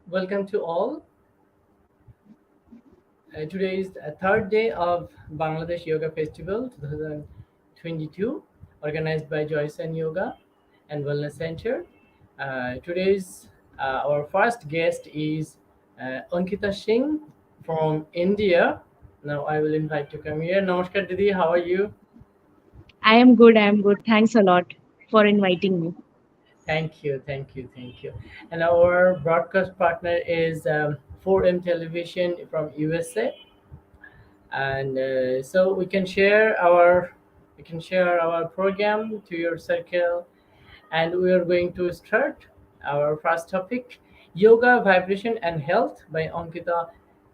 Welcome to all. Today is the third day of Bangladesh Yoga Festival 2022, organized by JOYSAN Yoga and Wellness Center. Today's our first guest is Ankita Singh from India. Now I will invite to come here. Namaskar Didi, how are you? I am good. I am good. Thanks a lot for inviting me. Thank you. And our broadcast partner is 4M Television from USA, and so we can share our program to your circle, and we are going to start our first topic: yoga, vibration, and health by Ankita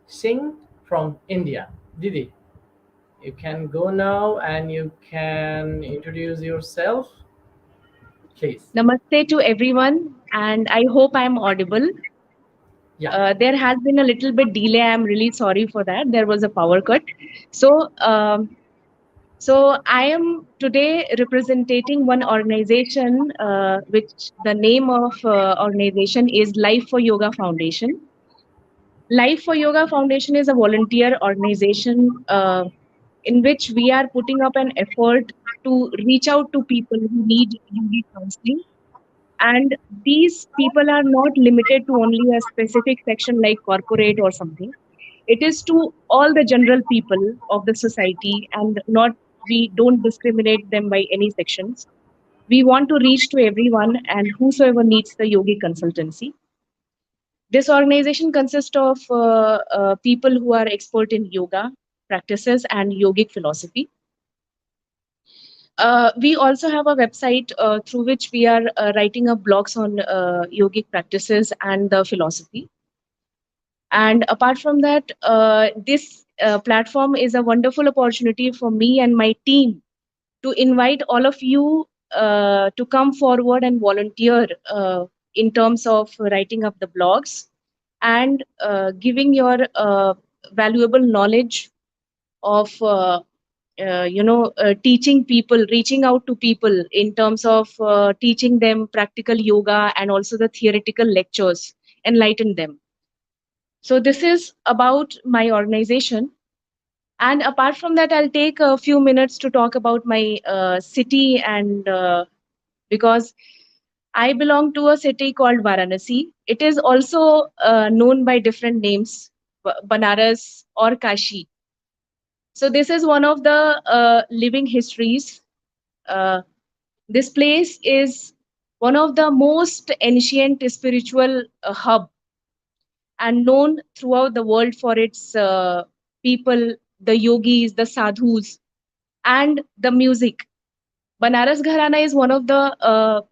Singh from India. Didi, you can go now and you can introduce yourself, please. Namaste to everyone, and I hope I am audible. Yeah. There has been a little bit delay. I am really sorry for that. There was a power cut. So, so I am today representing one organization, which the name of organization is Life for Yoga Foundation. Life for Yoga Foundation is a volunteer organization in which we are putting up an effort to reach out to people who need yogic counseling. And these people are not limited to only a specific section like corporate or something. It is to all the general people of the society, and not we don't discriminate them by any sections. We want to reach to everyone and whosoever needs the yogic consultancy. This organization consists of people who are expert in yoga practices and yogic philosophy. We also have a website through which we are writing up blogs on yogic practices and the philosophy. And apart from that, this platform is a wonderful opportunity for me and my team to invite all of you to come forward and volunteer in terms of writing up the blogs and giving your valuable knowledge of teaching people, reaching out to people in terms of teaching them practical yoga and also the theoretical lectures, enlighten them. So this is about my organization. And apart from that, I'll take a few minutes to talk about my city, and because I belong to a city called Varanasi. It is also known by different names, Banaras or Kashi. So this is one of the living histories. Uh, this place is one of the most ancient spiritual hub and known throughout the world for its people, the yogis, the sadhus, and the music. Banaras Gharana is one of the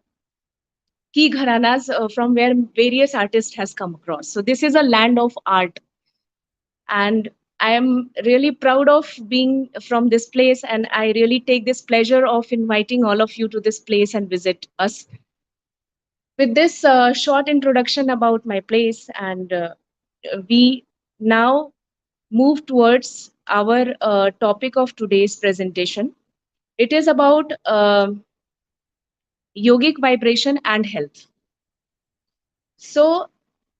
key gharanas from where various artists has come across. So this is a land of art, and I am really proud of being from this place, and I really take this pleasure of inviting all of you to this place and visit us. With this short introduction about my place, and we now move towards our topic of today's presentation. It is about yogic vibration and health. So,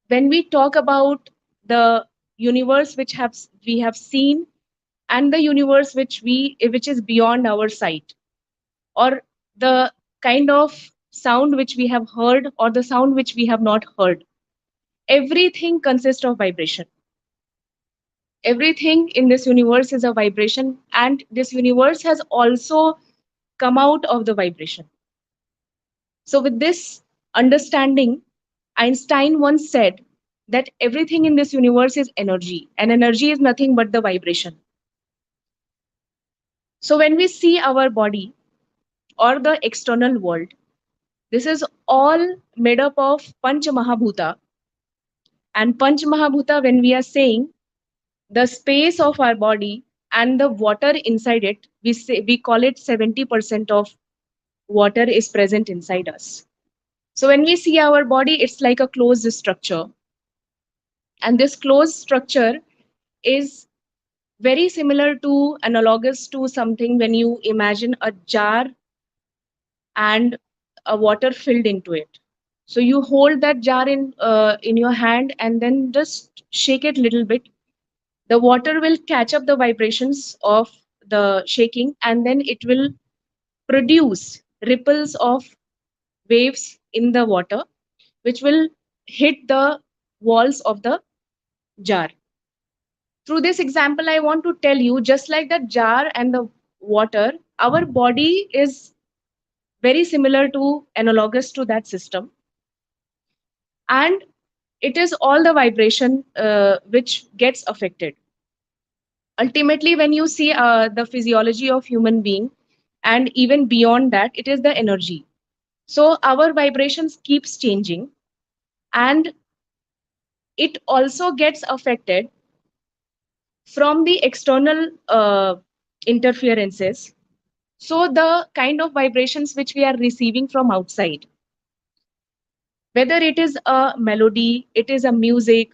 when we talk about the universe which have we have seen, and the universe which is beyond our sight, or the kind of sound which we have heard or the sound which we have not heard, everything consists of vibration. Everything in this universe is a vibration, and this universe has also come out of the vibration. So with this understanding, Einstein once said that everything in this universe is energy, and energy is nothing but the vibration. So when we see our body or the external world, this is all made up of Panch Mahabhuta. And Panch Mahabhuta, when we are saying the space of our body and the water inside it, we call it 70% of water is present inside us. So when we see our body, it's like a closed structure. And this closed structure is very similar to, analogous to something when you imagine a jar and a water filled into it. So you hold that jar in your hand and then just shake it little bit. The water will catch up the vibrations of the shaking, and then it will produce ripples of waves in the water, which will hit the walls of the jar. Through this example, I want to tell you, just like the jar and the water, our body is very similar to, analogous to that system. And it is all the vibration which gets affected. Ultimately, when you see the physiology of human being, and even beyond that, it is the energy. So our vibrations keeps changing, and it also gets affected from the external interferences. So the kind of vibrations which we are receiving from outside, whether it is a melody, it is a music,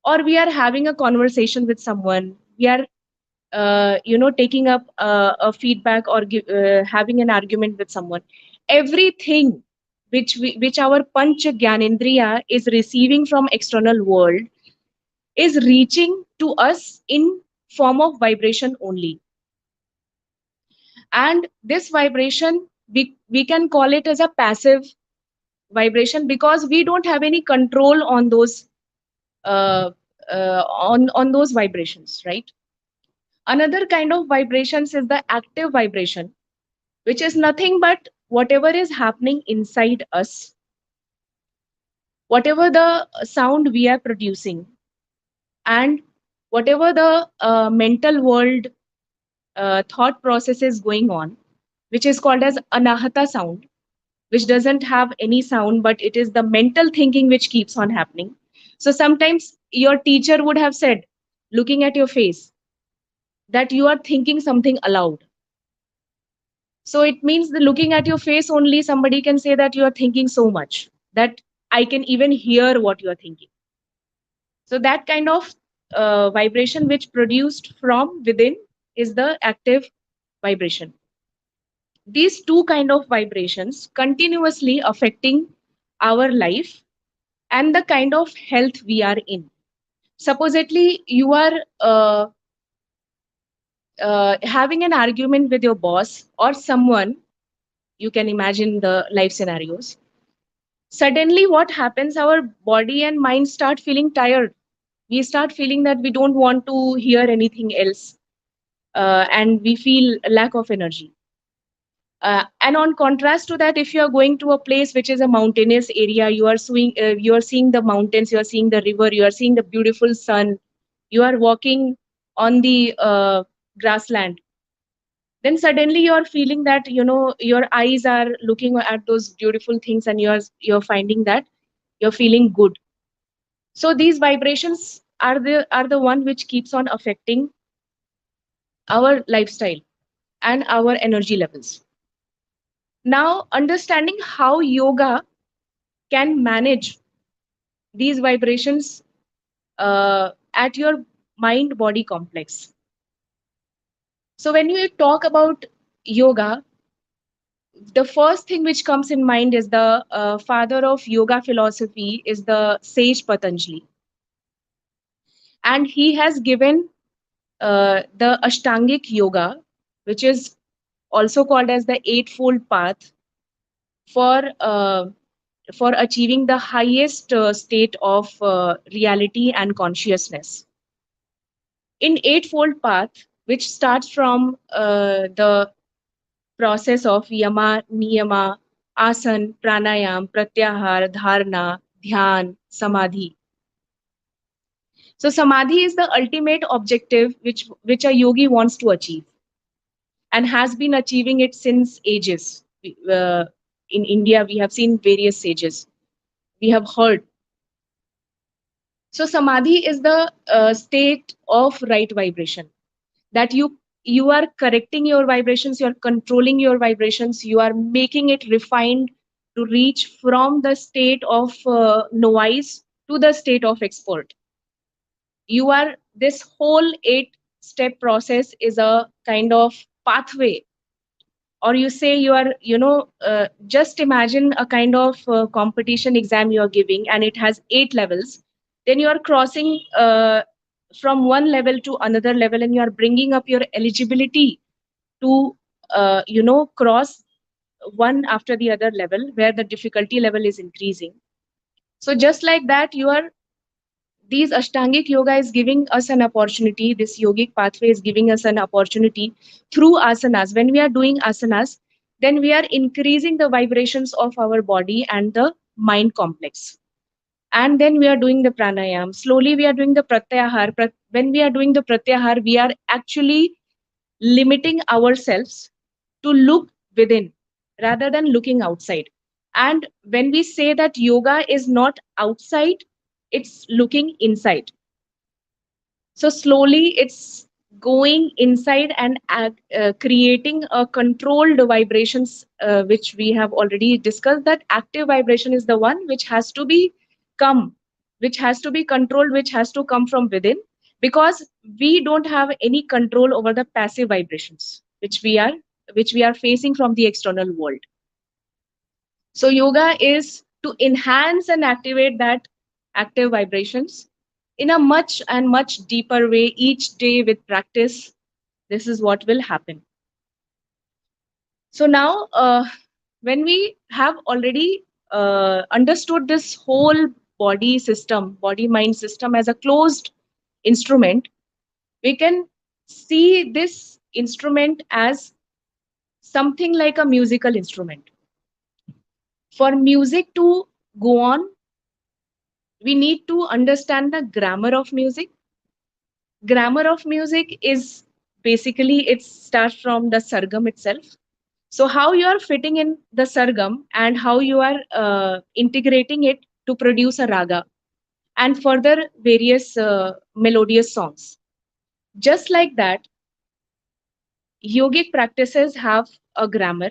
or we are having a conversation with someone, we are taking up a feedback, or having an argument with someone, everything which our panch gyanendriya is receiving from external world is reaching to us in form of vibration only. And this vibration, we can call it as a passive vibration, because we don't have any control on those uh, on those vibrations, right? Another kind of vibrations is the active vibration, which is nothing but whatever is happening inside us, whatever the sound we are producing, and whatever the mental world thought process is going on, which is called as Anahata Sound, which doesn't have any sound, but it is the mental thinking which keeps on happening. So sometimes your teacher would have said, looking at your face, that you are thinking something aloud. So it means that looking at your face only, somebody can say that you are thinking so much that I can even hear what you are thinking. So that kind of vibration which produced from within is the active vibration. These two kind of vibrations continuously affecting our life and the kind of health we are in. Supposedly you are having an argument with your boss or someone, you can imagine the life scenarios. Suddenly what happens, our body and mind start feeling tired. We start feeling that we don't want to hear anything else, and we feel a lack of energy. And on contrast to that, if you are going to a place which is a mountainous area, you are seeing the mountains, you are seeing the river, you are seeing the beautiful sun, you are walking on the grassland, then suddenly you are feeling that your eyes are looking at those beautiful things, and you're finding that you're feeling good. So these vibrations are the one which keeps on affecting our lifestyle and our energy levels. Now, understanding how yoga can manage these vibrations at your mind body complex. So, when you talk about yoga, the first thing which comes in mind is the father of yoga philosophy is the sage Patanjali, and he has given the Ashtangic yoga, which is also called as the Eightfold Path, for uh, for achieving the highest state of reality and consciousness. In Eightfold Path, which starts from the process of yama, niyama, asan, pranayam, pratyahar, dharana, dhyan, samadhi. So samadhi is the ultimate objective which a yogi wants to achieve, and has been achieving it since ages. In India, we have seen various sages. We have heard. So samadhi is the state of right vibration, that you are correcting your vibrations, you are controlling your vibrations, you are making it refined to reach from the state of novice to the state of expert. You are This whole 8 step process is a kind of pathway or you say you are, just imagine a kind of competition exam you are giving and it has 8 levels. Then you are crossing from one level to another level, and you are bringing up your eligibility to cross one after the other level where the difficulty level is increasing. So just like that, you are these Ashtangic yoga is giving us an opportunity. This yogic pathway is giving us an opportunity through asanas. When we are doing asanas, then we are increasing the vibrations of our body and the mind complex. And then we are doing the pranayam. Slowly we are doing the pratyahar. When we are doing the pratyahar, we are actually limiting ourselves to look within rather than looking outside. And when we say that yoga is not outside, it's looking inside. So slowly it's going inside and creating a controlled vibrations, which we have already discussed, that active vibration is the one which has to be come, which has to be controlled, which has to come from within, because we don't have any control over the passive vibrations which we are facing from the external world. So yoga is to enhance and activate that active vibrations in a much and much deeper way each day with practice. This is what will happen. So now, when we have already understood this whole body mind system as a closed instrument, we can see this instrument as something like a musical instrument. For music to go on, we need to understand the grammar of music. Grammar of music is basically it starts from the sargam itself. So how you are fitting in the sargam and how you are integrating it to produce a raga and further various melodious songs. Just like that, yogic practices have a grammar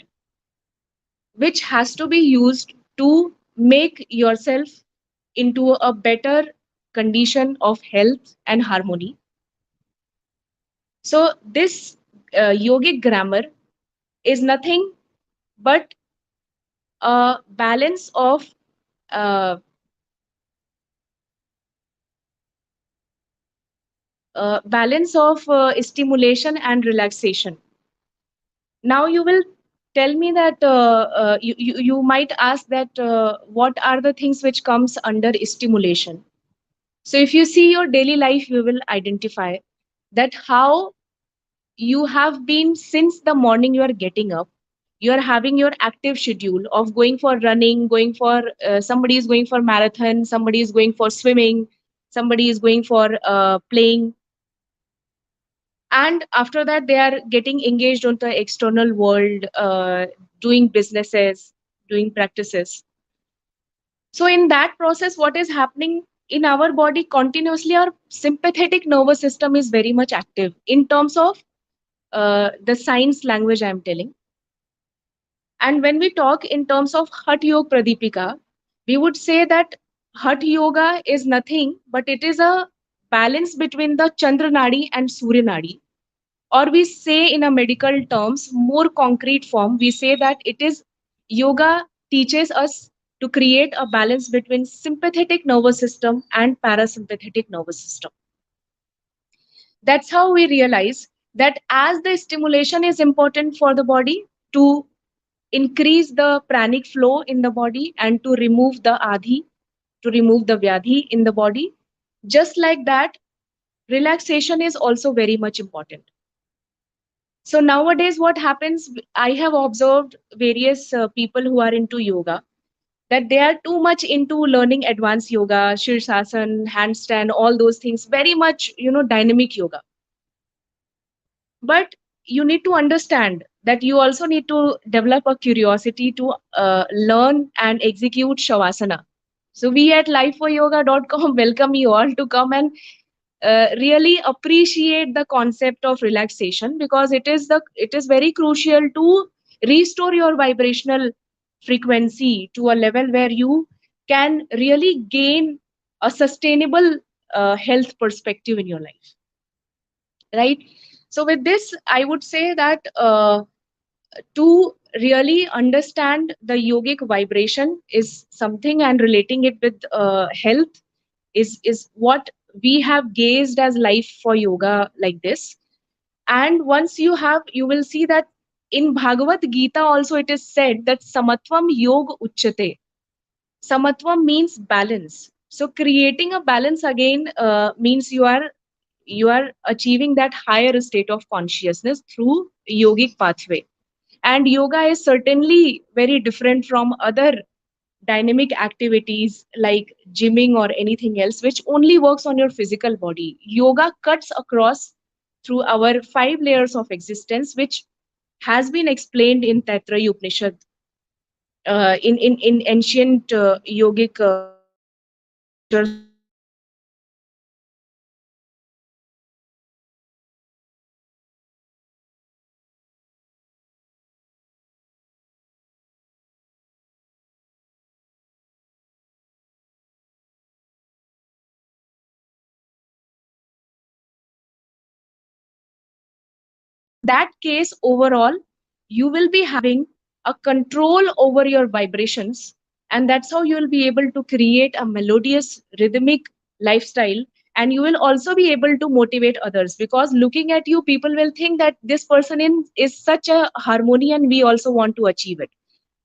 which has to be used to make yourself into a better condition of health and harmony. So this yogic grammar is nothing but a uh, balance of stimulation and relaxation. Now you will tell me that you might ask that what are the things which comes under stimulation. So if you see your daily life, you will identify that how you have been since the morning you are getting up, you are having your active schedule of going for running, going for somebody is going for marathon, somebody is going for swimming, somebody is going for playing, and after that they are getting engaged on the external world, doing businesses, doing practices. So in that process, what is happening in our body continuously, our sympathetic nervous system is very much active in terms of the science language I'm telling. And when we talk in terms of Hatha Yoga Pradipika, we would say that Hatha Yoga is nothing but it is a balance between the Chandra Nadi and Surya Nadi. Or we say in a medical terms, more concrete form, we say that it is yoga teaches us to create a balance between sympathetic nervous system and parasympathetic nervous system. That's how we realize that as the stimulation is important for the body to increase the pranic flow in the body and to remove the adhi, to remove the vyadhi in the body, just like that, relaxation is also very much important. So nowadays, what happens, I have observed various people who are into yoga that they are too much into learning advanced yoga, Shirshasan, handstand, all those things, very much, dynamic yoga. But you need to understand that you also need to develop a curiosity to learn and execute Shavasana. So we at lifeforyoga.com welcome you all to come and really appreciate the concept of relaxation, because it is very crucial to restore your vibrational frequency to a level where you can really gain a sustainable health perspective in your life, right? So with this I would say that to really understand the yogic vibration is something, and relating it with health is what we have gazed as life for yoga like this. And once you have, you will see that in Bhagavad Gita also it is said that samatvam yog uchyate. Samatvam means balance. So creating a balance again means you are achieving that higher state of consciousness through yogic pathway. And yoga is certainly very different from other dynamic activities like gymming or anything else, which only works on your physical body. Yoga cuts across through our five layers of existence, which has been explained in Taittiriya Upanishad, in ancient yogic scriptures like in that case overall you will be having a control over your vibrations, and that's how you will be able to create a melodious rhythmic lifestyle. And you will also be able to motivate others, because looking at you people will think that this person is such a harmony and we also want to achieve it.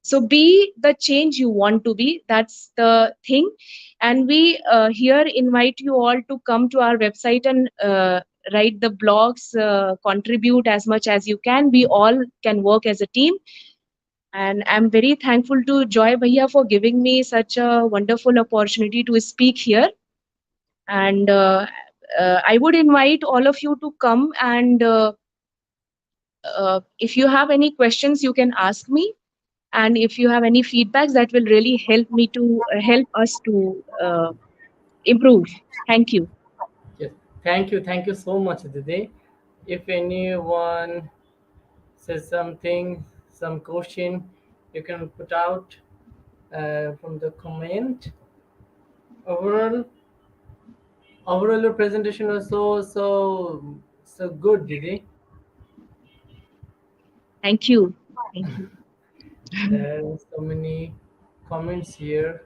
So be the change you want to be, that's the thing. And we here invite you all to come to our website and write the blogs, contribute as much as you can. We all can work as a team. And I'm very thankful to Joy Bhaiya for giving me such a wonderful opportunity to speak here. And I would invite all of you to come, and if you have any questions you can ask me, and if you have any feedbacks that will really help me to help us to improve. Thank you. Yes. Thank you so much, Didi. If anyone says something, some question, you can put out from the comment. Overall, overall, your presentation was so good, Didi. Thank you. Thank you. There are so many comments here.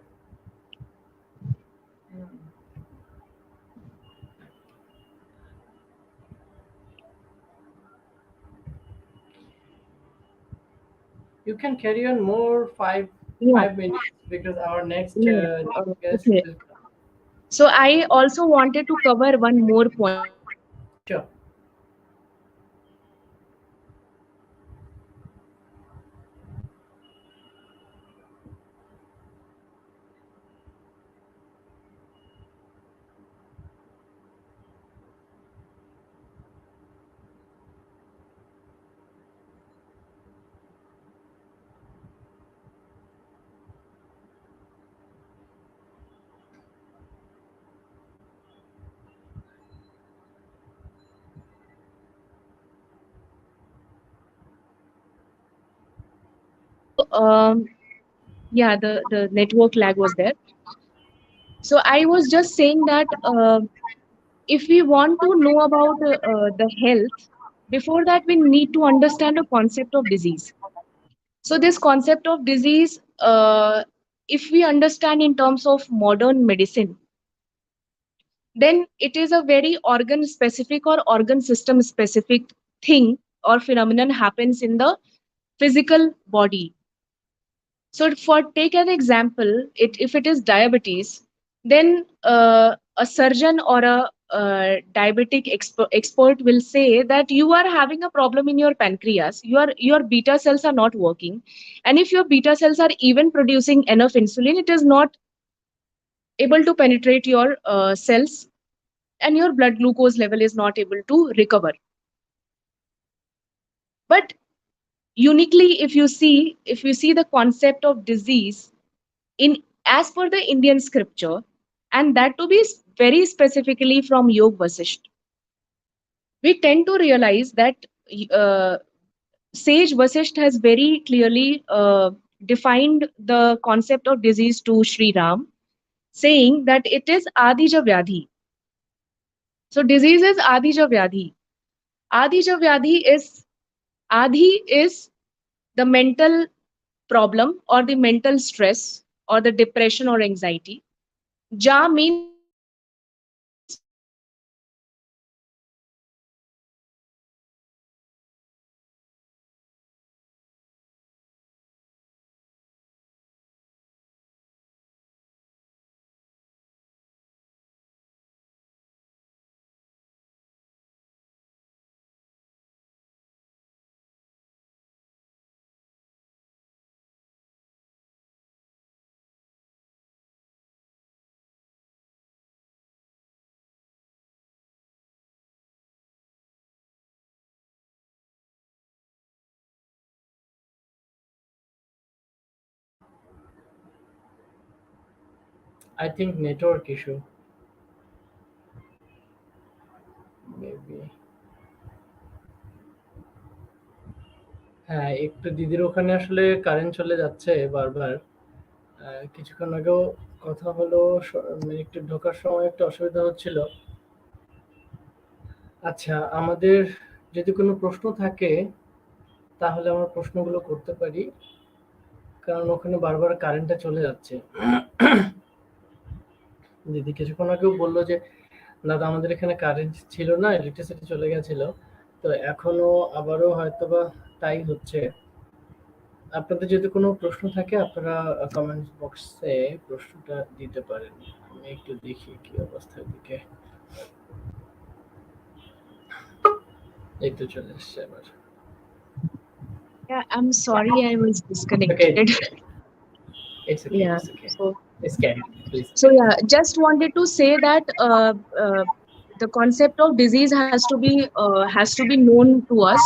You can carry on more Yeah, 5 minutes because our next yeah. guest Okay. will come. So I also wanted to cover one more point. Sure. So yeah, the network lag was there. So I was just saying that if we want to know about the health, before that we need to understand the concept of disease. So this concept of disease, if we understand in terms of modern medicine, then it is a very organ specific or organ system specific thing or phenomenon happens in the physical body. So for take an example, if it is diabetes, then a surgeon or a diabetic expert will say that you are having a problem in your pancreas. Your beta cells are not working, and if your beta cells are even producing enough insulin, it is not able to penetrate your cells, and your blood glucose level is not able to recover. But uniquely, if you see the concept of disease in as per the Indian scripture, and that to be very specifically from Yog Vasisht, we tend to realize that uh, sage Vasisht has very clearly defined the concept of disease to Sri Ram, saying that it is Adija Vyadhi. So disease is Adija Vyadhi. Adija Vyadhi is Adi is the mental problem or the mental stress or the depression or anxiety. Ja means joy, happiness, and I think network issue, maybe. হ্যাঁ, একটু দিদির ওখানে আসলে current চলে যাচ্ছে বারবার। কিছুক্ষণ আগেও কথা হলো, মানে একটু ঢোকার সময় একটু অসুবিধা হচ্ছিল। আচ্ছা, আমাদের যদি কোনো প্রশ্ন থাকে তাহলে আমরা প্রশ্নগুলো করতে পারি, কারণ ওখানে বারবার কারেন্টটা চলে যাচ্ছে। দিদি কিছুক্ষণ আগেও বললো যে দাদা আমাদের এখানে কারেন্ট ছিল না, ইলেকট্রিসিটি চলে গেছিল, তো এখনো আবারও হয়তোবা তাই হচ্ছে। আপনাদের যদি কোনো প্রশ্ন থাকে আপনারা কমেন্ট বক্সে প্রশ্নটা দিতে পারেন। আমি একটু দেখি কি অবস্থা দিকে। এই তো চলে এসছে আবার। yeah, I'm sorry I was okay, disconnected. It's okay, Yeah. It's okay. So It's carry, please so carry. yeah, just wanted to say that the concept of disease has to be known to us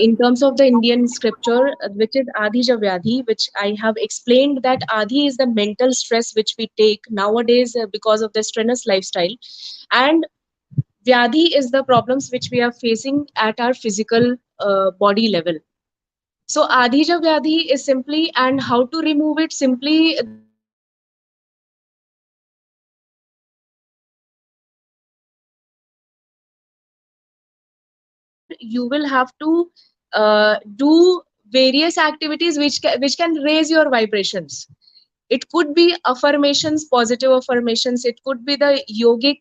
in terms of the Indian scripture, which is Adhija Vyadhi, which I have explained that Adhi is the mental stress which we take nowadays because of the strenuous lifestyle, and Vyadhi is the problems which we are facing at our physical body level. So Adhija Vyadhi is simply, and how to remove it simply, there are various activities which can raise your vibrations. It could be affirmations positive affirmations, and you will have to do various activities which can raise your vibrations. It could be affirmations, positive affirmations. It could be the yogic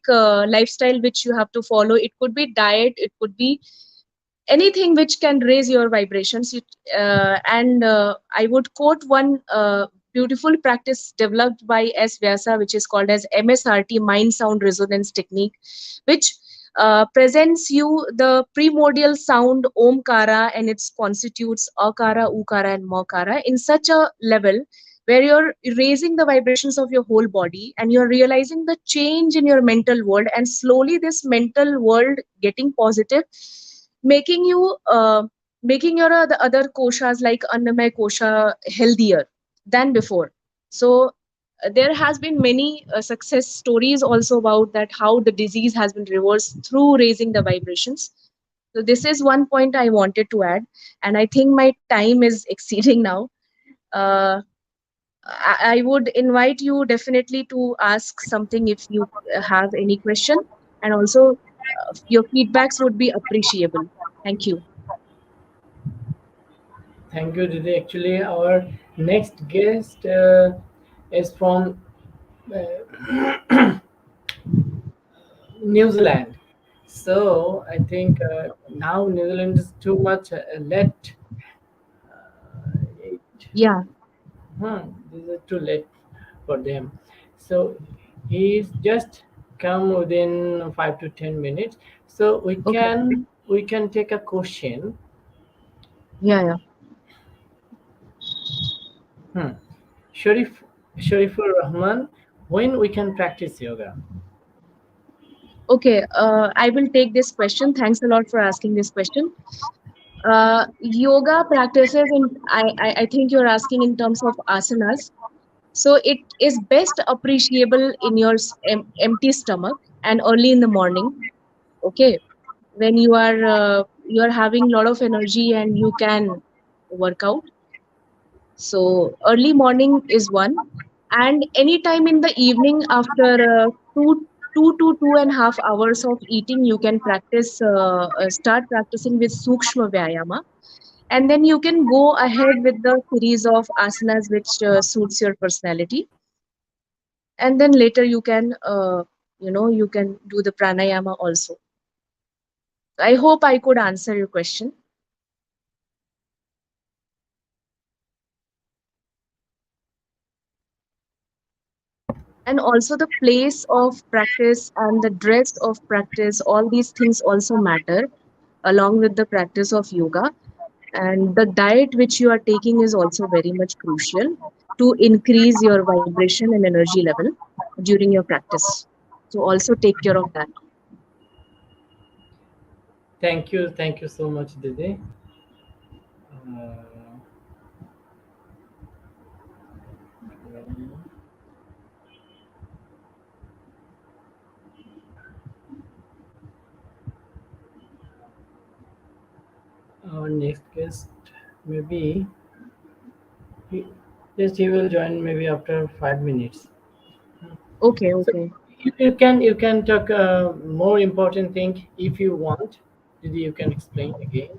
lifestyle which you have to follow. It could be diet. It could be anything which can raise your vibrations. And I would quote one beautiful practice developed by S Vyasa, which is called as MSRT, mind sound resonance technique, which presents you the primordial sound omkara and its constitutes akara, ukara, and makara in such a level where you're raising the vibrations of your whole body and you're realizing the change in your mental world, and slowly this mental world getting positive, making you making your the other koshas like annamay kosha healthier than before. So there has been many success stories also about that, how the disease has been reversed through raising the vibrations. So this is one point I wanted to add, and I think my time is exceeding now. uh, I would invite you definitely to ask something if you have any question, and also your feedbacks would be appreciable. Thank you. Thank you, Didi. Actually, our next guest is from New Zealand. So I think now New Zealand is too much late. It, Yeah. this is too late for them. So he's just come within 5 to 10 minutes. So Okay. we can take a question. Yeah, yeah. Hmm. Sharif Sharifur Rahman, when we can practice yoga? Okay. I will take this question. Thanks a lot for asking this question. Yoga practices, in I think you're asking in terms of asanas. So it is best appreciable in your empty stomach and early in the morning. Okay, when you are having a lot of energy and you can work out. So early morning is one, and any time in the evening after two to 2.5 hours of eating, you can start practicing with Sukshma Vyayama. And then you can go ahead with the series of asanas which suits your personality. And then later you can, you can do the pranayama also. I hope I could answer your question. And also the place of practice and the dress of practice, all these things also matter along with the practice of yoga. And the diet which you are taking is also very much crucial to increase your vibration and energy level during your practice. So also take care of that. Thank you so much, Didi. Uh, our next guest, maybe he, just he will join maybe after 5 minutes. Okay, So okay. you can talk more important thing if you want. Didi, you can explain again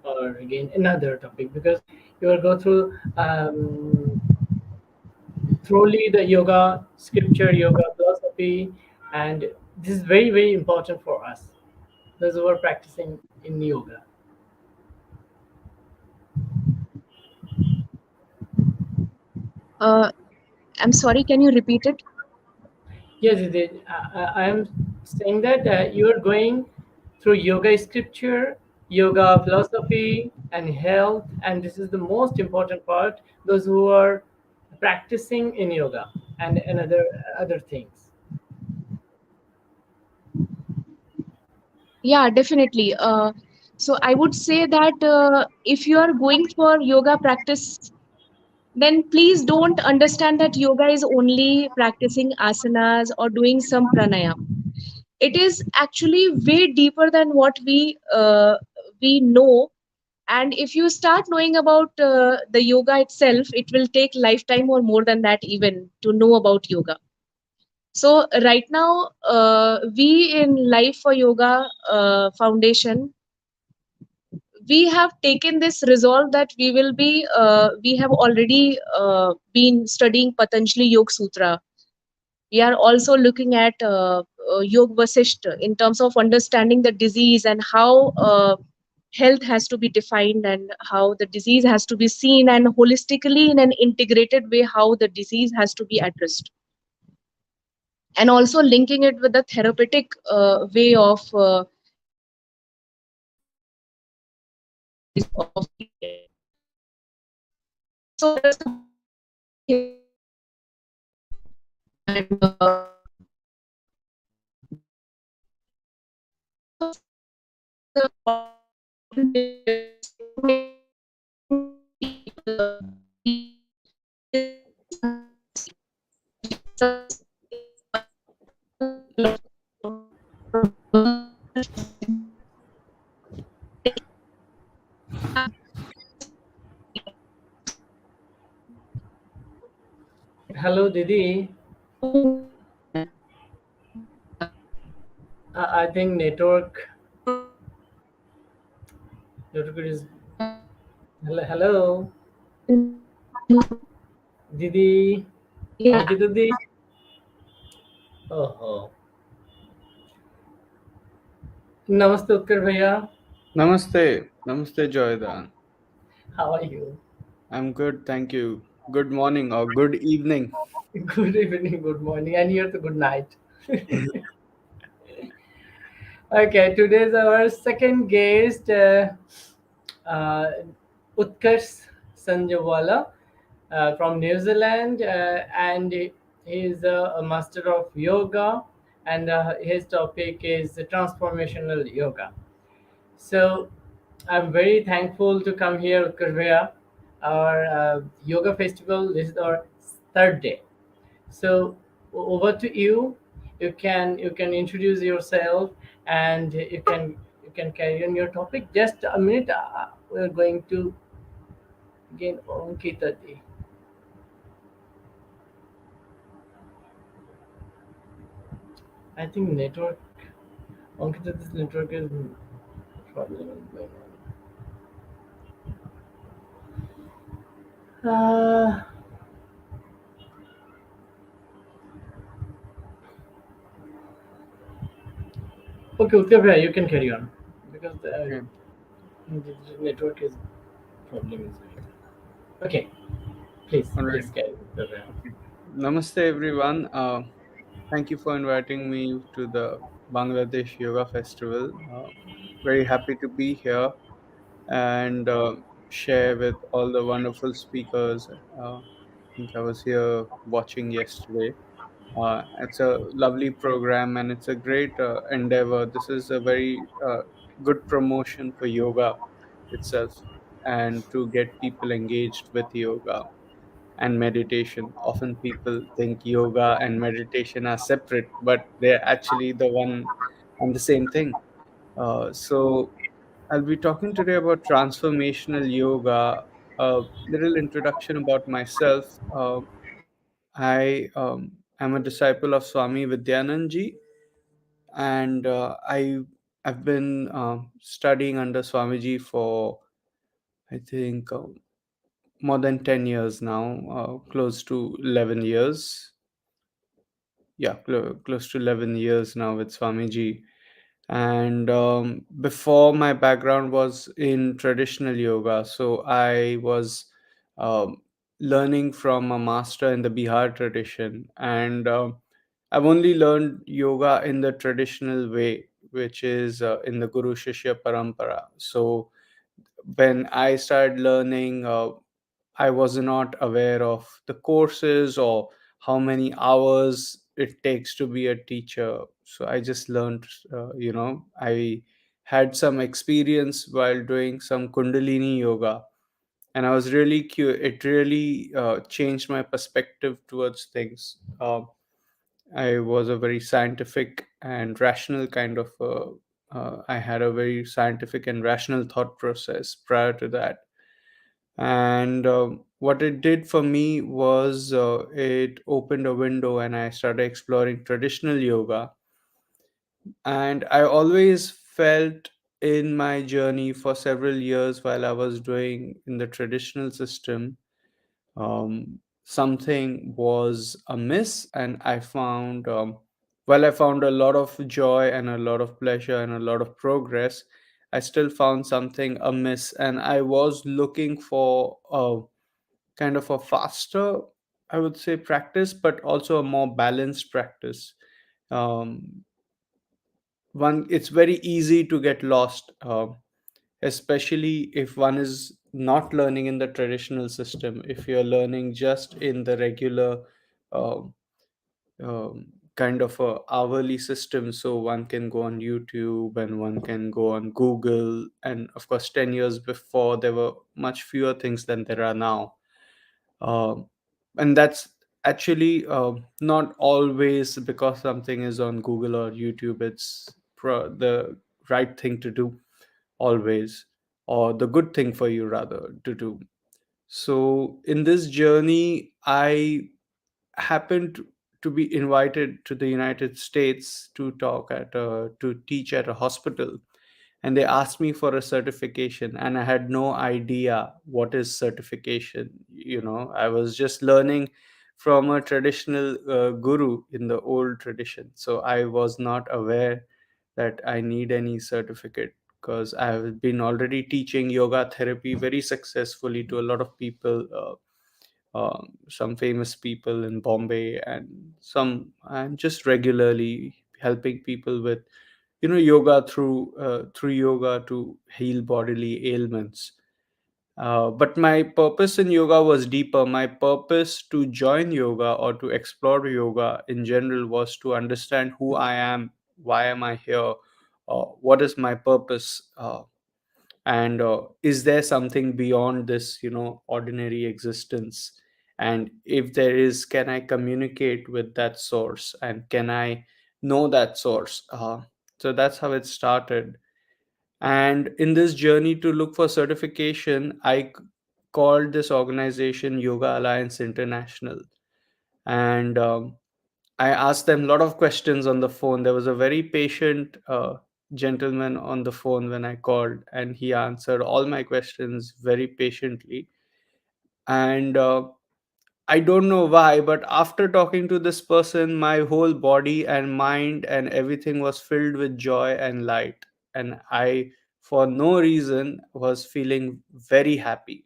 or again another topic because you will go through thoroughly the yoga scripture, yoga philosophy, and this is very very important for us. Those who are practicing in yoga. Uh, I'm sorry, can you repeat it? Yes, it is. I am saying that you are going through yoga scripture, yoga philosophy, and health, and this is the most important part. Those who are practicing in yoga and other things. Yeah, definitely. So I would say that if you are going for yoga practice, then please don't understand that yoga is only practicing asanas or doing some pranayam. It is actually way deeper than what we know. And if you start knowing about the yoga itself, it will take lifetime or more than that even to know about yoga. So right now, we in Life for Yoga Foundation, we have taken this resolve that we have already been studying Patanjali Yoga Sutra. We are also looking at Yog Vasisht in terms of understanding the disease and how health has to be defined and how the disease has to be seen, and holistically in an integrated way how the disease has to be addressed, and also linking it with the therapeutic way of Hello, Didi. I think network is hello, Didi. Ankita Didi. Oh, oh. Namaste, Utkarsh bhaiya. Namaste. Namaste, Joydan. How are you? I'm good, thank you. Good morning or good evening. Good evening, good morning, and here to good night. Okay, today's our second guest, uh, Utkarsh Sanjanwala from New Zealand, and he is a master of yoga, and his topic is transformational yoga. So I'm very thankful to come here, Utkarsh bhaiya. Our yoga festival. This is our third day. So over to you. You can introduce yourself and you can carry on your topic. Just a minute. We're going to again Ankita Day. I think network. Ankita, this network is problem is going on. Uh, okay, Utkarsh, you can carry on because Okay. the network is problem is very. Okay, please, All right. please carry Utkarsh. Okay. Namaste, everyone. Thank you for inviting me to the Bangladesh Yoga Festival. Very happy to be here and share with all the wonderful speakers. I think I was here watching yesterday. It's a lovely program and it's a great endeavor. This is a very good promotion for yoga itself and to get people engaged with yoga and meditation. Often people think yoga and meditation are separate, but they're actually the one and the same thing. So I'll be talking today about transformational yoga. A little introduction about myself. I am a disciple of Swami Vidyanandji, and I've been studying under Swamiji for I think more than 10 years now, close to 11 years. Yeah, close to 11 years now with Swamiji. And before, my background was in traditional yoga, so I was um, learning from a master in the Bihar tradition, and I've only learned yoga in the traditional way, which is in the Guru Shishya Parampara. So when I started learning, I was not aware of the courses or how many hours it takes to be a teacher. So I just learned, I had some experience while doing some Kundalini yoga. And I was really curious. It really changed my perspective towards things. I was a very scientific and rational kind of. I had a very scientific and rational thought process prior to that, and what it did for me was it opened a window and I started exploring traditional yoga. And I always felt in my journey for several years while I was doing in the traditional system, something was amiss. And I found, while I found a lot of joy and a lot of pleasure and a lot of progress, I still found something amiss. And I was looking for a kind of a faster, I would say, practice, but also a more balanced practice. Um, One, it's very easy to get lost, especially if one is not learning in the traditional system. If you're learning just in the regular um, kind of a hourly system, so one can go on YouTube and one can go on Google, and of course 10 years before there were much fewer things than there are now. Um, and that's actually not always because something is on Google or YouTube. It's the right thing to do always, or the good thing for you rather to do. So in this journey, I happened to be invited to the United States to to teach at a hospital, and they asked me for a certification, and I had no idea what is certification. I was just learning from a traditional guru in the old tradition, so I was not aware that I need any certificate, because I have been already teaching yoga therapy very successfully to a lot of people, some famous people in Bombay, and some I'm just regularly helping people with yoga through yoga to heal bodily ailments. But my purpose in yoga was deeper. My purpose to join yoga or to explore yoga in general was to understand who I am, why am I here, what is my purpose, and is there something beyond this ordinary existence, and if there is, can I communicate with that source, and can I know that source? So that's how it started. And in this journey to look for certification, called this organization Yoga Alliance International. And I asked them a lot of questions on the phone. There was a very patient gentleman on the phone when I called, and he answered all my questions very patiently. And I don't know why, but after talking to this person, my whole body and mind and everything was filled with joy and light. And I, for no reason, was feeling very happy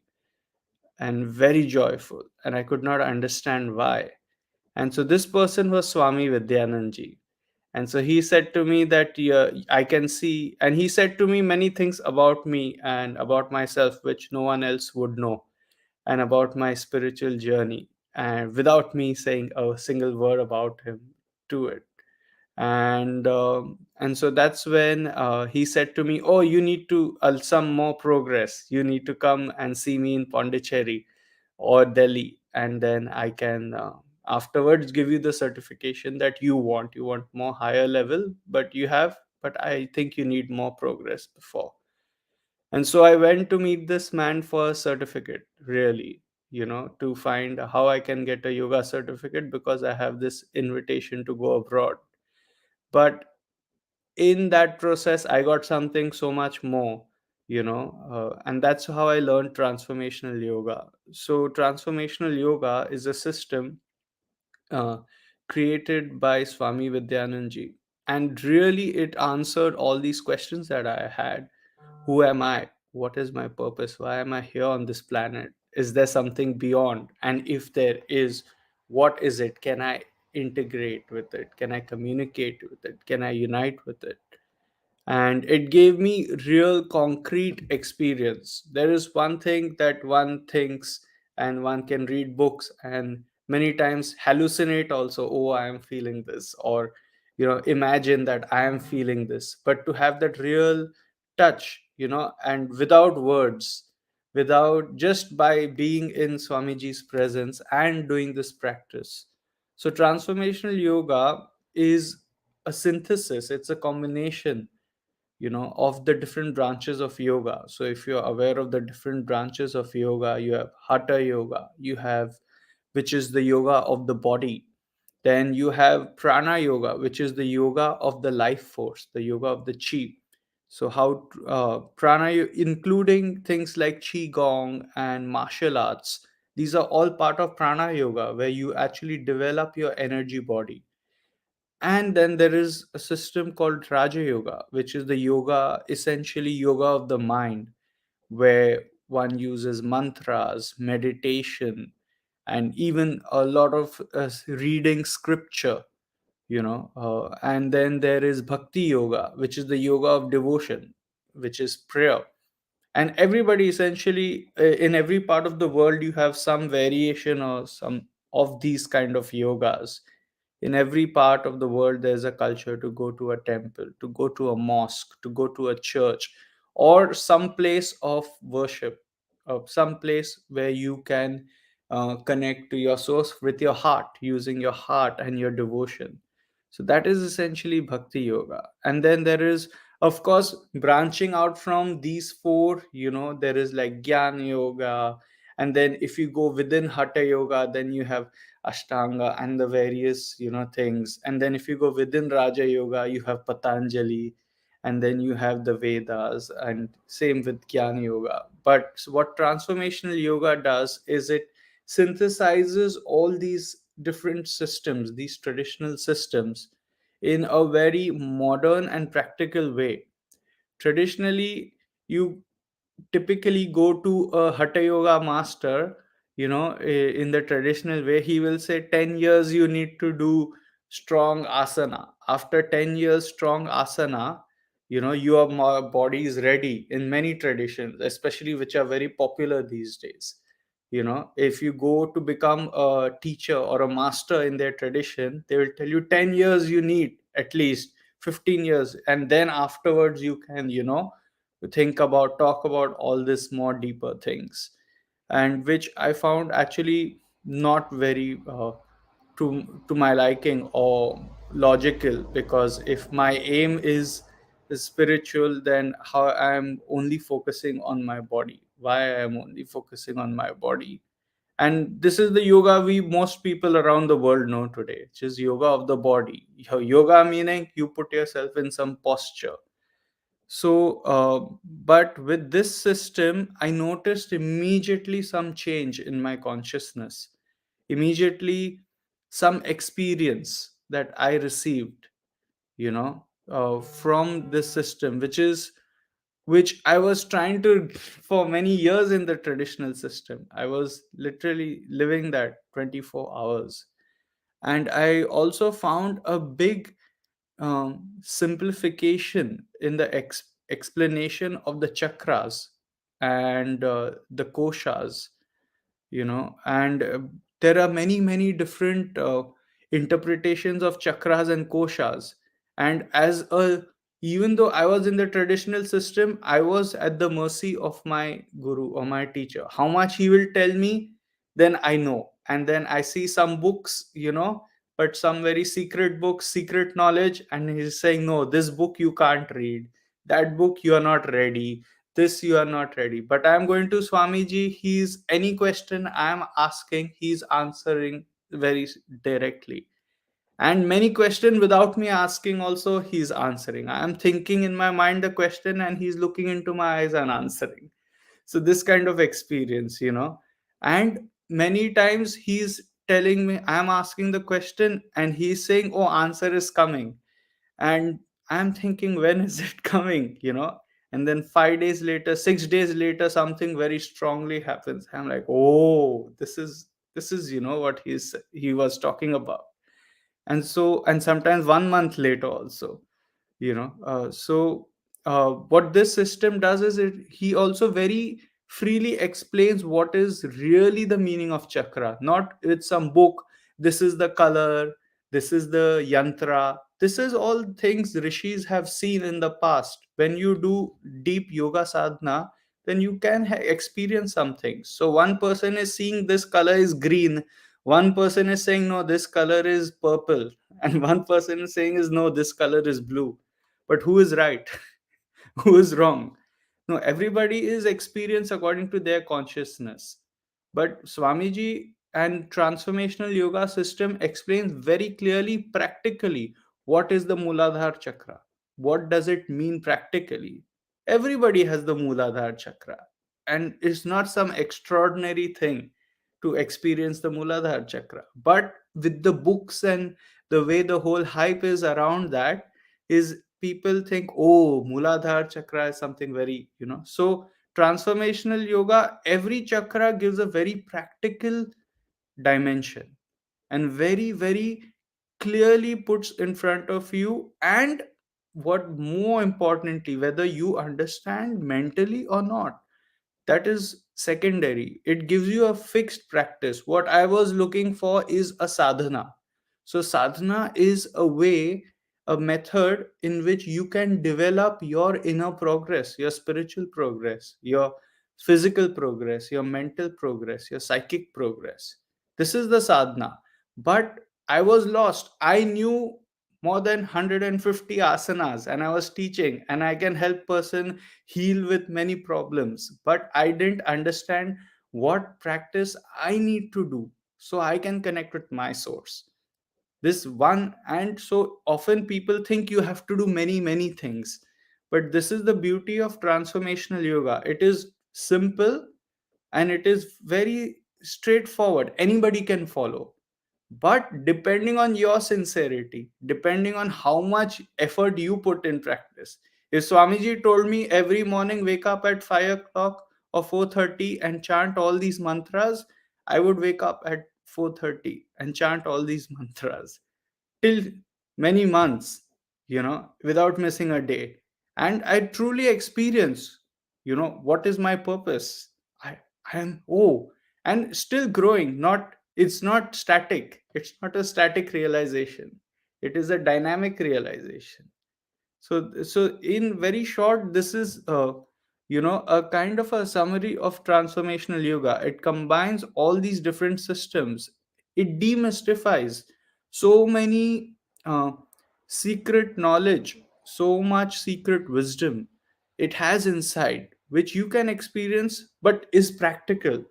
and very joyful. And I could not understand why. And so this person was Swami Vidyanandji. And so he said to me that, yeah, I can see, and he said to me many things about me and about myself, which no one else would know, and about my spiritual journey, and without me saying a single word about him to it. And so that's when he said to me, oh, you need to some more progress, you need to come and see me in Pondicherry or Delhi, and then I can afterwards give you the certification that you want more higher level, but I think you need more progress before. And so I went to meet this man for a certificate, really, to find how I can get a yoga certificate, because I have this invitation to go abroad. But in that process, I got something so much more, and that's how I learned transformational yoga. So, transformational yoga is a system uh, created by Swami Vidyanandji. And really, it answered all these questions that I had. Who am I? What is my purpose? Why am I here on this planet? Is there something beyond? And if there is, what is it? Can I integrate with it? Can I communicate with it? Can I unite with it? And it gave me real concrete experience. There is one thing that one thinks, and one can read books and many times hallucinate also, oh, I am feeling this, or imagine that I am feeling this. But to have that real touch, and without words, without, just by being in Swamiji's presence and doing this practice. So transformational yoga is a synthesis, it's a combination, of the different branches of yoga. So if you're aware of the different branches of yoga, you have hatha yoga, you have, which is the yoga of the body. Then you have prana yoga, which is the yoga of the life force, the yoga of the chi. So how including things like qigong and martial arts, these are all part of prana yoga, where you actually develop your energy body. And then there is a system called Raja Yoga, which is the yoga, essentially yoga of the mind, where one uses mantras, meditation, and even a lot of reading scripture, and then there is Bhakti Yoga, which is the yoga of devotion, which is prayer. And everybody, essentially, in every part of the world, you have some variation or some of these kind of yogas. In every part of the world, there's a culture to go to a temple, to go to a mosque, to go to a church, or some place of worship, some place where you can connect to your source with your heart, using your heart and your devotion. So that is essentially Bhakti Yoga. And then there is, of course, branching out from these four, there is like Gyan Yoga. And then if you go within Hatha Yoga, then you have Ashtanga and the various things. And then if you go within Raja Yoga, you have Patanjali, and then you have the Vedas, and same with Jnana Yoga. But what transformational yoga does is it synthesizes all these different systems, these traditional systems, in a very modern and practical way. Traditionally, you typically go to a hatha yoga master, in the traditional way, he will say 10 years you need to do strong asana. After 10 years strong asana, your body is ready. In many traditions, especially which are very popular these days, if you go to become a teacher or a master in their tradition, they will tell you 10 years you need, at least 15 years, and then afterwards you can think about, talk about all this more deeper things. And which I found actually not very to my liking or logical, because if my aim is spiritual, then how I am only focusing on my body, why I am only focusing on my body. And this is the yoga we most people around the world know today, which is yoga of the body. Yoga meaning you put yourself in some posture. But with this system, I noticed immediately some change in my consciousness, immediately some experience that I received, from this system, which I was trying to for many years in the traditional system. I was literally living that 24 hours. And I also found a big simplification in the explanation of the chakras and the koshas, and there are many different interpretations of chakras and koshas. And even though I was in the traditional system, I was at the mercy of my guru or my teacher. How much he will tell me, then I know. And then I see some books, but some very secret books, secret knowledge, and he's saying, no, this book you can't read, that book you are not ready, this you are not ready. But I'm going to Swamiji, he's any question I'm asking, he's answering very directly. And many question without me asking also, he's answering. I'm thinking in my mind the question and he's looking into my eyes and answering. So this kind of experience, and many times he's telling me, I'm asking the question and he's saying, oh, answer is coming. And I'm thinking, when is it coming, and then 5 days later, 6 days later, something very strongly happens. I'm like, oh, this is what he was talking about. And sometimes 1 month later also, what this system does is, he also very freely explains what is really the meaning of chakra, not with some book. This is the color, this is the yantra, this is all things rishis have seen in the past. When you do deep yoga sadhana, then you can experience something. So one person is seeing this color is green, one person is saying no, this color is purple, and one person is saying is no, this color is blue. But who is right? Who is wrong? No, everybody is experienced according to their consciousness. But Swamiji and Transformational Yoga system explains very clearly, practically, what is the Muladhara chakra. What does it mean practically? Everybody has the Muladhara chakra, and it's not some extraordinary thing to experience the Muladhara chakra. But with the books and the way the whole hype is around that, is people think, oh, Muladhara chakra is something very, so Transformational Yoga, every chakra gives a very practical dimension, and very clearly puts in front of you. And what more importantly, whether you understand mentally or not, that is secondary. It gives you a fixed practice. What I was looking for is a sadhana. So sadhana is a way, a method in which you can develop your inner progress, your spiritual progress, your physical progress, your mental progress, your psychic progress. This is the sadhana. But I was lost. I knew more than 150 asanas and I was teaching, and I can help person heal with many problems, but I didn't understand what practice I need to do so I can connect with my source. This one. And so often people think you have to do many things, but this is the beauty of Transformational Yoga. It is simple, and it is very straightforward, anybody can follow. But depending on your sincerity, depending on how much effort you put in practice. If Swamiji told me every morning wake up at 5 o'clock or 4:30 and chant all these mantras, I would wake up at 4:30 and chant all these mantras till many months, without missing a day. And I truly experience, what is my purpose. I am, oh, and still growing. Not, it's not static. It's not a static realization. It is a dynamic realization. So in very short, this is a kind of a summary of Transformational Yoga. It combines all these different systems. It demystifies so many uh, secret knowledge, so much secret wisdom it has inside, which you can experience but is practical.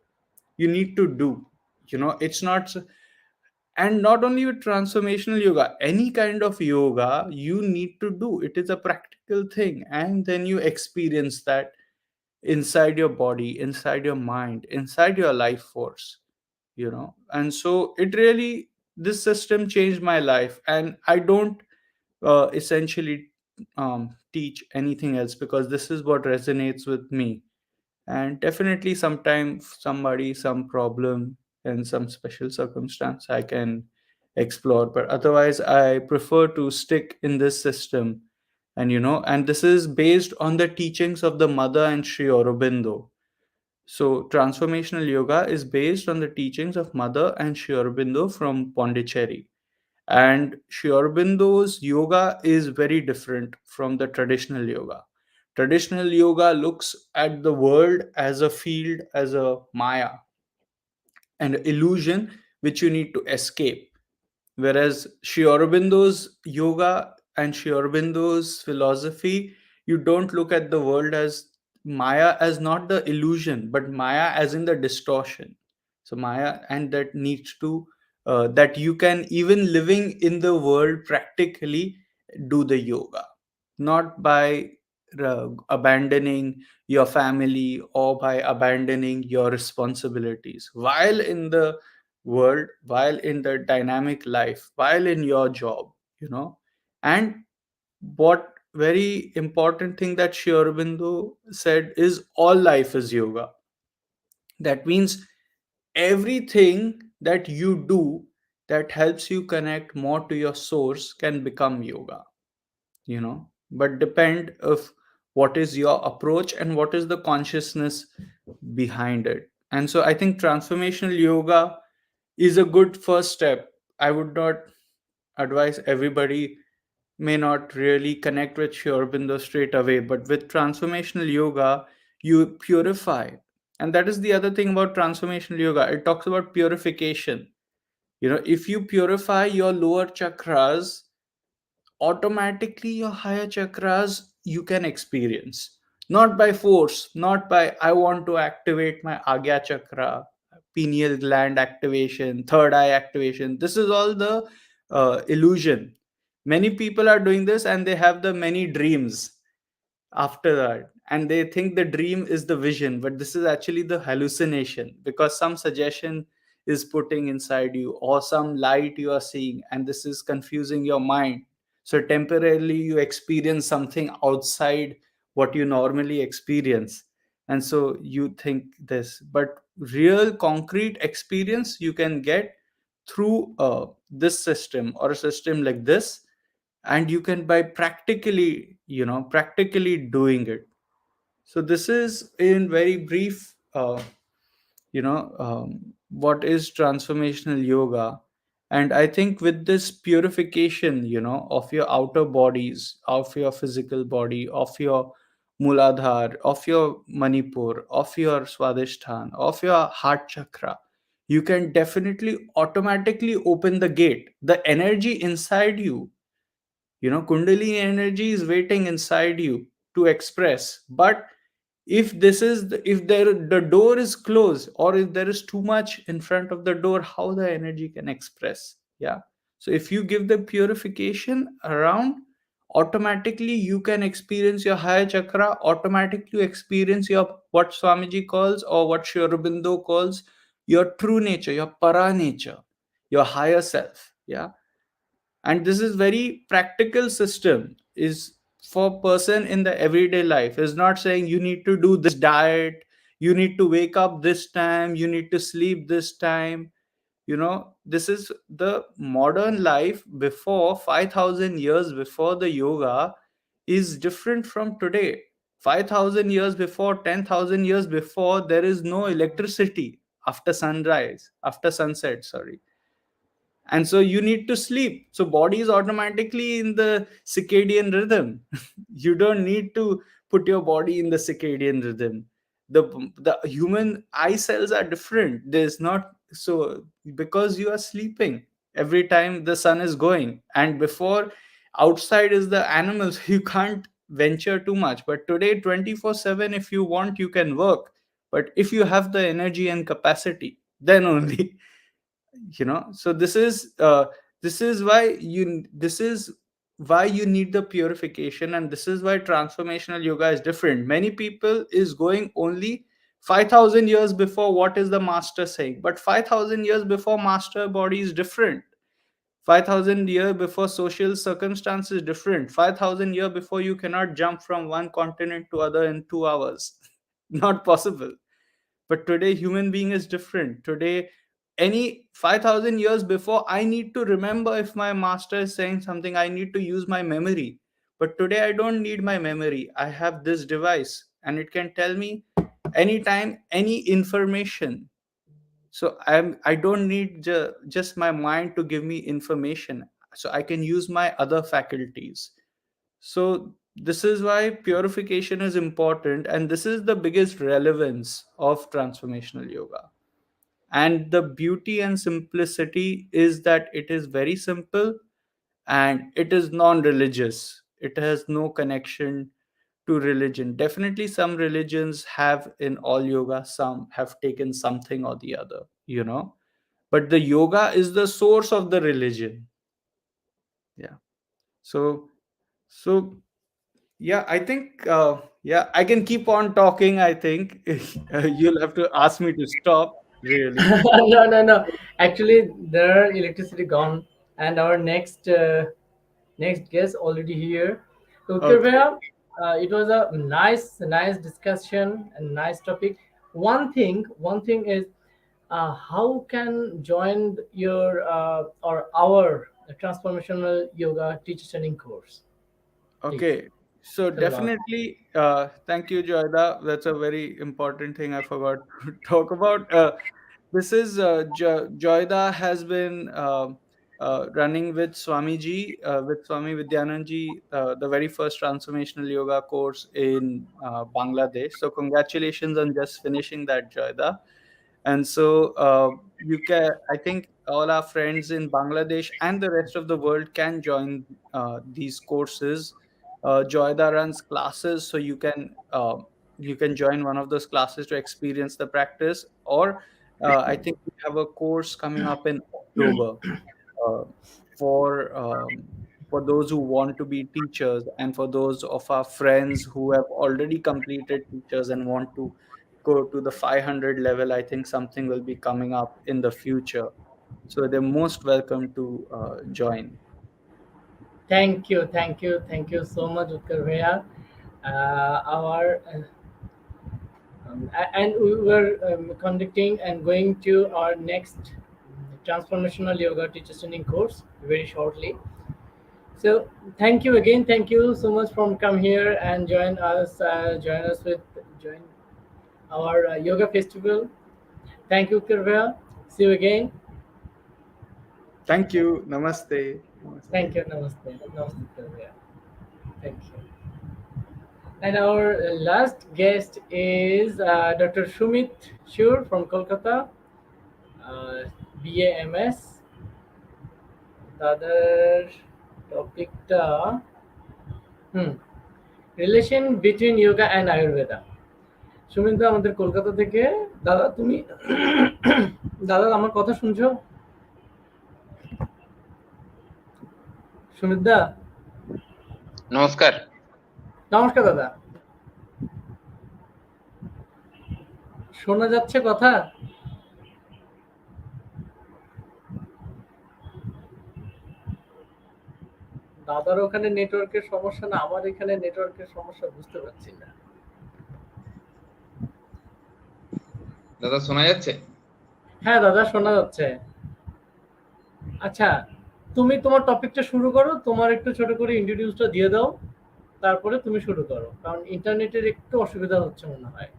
You need to do, it's not. And not only with Transformational Yoga, any kind of yoga you need to do, it is a practical practical thing, and then you experience that inside your body, inside your mind, inside your life force, and so it really, this system changed my life. And I don't essentially teach anything else, because this is what resonates with me. And definitely sometime somebody, some problem, and some special circumstance, I can explore, but otherwise I prefer to stick in this system. And this is based on the teachings of the mother and Sri Aurobindo. So transformational yoga is based on the teachings of mother and Sri Aurobindo from Pondicherry. And Sri Aurobindo's yoga is very different from the traditional yoga. Traditional yoga looks at the world as a field, as a maya, an illusion which you need to escape. Whereas Sri Aurobindo's yoga and Sri Aurobindo's philosophy, you don't look at the world as Maya, as not the illusion, but Maya as in the distortion. So Maya, and that needs to, that you can, even living in the world practically, do the yoga, not by abandoning your family or by abandoning your responsibilities while in the world, while in the dynamic life, while in your job. And what very important thing that Sri Aurobindo said is all life is yoga. That means everything that you do that helps you connect more to your source can become yoga, but depend of what is your approach and what is the consciousness behind it. And so I think transformational yoga is a good first step. I would not advise everybody, may not really connect with Sri Aurobindo straight away, but with transformational yoga, you purify. And that is the other thing about transformational yoga. It talks about purification. If you purify your lower chakras, automatically your higher chakras you can experience, not by force, not by I want to activate my agya chakra, pineal gland activation, third eye activation. This is all the illusion. Many people are doing this and they have the many dreams after that, and they think the dream is the vision, but this is actually the hallucination, because some suggestion is putting inside you, or some light you are seeing, and this is confusing your mind. So temporarily you experience something outside what you normally experience, and so you think this, but real concrete experience you can get through this system, or a system like this. And you can, by practically doing it. So this is in very brief, what is transformational yoga. And I think with this purification, of your outer bodies, of your physical body, of your muladhar, of your manipur, of your swadhisthana, of your heart chakra, you can definitely automatically open the gate. The energy inside you, kundalini energy is waiting inside you to express. But if this is if there the door is closed, or if there is too much in front of the door, how the energy can express? Yeah. So if you give the purification around, automatically you can experience your higher chakra, automatically experience your, what Swamiji calls, or what Sri Aurobindo calls, your true nature, your para nature, your higher self. Yeah. And this is very practical system, is for person in the everyday life, is not saying you need to do this diet, you need to wake up this time, you need to sleep this time. This is the modern life. Before 5000 years before, the yoga is different from today. 5000 years before, 10,000 years before, there is no electricity after sunrise, after sunset, sorry. And so you need to sleep, so body is automatically in the circadian rhythm. You don't need to put your body in the circadian rhythm. The human eye cells are different. There's not, so because you are sleeping every time the sun is going, and before, outside is the animals. You can't venture too much, but today 24/7, if you want, you can work. But if you have the energy and capacity, then only. So this is why you this is why you need the purification, and this is why transformational yoga is different. Many people is going only 5000 years before what is the master saying, but 5000 years before master body is different. 5000 year before social circumstances different. 5000 year before you cannot jump from one continent to other in 2 hours. Not possible. But today human being is different. Today, any 5000 years before, I need to remember if my master is saying something, I need to use my memory. But today I don't need my memory. I have this device and it can tell me anytime any information. So I don't need just my mind to give me information. So I can use my other faculties. So this is why purification is important, and this is the biggest relevance of transformational yoga. And the beauty and simplicity is that it is very simple and it is non-religious. It has no connection to religion. Definitely some religions have in all yoga, some have taken something or the other, but the yoga is the source of the religion. Yeah. So yeah, I think yeah, I can keep on talking. I think you'll have to ask me to stop, really. No, no, no. Actually, there are electricity gone, and our next guest already here. So, Okay. Kirvaya, it was a nice discussion and nice topic. One thing is, how can join your or our transformational yoga teacher training course, please Okay, so tell about. definitely, thank you, Joyda. That's a very important thing I forgot to talk about. This is Joyda has been running with Swamiji, with Swami Vidyanandji, the very first transformational yoga course in Bangladesh. So congratulations on just finishing that, Joyda. And so you can, I think all our friends in Bangladesh and the rest of the world can join these courses. Joyda runs classes, so you can join one of those classes to experience the practice. Or I think we have a course coming up in October uh, for um, for those who want to be teachers, and for those of our friends who have already completed teachers and want to go to the 500 level. I think something will be coming up in the future, so they're most welcome to join. Thank you so much, Utkarsh Bhaiya. Our and we were conducting and going to our next transformational yoga teacher training course very shortly. So thank you again. Thank you so much for come here and join us. Join our yoga festival. Thank you, Kirvya. See you again. Thank you. Namaste. Thank Namaste. you. Namaste. Namaste, Kirvya. Thank you. And our last guest is Dr. Sumit Sur from Kolkata, uh, BAMS. দাদার টপিকটা hmm relation between yoga and Ayurveda. Sumit আমাদের কলকাতা থেকে। দাদা তুমি দাদা আমার কথা শুনছো? সুমিত দা, নমস্কার। নমস্কার দাদা, শোনা যাচ্ছে কথা? দাদার ওখানে নেটওয়ার্কের সমস্যা না আমার এখানে নেটওয়ার্কের সমস্যা, বুঝতে পারছি না। দাদা শোনা যাচ্ছে? হ্যাঁ দাদা শোনা যাচ্ছে। আচ্ছা, তুমি তোমার টপিকটা শুরু করো, তোমার একটু ছোট করে ইন্ট্রোডিউসটা দিয়ে দাও, তারপরে তুমি শুরু করো, কারণ ইন্টারনেটের একটু অসুবিধা হচ্ছে মনে হয়।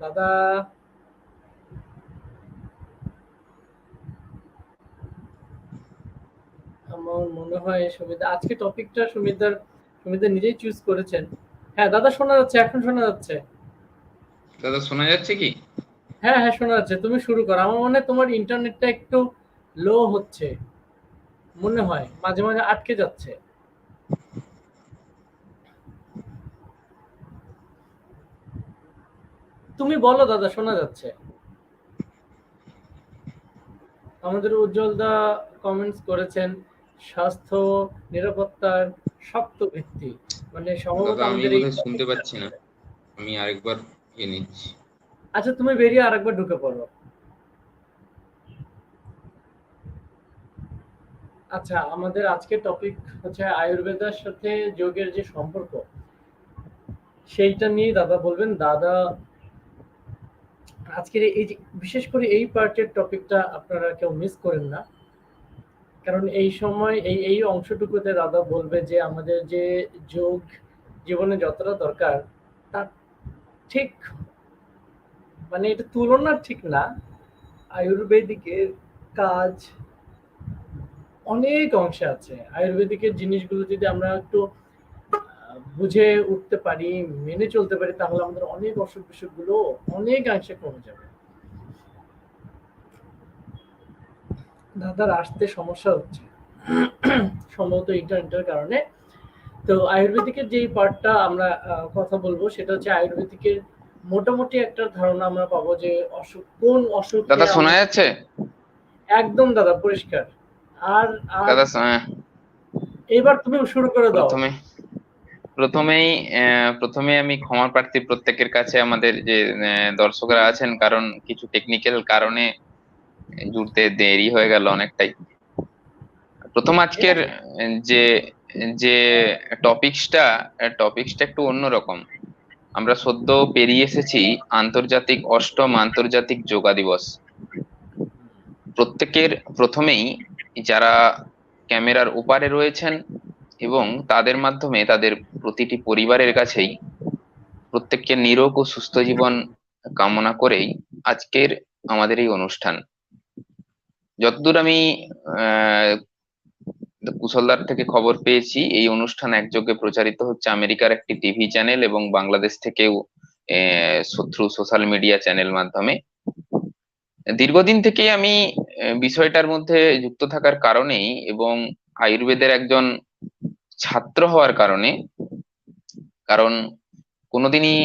দাদা আমার মনে হয় সুমিতা আজকে টপিকটা সুমিতা নিজেই চুজ করেছেন। হ্যাঁ দাদা শোনা যাচ্ছে, এখন শোনা যাচ্ছে। দাদা শোনা যাচ্ছে কি? হ্যাঁ হ্যাঁ শোনা যাচ্ছে, তুমি শুরু করো। আমার মনে হয় তোমার ইন্টারনেটটা একটু লো হচ্ছে। মনে হয় মাঝে মাঝে আটকে যাচ্ছে। তুমি বলো দাদা, শোনা যাচ্ছে। আমাদের উজ্জ্বল দা কমেন্টস করেছেন স্বাস্থ্য নিরাপত্তার শক্ত ভিত্তি, মানে সম্ভবত দাদা আমি আমাদের এই বোধহয় শুনতে topic-টা। পাচ্ছি না, আমি আরেকবার নিচ্ছি। আচ্ছা, তুমি বেরিয়ে আরেকবার ঢুকে পড়ো। আচ্ছা, আমাদের আজকের টপিক হচ্ছে আয়ুর্বেদার সাথে যোগের যে সম্পর্ক, সেইটা নিয়ে দাদা বলবেন। দাদা আজকের এই যে বিশেষ করে এই পার্টের টপিকটা আপনারা কেউ মিস করেন না, কারণ এই সময় এই অংশটুকুতে দাদা বলবে যে আমাদের যে যোগ জীবনে যতটা দরকার তার ঠিক, মানে এটা তুলনা ঠিক না। আয়ুর্বেদিকের কাজ অনেক অংশে আছে। আয়ুর্বেদিকের জিনিসগুলো যদি আমরা একটু বুঝে উঠতে পারি, মেনে চলতে পারি, তাহলে আমাদের অনেক অসুখ বিসুখ গুলো অনেকাংশে কমে যাবে। দাদার আসতে সমস্যা হচ্ছে সম্ভবত ইন্টারনেটের কারণে। তো আয়ুর্বেদিকের যে পার্টটা আমরা কথা বলবো সেটা হচ্ছে আয়ুর্বেদিকের মোটামুটি একটা ধারণা আমরা পাবো যে অসুখ কোন অসুখে দাদা শোনা আমরা। যাচ্ছে? একদম দাদা পরিষ্কার। আর আর দাদা এবার তুমি শুরু করে দাও। প্রথমে প্রথমেই প্রথমে আমি ক্ষমা প্রার্থী প্রত্যেকের কাছে, আমাদের যে দর্শকরা আছেন, কারণ কিছু টেকনিক্যাল কারণে জুড়তে দেরি হয়ে গেল অনেকটাই। প্রথম আজকের যে যে টপিকসটা একটু অন্যরকম। আমরা সদ্য পেরিয়ে এসেছি অষ্টম আন্তর্জাতিক যোগা দিবস। প্রত্যেকের প্রথমেই যারা ক্যামেরার ওপারে রয়েছেন এবং তাদের মাধ্যমে তাদের প্রতিটি পরিবারের কাছেই প্রত্যেককে নিরোগ ও সুস্থ জীবন কামনা করেই আজকের আমাদের এই অনুষ্ঠান। যতদূর আমি আহ কুশলদার থেকে খবর পেয়েছি, এই অনুষ্ঠান একযোগে প্রচারিত হচ্ছে আমেরিকার একটি টিভি চ্যানেল এবং বাংলাদেশ থেকেও থ্রু সোশ্যাল মিডিয়া চ্যানেল মাধ্যমে। দীর্ঘদিন থেকে আমি বিষয়টার মধ্যে যুক্ত থাকার কারণেই এবং আয়ুর্বেদের একজন ছাত্র হওয়ার কারণে, কারণ কোনোদিনই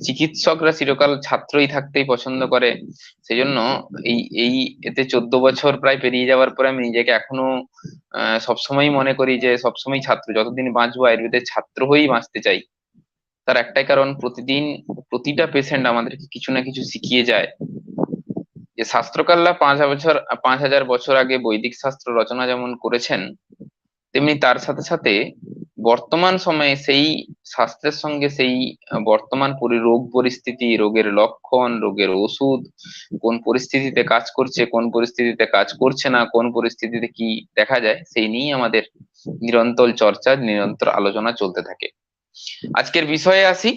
চিকিৎসকরা চিরকাল ছাত্রই থাকতেই পছন্দ করে, সেজন্য এই এই এতে 14 বছর প্রায় পেরিয়ে যাওয়ার পরে আমি নিজেকে এখনো সবসময় মনে করি যে সবসময় ছাত্র, যতদিন বাঁচবো আয়ুর্বেদের ছাত্র হয়েই বাঁচতে চাই। তার একটাই কারণ, প্রতিদিন প্রতিটা পেশেন্ট আমাদেরকে কিছু না কিছু শিখিয়ে যায়। যে শাস্ত্রকাররা 5,000 বছর আগে বৈদিক শাস্ত্র রচনা যেমন করেছেন, তেমনি তার সাথে সাথে বর্তমান সময়ে সেই শাস্ত্রের সঙ্গে সেই বর্তমান রোগ পরিস্থিতি, রোগের লক্ষণ, রোগের ওষুধ, কোন পরিস্থিতিতে কাজ করছে, কোন পরিস্থিতিতে কাজ করছে না, কোন পরিস্থিতিতে কি দেখা যায়, সেই নিয়েই আমাদের নিরন্তর চর্চা, নিরন্তর আলোচনা চলতে থাকে। আজকের বিষয়ে আসি।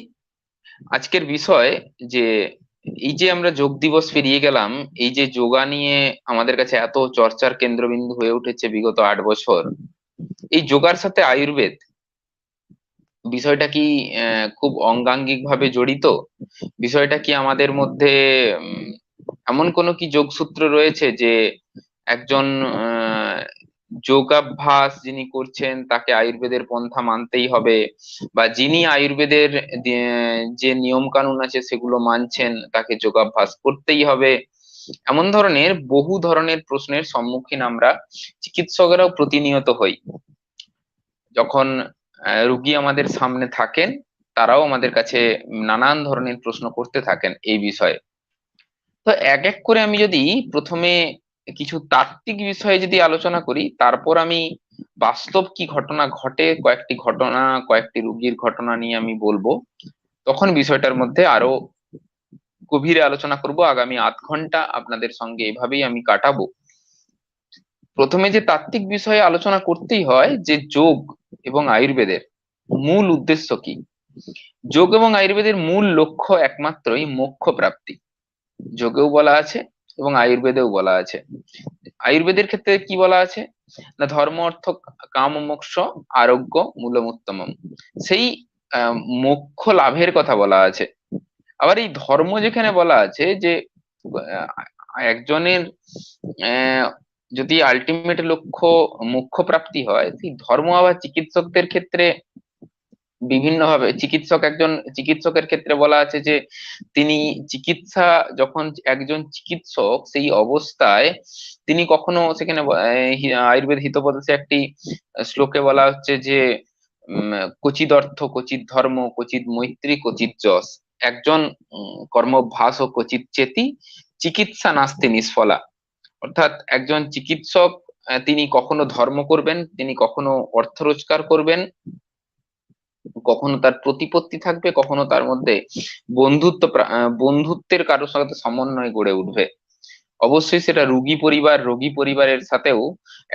আজকের বিষয় যে এই যে আমরা যোগ দিবস পেরিয়ে গেলাম, এই যে যোগা নিয়ে আমাদের কাছে এত চর্চার কেন্দ্রবিন্দু হয়ে উঠেছে বিগত 8 বছর, এই যোগার সাথে আয়ুর্বেদ বিষয়টা কি খুব অঙ্গাঙ্গিক ভাবে জড়িত? বিষয়টা কি আমাদের মধ্যে এমন কোনো কি যোগসূত্র রয়েছে যে একজন যোগাভ্যাস যিনি করছেন তাকে আয়ুর্বেদের পন্থা মানতেই হবে, বা যিনি আয়ুর্বেদের যে নিয়ম কানুন আছে সেগুলো মানছেন তাকে যোগাভ্যাস করতেই হবে? এমন ধরনের বহু ধরনের প্রশ্নের সম্মুখীন আমরা চিকিৎসকেরাও প্রতিনিয়ত হই। যখন রুগী আমাদের সামনে থাকেন, তারাও আমাদের কাছে নানান ধরনের প্রশ্ন করতে থাকেন এই বিষয়ে। তো এক এক করে আমি যদি প্রথমে কিছু তাত্ত্বিক বিষয়ে যদি আলোচনা করি, তারপর আমি বাস্তব কি ঘটনা ঘটে, কয়েকটি ঘটনা, কয়েকটি রুগীর ঘটনা নিয়ে আমি বলবো, তখন বিষয়টার মধ্যে আরো গভীরে আলোচনা করব। আগামী আধ ঘন্টা আপনাদের সঙ্গে এভাবেই আমি কাটাবো। প্রথমে যে তাত্ত্বিক বিষয়ে আলোচনা করতেই হয় যে যোগ এবং আয়ুর্বেদের মূল উদ্দেশ্য কি। যোগ এবং আয়ুর্বেদের মূল লক্ষ্য একমাত্রই মোক্ষ প্রাপ্তি। যোগেও বলা আছে এবং আয়ুর্বেদেও বলা আছে। আয়ুর্বেদের ক্ষেত্রে কি বলা আছে না, ধর্ম অর্থ কাম মোক্ষ আরোগ্য মূলমুত্তমম, সেই মোক্ষ লাভের কথা বলা আছে। আবার এই ধর্ম যেখানে বলা আছে যে একজনের যদি আলটিমেট লক্ষ্য মোক্ষ প্রাপ্তি হয়, সেই ধর্ম আবার চিকিৎসকদের ক্ষেত্রে বিভিন্ন ভাবে একজন চিকিৎসকের ক্ষেত্রে বলা আছে যে তিনি চিকিৎসা, যখন একজন চিকিৎসক সেই অবস্থায় তিনি কখনো সেখানে আয়ুর্বেদ হিতোপদেশে একটি শ্লোকে বলা হচ্ছে যে ক্বচিদ অর্থ, ক্বচিদ ধর্ম, ক্বচিদ মৈত্রী, ক্বচিদ যশ। একজন কর্মভ্যাস ও ক্বচিদ চেতি, চিকিৎসা নাস্তি নিষ্ফলা। অর্থাৎ একজন চিকিৎসক তিনি কখনো ধর্ম করবেন, তিনি কখনো অর্থ রোজগার করবেন, কখনো তার প্রতিপত্তি থাকবে, কখনো তার মধ্যে বন্ধুত্বের কারোর সাথে সমন্বয় গড়ে উঠবে। অবশ্যই সেটা রোগী পরিবারের সাথেও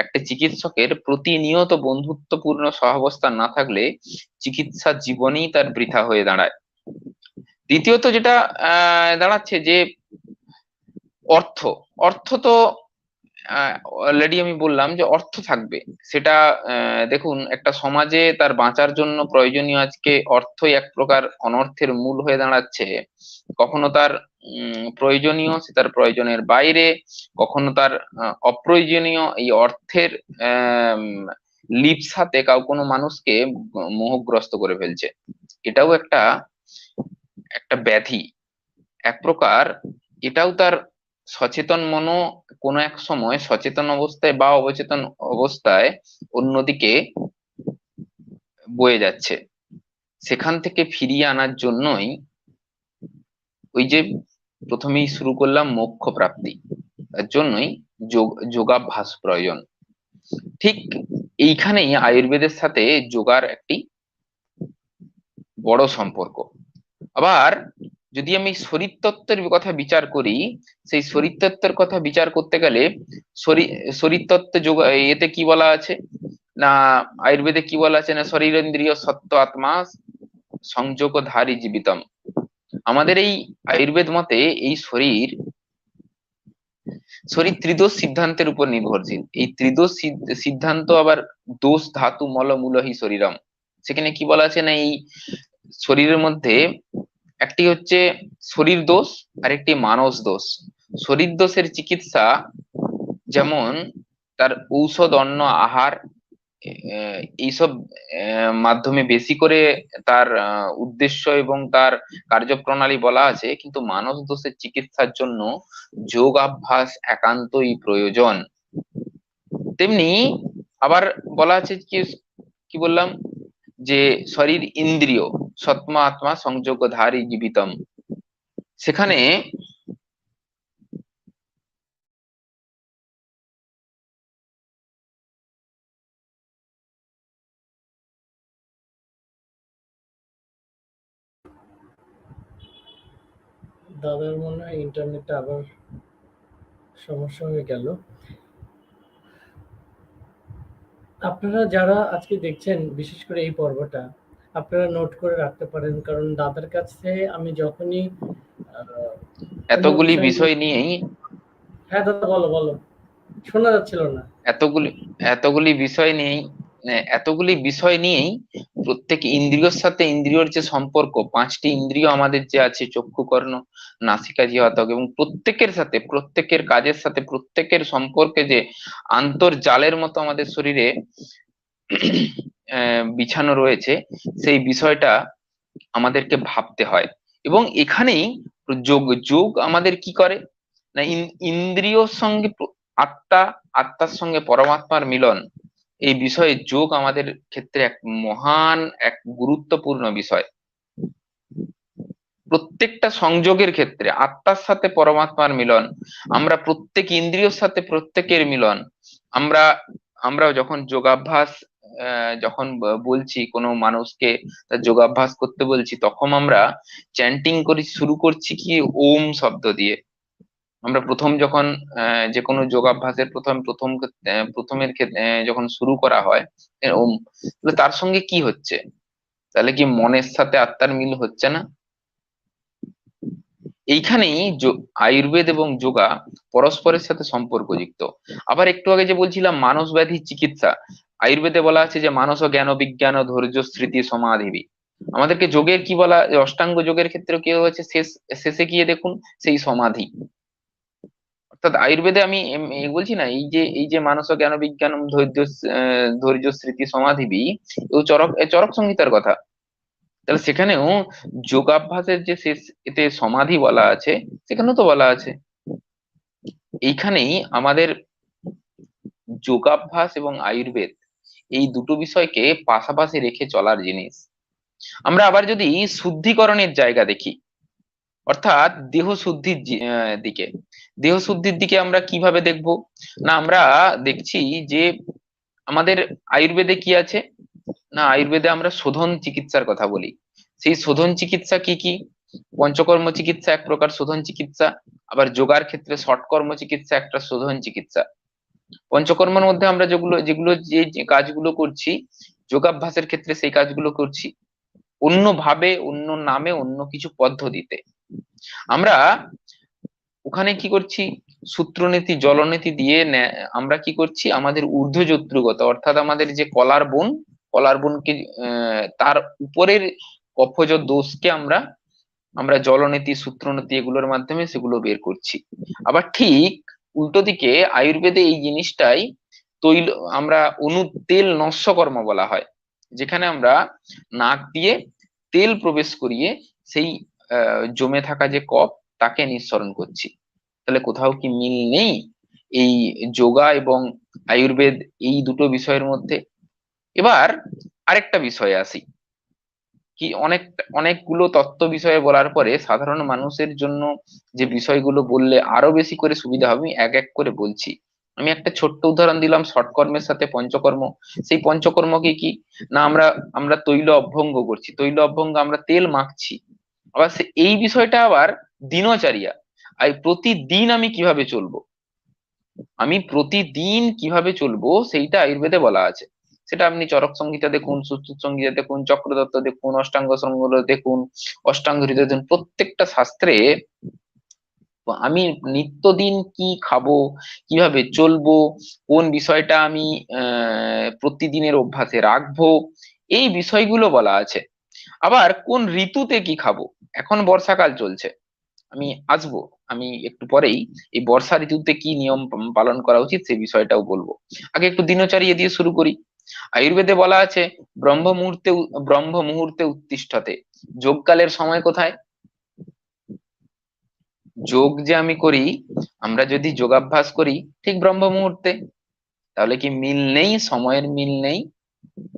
একটা চিকিৎসকের প্রতিনিয়ত বন্ধুত্বপূর্ণ সহাবস্থান না থাকলে চিকিৎসা জীবনেই তার বৃথা হয়ে দাঁড়ায়। দ্বিতীয়ত যেটা দাঁড়াচ্ছে যে অর্থ অর্থ তো অলরেডি আমি বললাম যে অর্থ থাকবে। সেটা দেখুন, একটা সমাজে তার বাঁচার জন্য প্রয়োজনীয় আজকে অর্থই এক প্রকার অনর্থের মূল হয়ে দাঁড়াচ্ছে। কখনো তার প্রয়োজনীয়, সে তার প্রয়োজনের বাইরে, কখনো তার অপ্রয়োজনীয়। এই অর্থের লিপ্সাতে কোনো মানুষকে মোহগ্রস্ত করে ফেলছে। এটাও একটা একটা ব্যাধি এক প্রকার। এটাও তার সচেতন মনো কোনো এক সময় সচেতন অবস্থায় বা অবচেতন অবস্থায় অন্যদিকে বয়ে যাচ্ছে। সেখান থেকে ফিরিয়ে আনার জন্যই ওই যে প্রথমেই শুরু করলাম মোক্ষ প্রাপ্তি, তার জন্যই যোগাভ্যাস প্রয়োজন। ঠিক এইখানেই আয়ুর্বেদের সাথে যোগার একটি বড় সম্পর্ক। আবার যদি আমি শরীরতত্ত্বের কথা বিচার করি, সেই শরীরতত্ত্বের কথা বিচার করতে গেলে শরীরতত্ত্ব যোগ এতে কি বলা আছে না, আয়ুর্বেদে কি বলা আছে না, শরীরেন্দ্রিয় সত্ত্ব আত্মা সংযোগধারী জীবিতম। আমাদের এই আয়ুর্বেদ মতে এই শরীর ত্রিদোষ সিদ্ধান্তের উপর নির্ভরশীল। এই ত্রিদোষ সিদ্ধান্ত আবার দোষ ধাতু মল মূলহি শরীরম। সেখানে কি বলা আছে না, এই শরীরের মধ্যে একটি হচ্ছে শরীর দোষ আর একটি মানস দোষ। শরীর দোষের চিকিৎসা যেমন তার ঔষধ, অন্ন, আহার এইসব মাধ্যমে বেশি করে তার উদ্দেশ্য এবং তার কার্যপ্রণালী বলা আছে, কিন্তু মানস দোষের চিকিৎসার জন্য যোগাভ্যাস একান্তই প্রয়োজন। তেমনি আবার বলা আছে কি কি বললাম যে শরীর ইন্দ্রিয় সত্মা আত্মা সংযোগধারী জীবিতম। সেখানে দাদার মনে হয় ইন্টারনেটটা আবার সমস্যা হয়ে গেল। আপনারা যারা আজকে দেখছেন, বিশেষ করে এই পর্বটা আপনারা নোট করে রাখতে পারেন, কারণ দাদার কাছে আমি যখনই কোনো এতগুলি বিষয় নিয়ে... বিষয় নিয়েই হ্যাঁ দাদা, বলো বলো, শোনা যাচ্ছিল না। এতগুলি এতগুলি বিষয় নিয়েই এতগুলি বিষয় নিয়েই প্রত্যেক ইন্দ্রিয়র সাথে ইন্দ্রিয়র যে সম্পর্ক, পাঁচটি ইন্দ্রিয় আমাদের যে আছে, চক্ষু, কর্ণ, নাসিকা, জিহ্বা, ত্বক, এবং প্রত্যেকের সাথে, প্রত্যেকের কাজের সাথে, প্রত্যেকের সম্পর্কে যে আন্তর্জালের মতো আমাদের শরীরে বিছানো রয়েছে, সেই বিষয়টা আমাদেরকে ভাবতে হয়। এবং এখানেই যোগ আমাদের কি করে না, ইন্দ্রিয়র সঙ্গে আত্মার সঙ্গে পরমাত্মার মিলন, এই বিষয়ে যোগ আমাদের ক্ষেত্রে এক মহান এক গুরুত্বপূর্ণ বিষয়। প্রত্যেকটা সংযোগের ক্ষেত্রে আত্মার সাথে পরমাত্মার মিলন, আমরা প্রত্যেক ইন্দ্রিয়র সাথে প্রত্যেকের মিলন। আমরা যখন যোগাভ্যাস যখন বলছি কোনো মানুষকে তার যোগাভ্যাস করতে বলছি, তখন আমরা চ্যান্টিং করি, শুরু করছি কি ওম শব্দ দিয়ে। আমরা প্রথম যখন যে কোনো যোগাভ্যাসের প্রথমের ক্ষেত্রে যখন শুরু করা হয় ওম, তার সঙ্গে কি হচ্ছে? তাহলে কি মনের সাথে আত্মার মিল হচ্ছে না? এইখানেই আয়ুর্বেদ এবং যোগা পরস্পরের সাথে সম্পর্কযুক্ত। আবার একটু আগে যে বলছিলাম মানস ব্যাধি চিকিৎসা, আয়ুর্বেদে বলা আছে যে মানস জ্ঞান বিজ্ঞান ধৈর্য স্মৃতি সমাধিবি। আমাদেরকে যোগের কি বলা, অষ্টাঙ্গ যোগের ক্ষেত্রে কি হয়েছে, শেষে গিয়ে দেখুন সেই সমাধি। অর্থাৎ আয়ুর্বেদে আমি বলছি না, এই যে মানস জ্ঞান বিজ্ঞানম ধৈর্য স্মৃতি সমাধিবি, চরক সংহিতার কথা। তাহলে সেখানেও যোগাভ্যাসের যে শেষ এতে সমাধি বলা আছে, সেখানেও তো বলা আছে। এইখানেই আমাদের যোগাভ্যাস এবং আয়ুর্বেদ এই দুটো বিষয়কে পাশাপাশি রেখে চলার জিনিস। আমরা আবার যদি শুদ্ধিকরণের জায়গা দেখি, অর্থাৎ দেহ শুদ্ধির দিকে, দেহ শুদ্ধির দিকে আমরা কিভাবে দেখব? না, আমরা দেখছি যে আমাদের আয়ুর্বেদে কি আছে, না আয়ুর্বেদে আমরা শোধন চিকিৎসার কথা বলি। সেই শোধন চিকিৎসা কি কি? পঞ্চকর্ম চিকিৎসা এক প্রকার শোধন চিকিৎসা, আবার যোগার ক্ষেত্রে ষটকর্ম চিকিৎসা একটা শোধন চিকিৎসা। পঞ্চকর্মের মধ্যে আমরা যেগুলো যেগুলো যে যে কাজগুলো করছি, যোগাভ্যাসের ক্ষেত্রে সেই কাজগুলো করছি অন্য ভাবে, অন্য নামে, অন্য কিছু পদ্ধতিতে। আমরা ওখানে কি করছি? সূত্রনীতি জলনীতি দিয়ে আমরা কি করছি? আমাদের ঊর্ধ্বজত্রুগত, অর্থাৎ আমাদের যে কলার বোনকে তার উপরের কফজ দোষকে আমরা আমরা জলনীতি সূত্রনীতি এগুলোর মাধ্যমে সেগুলো বের করছি। আবার ঠিক উল্টো দিকে আয়ুর্বেদে এই জিনিসটাই তৈল, আমরা তেল নস্যকর্ম বলা হয়, যেখানে আমরা নাক দিয়ে তেল প্রবেশ করিয়ে সেই জমে থাকা যে কফ তাকে নিঃসরণ করছি। তাহলে কোথাও কি মিল নেই এই যোগা এবং আয়ুর্বেদ এই দুটো বিষয়ের মধ্যে? এবার আরেকটা বিষয়ে আসি, কি অনেকগুলো তত্ত্ব বিষয়ে বলার পরে সাধারণ মানুষের জন্য যে বিষয়গুলো বললে আরো বেশি করে সুবিধা হবে, আমি এক এক করে বলছি। আমি একটা ছোট্ট উদাহরণ দিলাম ষটকর্মের সাথে পঞ্চকর্ম। সেই পঞ্চকর্ম কি কি? না, আমরা আমরা তৈল অভ্যঙ্গ করছি, তৈল অভ্যঙ্গ আমরা তেল মাখছি। আবার এই বিষয়টা আবার দিনচর্যা, প্রতিদিন আমি কিভাবে চলবো, আমি প্রতিদিন কিভাবে চলবো সেইটা আয়ুর্বেদে বলা আছে। সেটা আপনি চরক সংহিতা দেখুন, সুশ্রুত সংহিতা দেখুন, চক্রদত্ত দেখুন, অষ্টাঙ্গ সংগ্রহ দেখুন, অষ্টাঙ্গ হৃদয় দেখুন, প্রত্যেকটা শাস্ত্রে আমি নিত্যদিন কি খাবো, কিভাবে চলবো, কোন বিষয়টা আমি প্রতিদিনের অভ্যাসে রাখবো, এই বিষয়গুলো বলা আছে। আবার কোন ঋতুতে কি খাবো, এখন বর্ষাকাল চলছে, আমি আসবো, আমি একটু পরেই এই বর্ষা ঋতুতে কি নিয়ম পালন করা উচিত সেই বিষয়টাও বলবো। আগে একটু দিনচর্যা দিয়ে শুরু করি। আয়ুর্বেদে বলা আছে ব্রহ্ম মুহূর্তে উত্তিষ্ঠতে। যোগকালের সময় কোথায়? যোগ যে আমি করি, আমরা যদি যোগাভ্যাস করি ঠিক ব্রহ্ম মুহূর্তে, তাহলে কি মিল নেই, সময়ের মিল নেই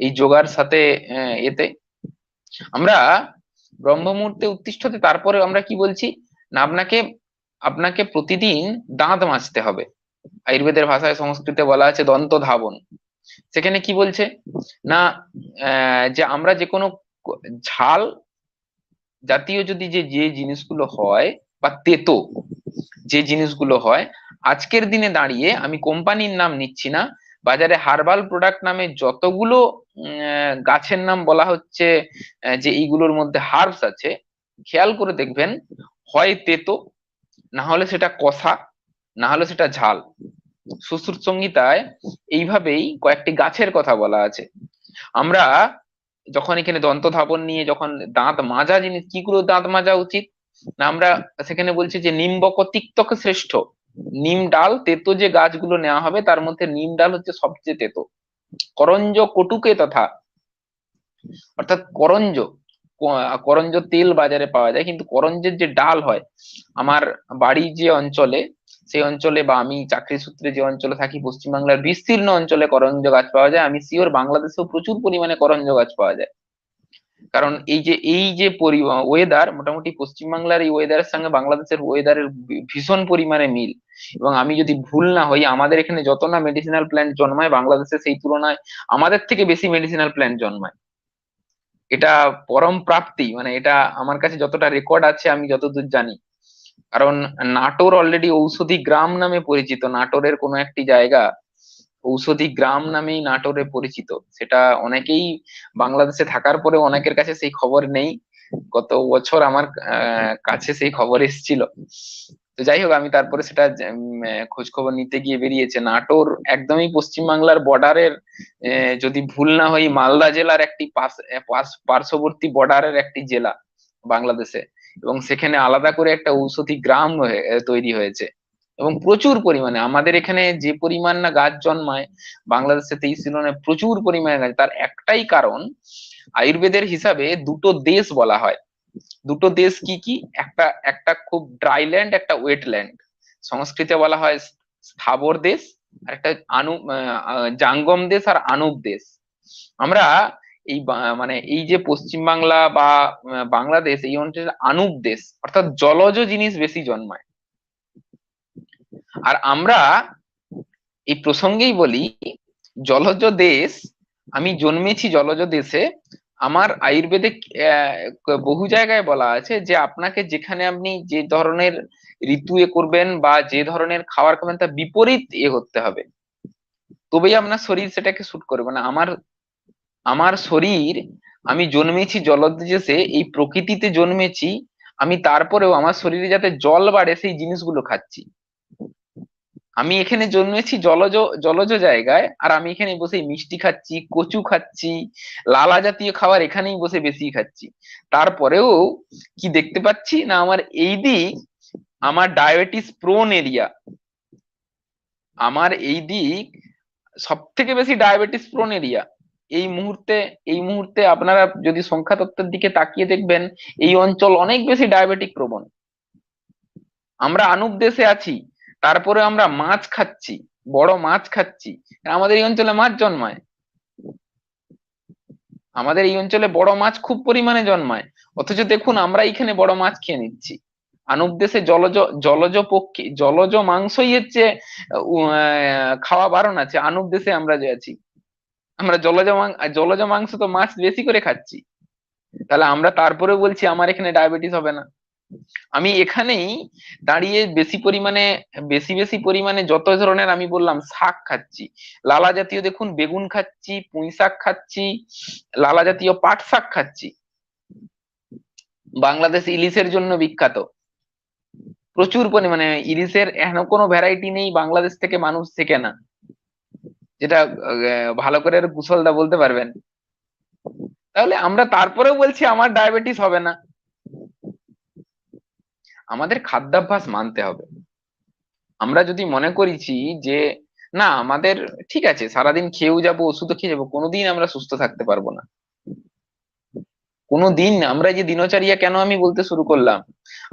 এই যোগার সাথে? এতে আমরা ব্রহ্ম মুহূর্তে উত্তিষ্ঠতে, তারপরে আমরা কি বলছি? না, আপনাকে আপনাকে প্রতিদিন দাঁত মাজতে হবে। আয়ুর্বেদের ভাষায় সংস্কৃতে বলা আছে দন্ত ধাবন। সেখানে কি বলছে? না, যে আমরা যে কোনো ঝাল জাতীয় যদি যে যে জিনিসগুলো হয় বা তেতো যে জিনিসগুলো হয়, আজকের দিনে দাঁড়িয়ে আমি কোম্পানির নাম নিচ্ছি না, বাজারে হার্বাল প্রোডাক্ট নামে যতগুলো গাছের নাম বলা হচ্ছে, যে এইগুলোর মধ্যে হার্বস আছে, খেয়াল করে দেখবেন হয় তেতো, না হলে সেটা কষা, না হলে সেটা ঝাল। সুশ্রুত সংহিতায় এইভাবেই কয়েকটি গাছের কথা বলা আছে। আমরা যখন এখানে দন্ত ধাবন নিয়ে যখন দাঁত মাজা জিনিস, কিগুলো দাঁত মাজা উচিত, না আমরা সেখানে বলছি যে নিম্বক তিক্তক শ্রেষ্ঠ। নিম ডাল তেতো যে গাছগুলো নেওয়া হবে তার মধ্যে নিম ডাল হচ্ছে সবচেয়ে তেতো। করঞ্জ কটুকে তথা, অর্থাৎ করঞ্জ তেল বাজারে পাওয়া যায়, কিন্তু করঞ্জের যে ডাল হয়, আমার বাড়ি যে অঞ্চলে, সেই অঞ্চলে বা আমি চাকরি সূত্রে যে অঞ্চলে থাকি পশ্চিমবাংলার বিস্তীর্ণ অঞ্চলে করঞ্জ গাছ পাওয়া যায়। আমি শিওর বাংলাদেশেও প্রচুর পরিমাণে করঞ্জ গাছ পাওয়া যায়। কারণ এই যে ওয়েদার, মোটামুটি পশ্চিমবাংলার এই ওয়েদারের সঙ্গে বাংলাদেশের ওয়েদারের ভীষণ পরিমাণে মিল। এবং আমি যদি ভুল না হই, আমাদের এখানে যত না মেডিসিনাল প্ল্যান্ট জন্মায়, বাংলাদেশে সেই তুলনায় আমাদের থেকে বেশি মেডিসিনাল প্ল্যান্ট জন্মায়। এটা পরম প্রাপ্তি, মানে এটা আমার কাছে যতটা রেকর্ড আছে, আমি যতদূর জানি। কারণ নাটোর অলরেডি ঔষধি গ্রাম নামে পরিচিত, নাটোরের কোনো একটি জায়গা ঔষধি গ্রাম নামেই নাটোরে পরিচিত। সেটা অনেকেই বাংলাদেশে থাকার পরে অনেকের কাছে সেই খবর নেই। গত বছর আমার কাছে সেই খবর এসেছিল। তো যাই হোক, আমি তারপরে সেটা খোঁজ খবর নিতে গিয়ে বেরিয়েছে নাটোর একদমই পশ্চিমবাংলার বর্ডারের, যদি ভুল না হয় মালদা জেলার একটি পার্শ্ববর্তী বর্ডারের একটি জেলা বাংলাদেশে। এবং সেখানে আলাদা করে একটা ঔষধি গ্রাম তৈরি হয়েছে। এবং প্রচুর পরিমাণে আমাদের এখানে যে পরিমাণ না গাছ জন্মায়, বাংলাদেশে 23 তুলনায় প্রচুর পরিমাণে গাছ। তার একটাই কারণ, আয়ুর্বেদের হিসাবে দুটো দেশ বলা হয়। দুটো দেশ কি কি? একটা একটা খুব ড্রাই ল্যান্ড, একটা ওয়েট ল্যান্ড। সংস্কৃতে বলা হয় স্থাবর দেশ, আর একটা জাঙ্গম দেশ আর আনুপ দেশ। আমরা মানে এই যে পশ্চিম বাংলা বা বাংলাদেশ, এই অঞ্চলে আনুপ দেশ, অর্থাৎ জলজ জিনিস বেশি জন্মায়। আর আমরা এই প্রসঙ্গেই বলি, জলজ দেশ, আমি জন্মেছি জলজ দেশে। আমার আয়ুর্বেদে বহু জায়গায় বলা আছে যে আপনাকে যেখানে আপনি যে ধরনের ঋতু করবেন বা যে ধরনের খাবার খাবেন তার বিপরীত করতে হবে, তবেই আপনার শরীর সেটাকে শুট করবে না। আমার আমার শরীর, আমি জন্মেছি জলজ দেশে, এই প্রকৃতিতে জন্মেছি আমি, তারপরেও আমার শরীরে যাতে জল বাড়ে সেই জিনিসগুলো খাচ্ছি। আমি এখানে জন্মেছি জলজ জলজ জায়গায়, আর আমি এখানে বসে মিষ্টি খাচ্ছি, কচু খাচ্ছি, লালা জাতীয় খাবার এখানেই বসে বেশি খাচ্ছি। তারপরেও কি দেখতে পাচ্ছি না, আমার এই দিক, আমার ডায়াবেটিস প্রোন এরিয়া, আমার এই দিক সব থেকে বেশি ডায়াবেটিস প্রোন এরিয়া। এই মুহূর্তে, এই মুহূর্তে আপনারা যদি সংখ্যা তত্ত্বের দিকে তাকিয়ে দেখবেন, এই অঞ্চল অনেক বেশি ডায়াবেটিক প্রবণ। আমরা আনুপ দেশে আছি, তারপরে আমরা মাছ খাচ্ছি, বড় মাছ খাচ্ছি। আমাদের এই অঞ্চলে মাছ জন্মায়, আমাদের এই অঞ্চলে বড় মাছ খুব পরিমাণে জন্মায়, অথচ দেখুন আমরা এখানে বড় মাছ খেয়ে নিচ্ছি। আনুপ দেশে জলজ, জলজ পক্ষী, জলজ মাংসই হচ্ছে খাওয়া বারণ আছে। আনুপ দেশে আমরা যে আছি, আমরা জলজ মাংস তো মাছ বেশি করে খাচ্ছি। তাহলে আমরা তারপরে বলছি আমার এখানে ডায়াবেটিস হবে না। আমি এখানেই দাঁড়িয়ে বেশি পরিমাণে, বেশি বেশি পরিমাণে যত ধরনের আমি বললাম শাক খাচ্ছি, লালা জাতীয়, দেখুন বেগুন খাচ্ছি, পুঁই শাক খাচ্ছি, লালা জাতীয় পাট শাক খাচ্ছি। বাংলাদেশ ইলিশের জন্য বিখ্যাত, প্রচুর পরিমাণে ইলিশের এমন কোনো ভ্যারাইটি নেই বাংলাদেশ থেকে মানুষ শেখে না, যেটা ভালো করে কুশলদা বলতে পারবেন। তাহলে আমরা তারপরেও বলছি আমার ডায়াবেটিস হবে না। আমাদের খাদ্যাভ্যাস মানতে হবে। আমরা যদি মনে করেছি যে না আমাদের ঠিক আছে, সারাদিন খেয়েও যাবো, ওষুধও খেয়ে যাবো, কোনোদিন আমরা সুস্থ থাকতে পারবো না। কোনোদিন আমরা যে দিনচর্যা কেন আমি বলতে শুরু করলাম,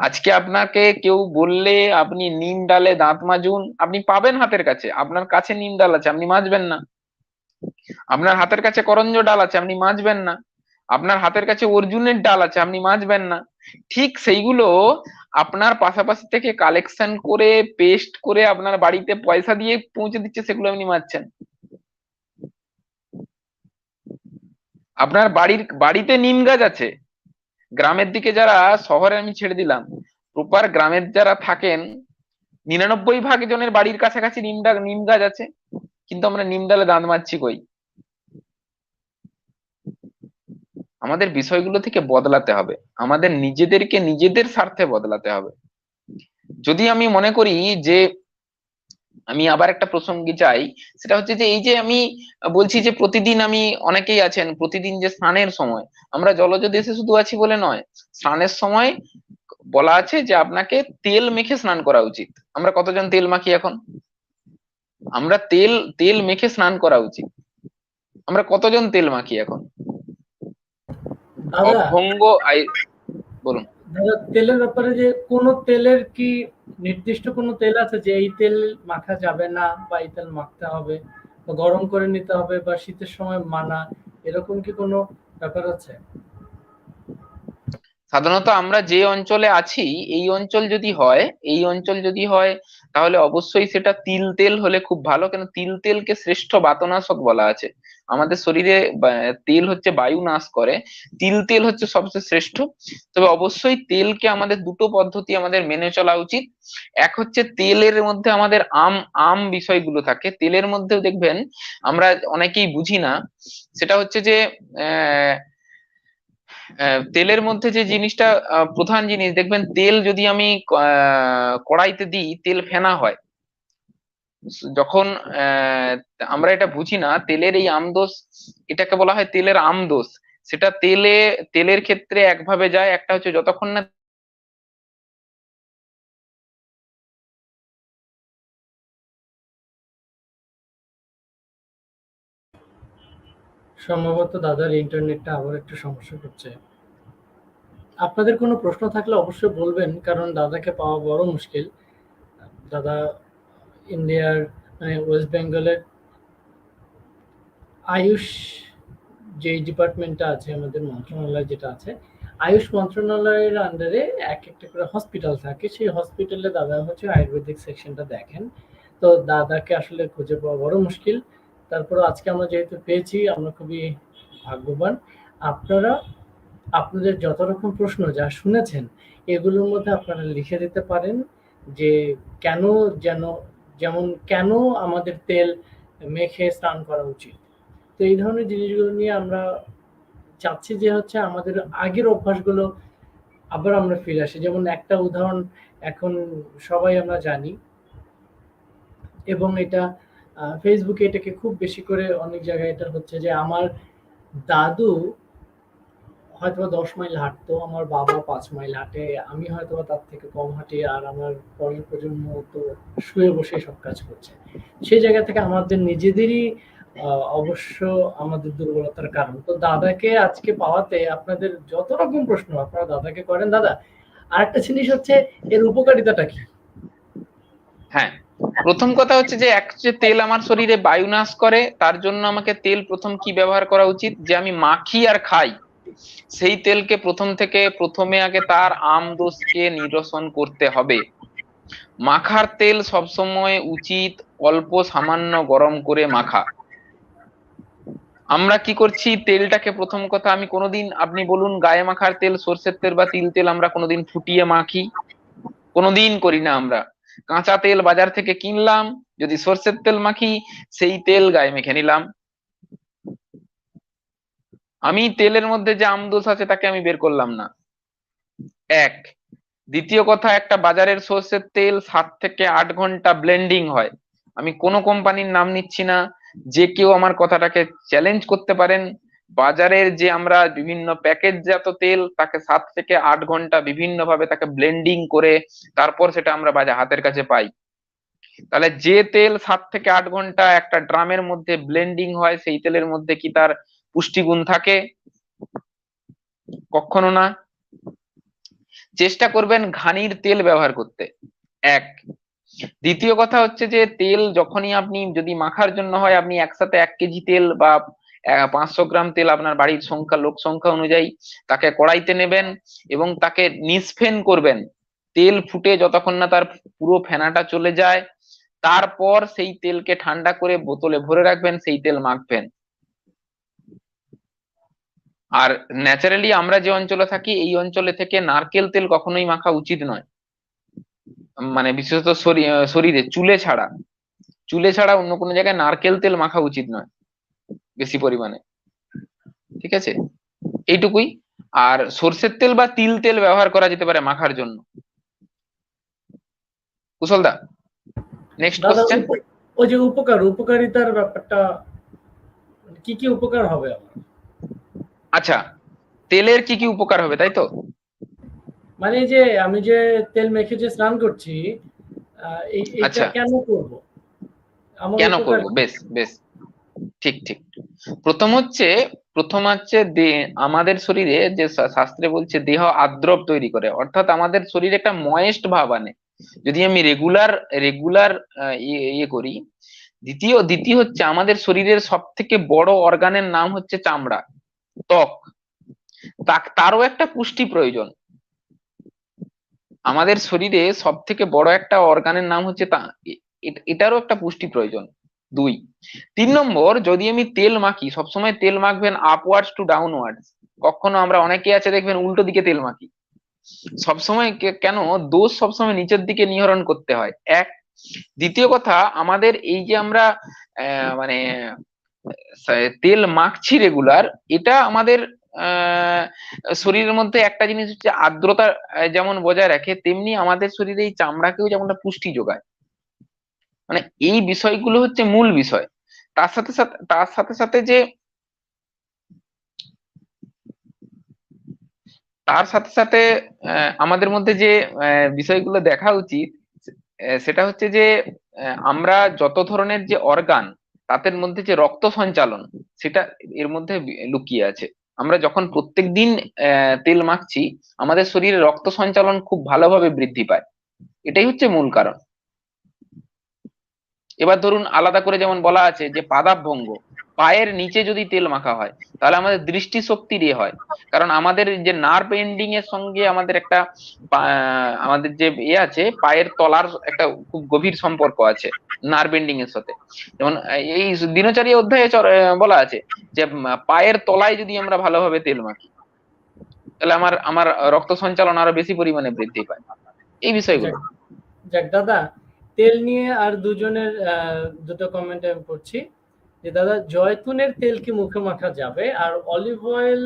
আজকে আপনাকে কেউ বললে আপনি নিম ডালে দাঁত মাজুন, আপনি পাবেন হাতের কাছে, আপনার কাছে নিম ডাল আছে, আপনি মাজবেন না। আপনার হাতের কাছে করঞ্জ ডাল আছে, আপনি মাজবেন না। আপনার হাতের কাছে অর্জুনের ডাল আছে, আপনি মাজবেন না। ঠিক সেইগুলো আপনার পাশাপাশি থেকে কালেকশন করে পেস্ট করে আপনার বাড়িতে পয়সা দিয়ে পৌঁছে দিচ্ছে, সেগুলো আপনি মাজছেন। আপনার বাড়িতে নিম গাছ আছে, গ্রামের দিকে যারা, শহরে আমি ছেড়ে দিলাম, প্রপার গ্রামের যারা থাকেন 99% জনের বাড়ির কাছাকাছি নিম গাছ আছে, কিন্তু আমরা নিম ডালে দাঁত মাজছি কই? আমাদের বিষয়গুলো থেকে বদলাতে হবে, আমাদের নিজেদেরকে নিজেদের স্বার্থে বদলাতে হবে। যদি আমি মনে করি যে, আমি আবার একটা প্রসঙ্গে যাই, সেটা হচ্ছে যে এই যে আমি বলছি যে প্রতিদিন, আমি অনেকেই আছেন প্রতিদিন যে স্নানের সময়, আমরা জলজ দেশে শুধু আছি বলে নয়, স্নানের সময় বলা আছে যে আপনাকে তেল মেখে স্নান করা উচিত। আমরা কতজন তেল মাখি এখন? আমরা তেল তেল মেখে স্নান করা উচিত। আমরা কতজন তেল মাখি এখন? দাদা, অভঙ্গ বলুন। দাদা, তেলের ব্যাপারে যে কোন তেলের কি নির্দিষ্ট কোনো তেল আছে যে এই তেল মাখা যাবে না বা এই তেল মাখতে হবে বা গরম করে নিতে হবে বা শীতের সময় মানা, এরকম কি কোনো ব্যাপার আছে? সাধারণত আমরা যে অঞ্চলে আছি, এই অঞ্চল যদি হয়, এই অঞ্চল যদি হয়, তাহলে অবশ্যই সেটা তিল তেল হলে খুব ভালো। কেন তিল তেলকে শ্রেষ্ঠ বাতনাশক বলা আছে। আমাদের শরীরে তেল হচ্ছে বায়ু নাশ করে, তিল তেল হচ্ছে সবচেয়ে শ্রেষ্ঠ। তবে অবশ্যই তেলকে আমাদের দুটো পদ্ধতি আমাদের মেনে চলা উচিত। এক হচ্ছে তেলের মধ্যে আমাদের আম আম বিষয়গুলো থাকে, তেলের মধ্যেও দেখবেন আমরা অনেকেই বুঝি না, সেটা হচ্ছে যে আহ তেলের মধ্যে যে জিনিসটা, প্রধান জিনিস দেখবেন, তেল যদি আমি কড়াইতে দিই, তেল ফেনা হয় যখন, আহ আমরা এটা বুঝি না, তেলের এই আমদোষ, এটাকে বলা হয় তেলের আমদোষ। সেটা তেলের ক্ষেত্রে একভাবে যায়, একটা হচ্ছে যতক্ষণ না সম্ভবত দাদার ইন্টারনেটটা আবার একটু সমস্যা করছে। আপনাদের কোনো প্রশ্ন থাকলে অবশ্যই বলবেন, কারণ দাদাকে পাওয়া বড় মুশকিল। দাদা ইন্ডিয়ার মানে ওয়েস্ট বেঙ্গলের আয়ুষ যে ডিপার্টমেন্টটা আছে, আমাদের মন্ত্রণালয় যেটা আছে, আয়ুষ মন্ত্রণালয়ের আন্ডারে এক একটা করে হসপিটাল থাকে। সেই হসপিটালে দাদা হচ্ছে আয়ুর্বেদিক সেকশনটা দেখেন। তো দাদাকে আসলে খুঁজে পাওয়া বড় মুশকিল। তারপরে আজকে আমরা যেহেতু পেয়েছি, আমরা খুবই ভাগ্যবান। আপনারা আপনাদের যত রকম প্রশ্ন যা শুনেছেন, এগুলোর মধ্যে আপনারা লিখে দিতে পারেন যে কেন, যেন যেমন কেন আমাদের তেল মেখে স্নান করা উচিত। তো এই ধরনের জিনিসগুলো নিয়ে আমরা চাচ্ছি যে হচ্ছে আমাদের আগের অভ্যাসগুলো আবার আমরা ফিরে আসি। যেমন একটা উদাহরণ এখন সবাই আমরা জানি, এবং এটা ফেসবুকে এটাকে খুব বেশি করে অনেক জায়গায় এটা হচ্ছে যে আমার দাদু হয়তোবা 10 মাইল হাঁটতো, আমার বাবা 5 মাইল হাঁটে, আমি হয়তোবা তার থেকে কম হাঁটি, আর আমার পরের প্রজন্ম তো শুয়ে বসে সব কাজ করছে। সেই জায়গা থেকে আমাদের নিজেদেরই অবশ্য আমাদের দুর্বলতার কারণ। তো দাদাকে আজকে পাওয়াতে আপনাদের যত রকম প্রশ্ন আপনারা দাদাকে করেন। দাদা, আরেকটা জিনিস হচ্ছে এর উপকারিতাটা কি? হ্যাঁ, প্রথম কথা হচ্ছে যে যে তেল আমার শরীরে বায়ুনাশ করে, তার জন্য আমাকে তেল প্রথম কি ব্যবহার করা উচিত, যে আমি মাখি আর খাই সেই তেলকে প্রথমে আগে তার আমদোষকে নিরসন করতে হবে। মাখার তেল সবসময় উচিত অল্প সামান্য গরম করে মাখা। আমরা কি করছি, তেলটাকে প্রথম কথা আমি কোনোদিন, আপনি বলুন গায়ে মাখার তেল, সর্ষের তেল বা তিল তেল আমরা কোনোদিন ফুটিয়ে মাখি? কোনোদিন করি না। আমরা কাঁচা তেল বাজার থেকে কিনলাম, যদি সর্ষের তেল মাখি সেই তেল গায়ে মেখে নিলাম। আমি তেলের মধ্যে যে আমদোষ আছে তাকে আমি বের করলাম না, এক। দ্বিতীয় কথা, একটা বাজারের সর্ষের তেল 7 থেকে 8 ঘন্টা ব্লেন্ডিং হয়। আমি কোনো কোম্পানির নাম নিচ্ছি না, যে কেউ আমার কথাটাকে চ্যালেঞ্জ করতে পারেন। বাজারের যে আমরা বিভিন্ন প্যাকেটজাত তেল, তাকে 7 থেকে 8 ঘন্টা বিভিন্ন ভাবে তাকে ব্লেন্ডিং করে তারপর সেটা আমরা বাজার হাতের কাছে পাই। তাহলে যে তেল 7 থেকে 8 ঘন্টা একটা ড্রামের মধ্যে ব্লেন্ডিং হয়, সেই তেলের মধ্যে কি তার পুষ্টিগুণ থাকে? কখনো না। চেষ্টা করবেন ঘানির তেল ব্যবহার করতে, এক। দ্বিতীয় কথা হচ্ছে যে তেল যখনই আপনি যদি মাখার জন্য হয়, আপনি একসাথে 1 কেজি তেল বা 500 গ্রাম তেল আপনার বাড়ির সংখ্যা, লোক সংখ্যা অনুযায়ী তাকে কড়াইতে নেবেন এবং তাকে নিস্ফেন করবেন। তেল ফুটে যতক্ষণ না তার পুরো ফেনাটা চলে যায়, তারপর সেই তেলকে ঠান্ডা করে বোতলে ভরে রাখবেন, সেই তেল মাখবেন। আর ন্যাচারালি আমরা যে অঞ্চলে থাকি, এই অঞ্চলে থেকে নারকেল তেল কখনোই মাখা উচিত নয়। মানে বিশেষত শরীরে চুলে ছাড়া অন্য কোনো জায়গায় নারকেল তেল মাখা উচিত নয় বেশি পরিমাণে। ঠিক আছে, এইটুকুই। আর সর্ষের তেল বা তিল তেল ব্যবহার করা যেতে পারে মাখার জন্য। কুশল দা, নেক্সট দাদা, কোশ্চেন। ওই যে উপকারিতার ব্যাপারটা, কি কি উপকার হবে আমার? আচ্ছা, তেলের কি কি উপকার হবে, তাই তো? মানে এই যে আমি যে তেল মেখে যে স্নান করছি, এটা আচ্ছা, কেন করব? আমার কেন উপকার করব? কি? বেশ বেশ, ঠিক ঠিক। প্রথম হচ্ছে আমাদের শরীরে যে শাস্ত্রে বলছে দেহ আদ্রব তৈরি করে, অর্থাৎ আমাদের শরীরে একটা ময়েস্ট ভাব আনে যদি আমি রেগুলার রেগুলার ইয়ে করি। দ্বিতীয় হচ্ছে আমাদের শরীরের সব থেকে বড় অর্গানের নাম হচ্ছে চামড়া, ত্বক। তারও একটা পুষ্টি প্রয়োজন। আমাদের শরীরে সব থেকে বড় একটা অর্গানের নাম হচ্ছে এটারও একটা পুষ্টি প্রয়োজন। 2, 3 নম্বর, যদি আমি তেল মাখি, সবসময় তেল মাখবেন আপওয়ার্ডস টু ডাউনওয়ার্ডস। কখনো আমরা অনেকে আছে দেখবেন উল্টো দিকে তেল মাখি। সবসময় কেন দোষ সবসময় নিচের দিকে নিহরণ করতে হয়, এক। দ্বিতীয় কথা, আমাদের এই যে আমরা মানে তেল মাখছি রেগুলার, এটা আমাদের আহ শরীরের মধ্যে একটা জিনিস হচ্ছে আর্দ্রতা যেমন বজায় রাখে, তেমনি আমাদের শরীরে এই চামড়াকেও যেমন একটা পুষ্টি যোগায়। মানে এই বিষয়গুলো হচ্ছে মূল বিষয়। তার সাথে সাথে যে তার সাথে সাথে আমাদের মধ্যে যে বিষয়গুলো দেখা উচিত, সেটা হচ্ছে যে আমরা যত ধরনের যে অর্গান, তাদের মধ্যে যে রক্ত সঞ্চালন সেটা এর মধ্যে লুকিয়ে আছে। আমরা যখন প্রত্যেকদিন তেল মাখছি, আমাদের শরীরে রক্ত সঞ্চালন খুব ভালোভাবে বৃদ্ধি পায়, এটাই হচ্ছে মূল কারণ। এবার ধরুন আলাদা করে যেমন বলা আছে যে পাদাভঙ্গ, পায়ের নিচে যদি তেল মাখা হয় তাহলে আমাদের দৃষ্টিশক্তি দিয়ে হয়। কারণ আমাদের যে নার্ভ এন্ডিং এর সঙ্গে আমাদের একটা আমাদের যে আছে পায়ের তলার একটা খুব গভীর সম্পর্ক আছে নার্ভ এন্ডিং এর সাথে। যেমন এই দিনচর্যা অধ্যায়ে বলা আছে যে পায়ের তলায় যদি আমরা ভালোভাবে তেল মাখি তাহলে আমার আমার রক্ত সঞ্চালন আরো বেশি পরিমাণে বৃদ্ধি পায়, এই বিষয়গুলো। যাক যাক দাদা, তেল নিয়ে আর দুজনের দুটো কমেন্ট আমি পড়ছি। যে দাদা, জয়তুনের তেল কি মুখে মাখা যাবে? আর অলিভ অয়েল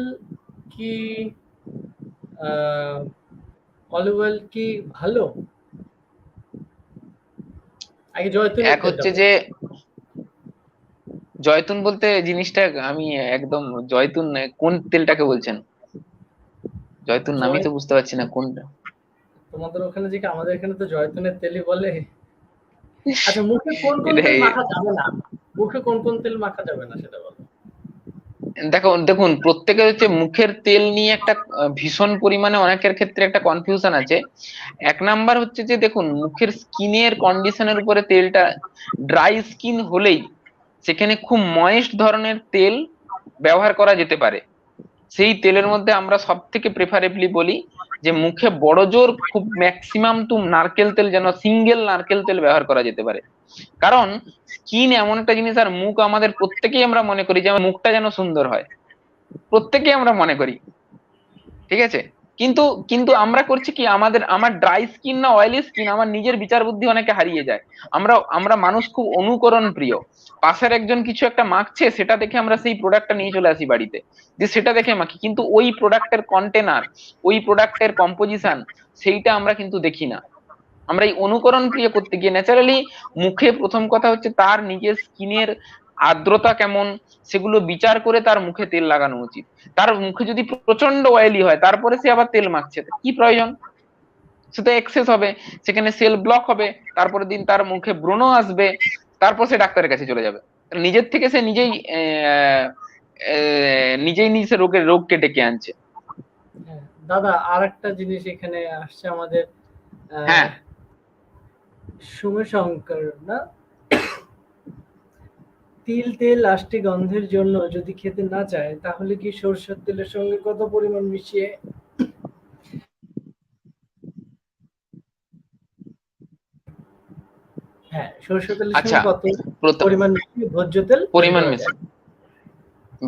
কি অলিভ অয়েল কি ভালো? আগে জয়তুনের এক তেলটা হচ্ছে বলুন। যে জয়তুন বলতে জিনিসটা আমি একদম জয়তুন কোন তেলটাকে বলছেন? জয়তুন নামই জয় তো বুঝতে পারছি না কোনটা। তোমাদের ওখানে যে কি, আমাদের এখানে তো জয়তুনের তেলই বলে। আচ্ছা, মুখে কোন কোন এটা তেল মাখা যাবে না? মুখে কোন কোন তেল মাখা যাবে না সেটা বলো। দেখুন দেখুন প্রত্যেকের হচ্ছে মুখের তেল নিয়ে একটা ভীষণ পরিমাণে অনেকের ক্ষেত্রে একটা কনফিউশন আছে। এক নাম্বার হচ্ছে যে দেখুন মুখের স্কিনের কন্ডিশনের উপরে তেলটা, ড্রাই স্কিন হলেই সেখানে খুব ময়েস্ট ধরনের তেল ব্যবহার করা যেতে পারে। সেই তেলের মধ্যে আমরা সব থেকে প্রেফারেবলি বলি যে মুখে বড় জোর খুব ম্যাক্সিমাম টু নারকেল তেল, যেন সিঙ্গেল নারকেল তেল ব্যবহার করা যেতে পারে। কারণ স্কিন এমন একটা জিনিস, আর মুখ আমাদের প্রত্যেকেই আমরা মনে করি যে আমার মুখটা যেন সুন্দর হয়, প্রত্যেকেই আমরা মনে করি, ঠিক আছে? কিন্তু কিন্তু আমরা করছি কি, আমার ড্রাই স্কিন না অয়েলি স্কিন, আমার নিজের বিচার বুদ্ধি অনেকে হারিয়ে যায়। আমরা আমরা মানুষ খুব অনুকরণ প্রিয়। পাশের একজন কিছু একটা মাখছে, সেটা দেখে আমরা সেই প্রোডাক্টটা নিয়ে চলে আসি বাড়িতে, যে সেটা দেখে মাখি, কিন্তু ওই প্রোডাক্টের কন্টেনার, ওই প্রোডাক্টের কম্পোজিশন সেইটা আমরা কিন্তু দেখি না। আমরা এই অনুকরণ প্রিয় করতে গিয়ে ন্যাচারালি মুখে প্রথম কথা হচ্ছে তার নিজের স্কিনের আর্দ্রতা কেমন সেগুলো বিচার করে তার মুখে তেল লাগানো উচিত। তার মুখে যদি প্রচন্ড অয়েলি হয় তারপরে সে আবার তেল মাখছে, তো কি প্রয়োজন? সেটা এক্সেস হবে, সেখানে সেল ব্লক হবে, তারপরের দিন তার মুখে ব্রণ আসবে, তারপর সে ডাক্তারের কাছে চলে যাবে। নিজের থেকে সে নিজেই নিজেই নিজে রোগকে ডেকে আনছে। হ্যাঁ দাদা, আর একটা জিনিস এখানে আসছে আমাদের। হ্যাঁ, সুমশঙ্কর না, তিল তেল আষ্টি গন্ধের জন্য যদি খেতে না চায় তাহলে কি সরষের তেলের সঙ্গে কত পরিমাণ মিশিয়ে, হ্যাঁ সরষের তেলের আচ্ছা, সঙ্গে কত পরিমাণ মিশিয়ে ভোজ্য তেল তৈরি পরিমাণ করা বেশি, যায়?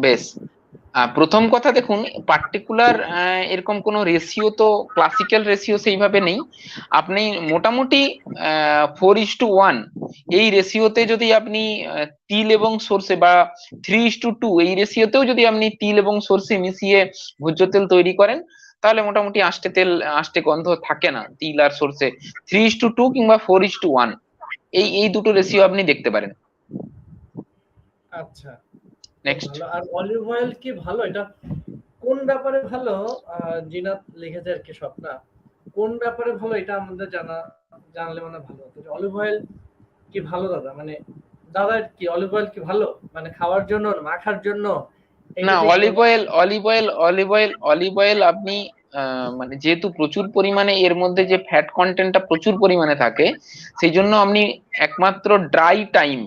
বেশ। প্রথম কথা দেখুন, পার্টিকুলার এরকম কোনো রেশিও তো ক্লাসিক্যাল রেশিও সেইভাবে নেই। আপনি মোটামুটি 4:1 এই রেশিওতে যদি আপনি তিল এবং সর্ষে, বা 3:2 এই রেশিওতেও যদি আপনি তিল এবং সর্ষে মিশিয়ে ভোজ্য তেল তৈরি করেন, তাহলে মোটামুটি আষ্টে গন্ধ থাকে না তিল আর সর্ষে। 3:2 কিংবা 4:1 এই এই দুটো রেশিও আপনি দেখতে পারেন। আচ্ছা, খুব নেক্সট। ভালো। আর অলিভ অয়েল কি ভালো? এটা কোন ব্যাপারে ভালো? জিনাত লিখেছে আর কি, স্বপ্না, কোন ব্যাপারে ভালো এটা আমাদের জানলে মানে ভালো হতো। অলিভ অয়েল কি ভালো দাদা? মানে দাদা কি অলিভ অয়েল কি ভালো, মানে খাওয়ার জন্য, মাখার জন্য? না, এটা ঠিক অলিভ বলো। Oil olive oil olive oil olive oil আপনি মানে যেহেতু প্রচুর পরিমাণে এর মধ্যে যে ফ্যাট কন্টেন্টটা প্রচুর পরিমাণে থাকে, সেই জন্য আপনি একমাত্র ড্রাই টাইম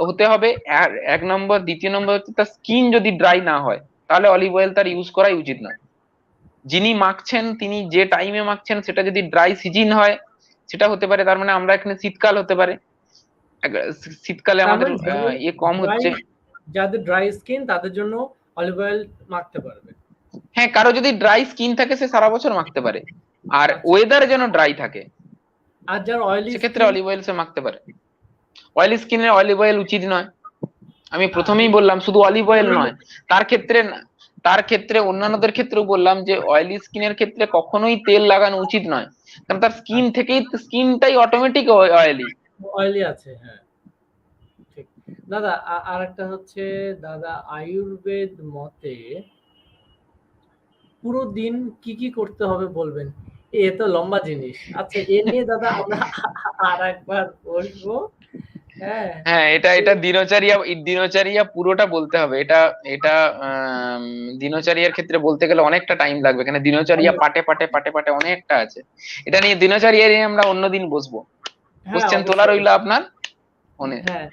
হতে হবে। আর এক নম্বর, দ্বিতীয় নম্বর হচ্ছে তার স্কিন যদি ড্রাই না হয় তাহলে অলিভ অয়েল তার ইউজ করাই উচিত নয়। যিনি মাখছেন তিনি যে টাইমে মাখছেন সেটা যদি ড্রাই সিজন হয়, সেটা হতে পারে, তার মানে আমরা এখানে শীতকাল হতে পারে, শীতকালে তার আমাদের মানে যাদের ইয়ে কম ড্রাই হচ্ছে। যাদের ড্রাই স্কিন তাদের জন্য অলিভ অয়েল মাখতে পারবে। হ্যাঁ, কারো যদি ড্রাই স্কিন থাকে সে সারা বছর মাখতে পারে, আর আচ্ছা, ওয়েদার যেন ড্রাই থাকে আর যার অয়েলি সেক্ষেত্রে স্কিন, অলিভ অয়েল সে মাখতে পারে। অয়েলি স্কিনে অলিভ অয়েল উচিত নয়, আমি প্রথমেই আমি বললাম। শুধু অলিভ অয়েল অন্যান্য, নয়, তার ক্ষেত্রে অন্যান্যদের ক্ষেত্রেও বললাম যে অয়েলি স্কিনের ক্ষেত্রে কখনোই তেল লাগানো উচিত নয়, কারণ তার স্কিনটাই অটোমেটিক অয়েলি। অয়েলি আছে, হ্যাঁ ঠিক। দাদা আর একটা হচ্ছে, দাদা আয়ুর্বেদ মতে পুরো দিন কি কি করতে হবে বলবেন? এ তো লম্বা জিনিস। আচ্ছা, এ নিয়ে দাদা আমরা আর একবার বলবো। হ্যাঁ, হ্যাঁ, এটা এটা দিনচর্যা পুরোটা বলতে হবে। এটা এটা আম, দিনচর্যার ক্ষেত্রে বলতে গেলে অনেকটা টাইম লাগবে, এখানে দিনচর্যা অনেক। পাটে পাটে পাটে পাটে অনেকটা আছে। এটা নিয়ে দিনচর্যা নিয়ে আমরা অন্যদিন বসবো। হ্যাঁ, কোশ্চেন তোলা অবশ্যই, রইলো অবশ্যই। আপনার মনে। হ্যাঁ,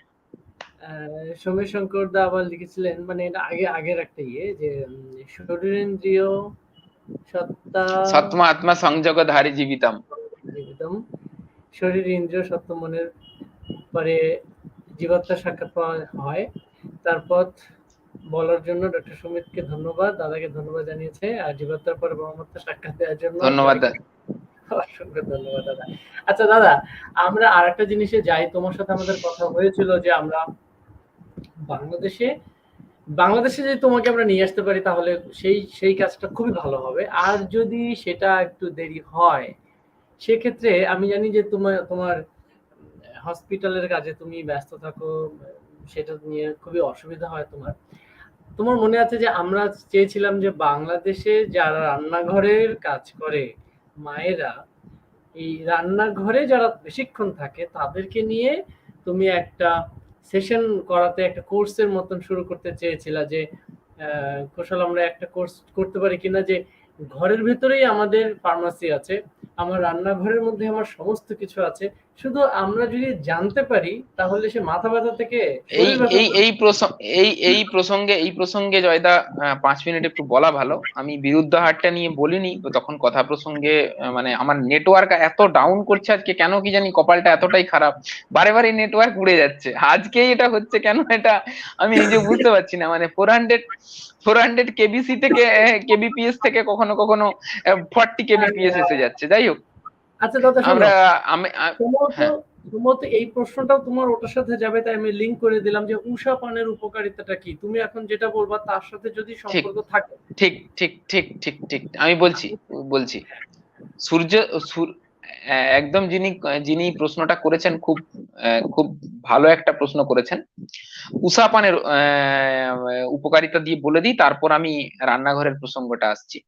সমীর শঙ্কর দা আবার লিখেছিলেন, মানে এটা আগের একটা যে শরীরেন্দ্রিয় সত্তা সৎমা আত্মা সংযোগ ধারী জীবিতম। জীবিতম, শরীর ইন্দ্রিয় সত্য মনের পরে জীবাত্মার সাক্ষাৎ পাওয়া হয়। তারপর বলার জন্য ডক্টর সুমিতকে ধন্যবাদ, দাদাকে ধন্যবাদ জানিয়েছে, আর জীবাত্মার পরে পরমাত্মার সাক্ষাৎ দেওয়ার জন্য ধন্যবাদ সবাইকে অসংখ্য ধন্যবাদ দাদা। আচ্ছা দাদা, আমরা আরেকটা জিনিসে যাই, তোমার সাথে আমাদের কথা হয়েছিল যে আমরা বাংলাদেশে বাংলাদেশে যদি তোমাকে আমরা নিয়ে আসতে পারি তাহলে সেই সেই কাজটা খুবই ভালো হবে। আর যদি সেটা একটু দেরি হয়, সেক্ষেত্রে আমি জানি যে তোমার তোমার হসপিটালের কাজে তুমি ব্যস্ত থাকো, সেটা নিয়ে খুবই অসুবিধা হয় তোমার। তোমার মনে আছে যে আমরা চেয়েছিলাম যে বাংলাদেশে যারা রান্নাঘরের কাজ করে মায়েরা, এই রান্নাঘরে যারা বেশিক্ষণ থাকে তাদেরকে নিয়ে তুমি একটা সেশন করাতে, একটা কোর্সের মতন শুরু করতে চেয়েছিলা যে কৌশল আমরা একটা কোর্স করতে পারি কিনা, যে ঘরের ভেতরেই আমাদের ফার্মাসি আছে, আমার রান্নাঘরের মধ্যে আমার সমস্ত কিছু আছে, শুধু আমরা যদি জানতে পারি তাহলে সে মাথা ব্যথা থেকে এই শরীর ব্যথা এই এই প্রসঙ্গ এই প্রসঙ্গে জয়দা 5 মিনিট একটু বলা ভালো। আমি বিরুদ্ধাহারটা নিয়ে বলিনি তো, তখন কথা প্রসঙ্গে মানে আমার নেটওয়ার্ক এত ডাউন করছে আজকে, কেন কি জানি, কপালটা এতটাই খারাপ, বারে বারে নেটওয়ার্ক উড়ে যাচ্ছে। আজকেই এটা হচ্ছে কেন, এটা আমি নিজে বুঝতে পারছি না। মানে 400 কেবিসি থেকে কেবিপিএস থেকে কখনো কখনো 40 কেবিপিএস এসে যাচ্ছে। যাই হোক, আচ্ছা দাদা শোনো, আমরা সম্ভবত হ্যাঁ, সম্ভবত এই প্রশ্নটাও তোমার ওটার সাথে যাবে, তাই আমি লিংক করে দিলাম যে উষা পানের উপকারিতাটা কি, তুমি এখন যেটা বলবা তার সাথে যদি ঠিক সম্পর্ক থাকে। ঠিক ঠিক ঠিক ঠিক ঠিক আমি বলছি সূর্য সূর- একদম যিনি যিনি প্রশ্নটা করেছেন, খুব ভালো একটা প্রশ্ন করেছেন। উষা পানের উপকারিতা দিয়ে বলে দিই, তারপর আমি রান্নাঘরের প্রসঙ্গটা আসছি।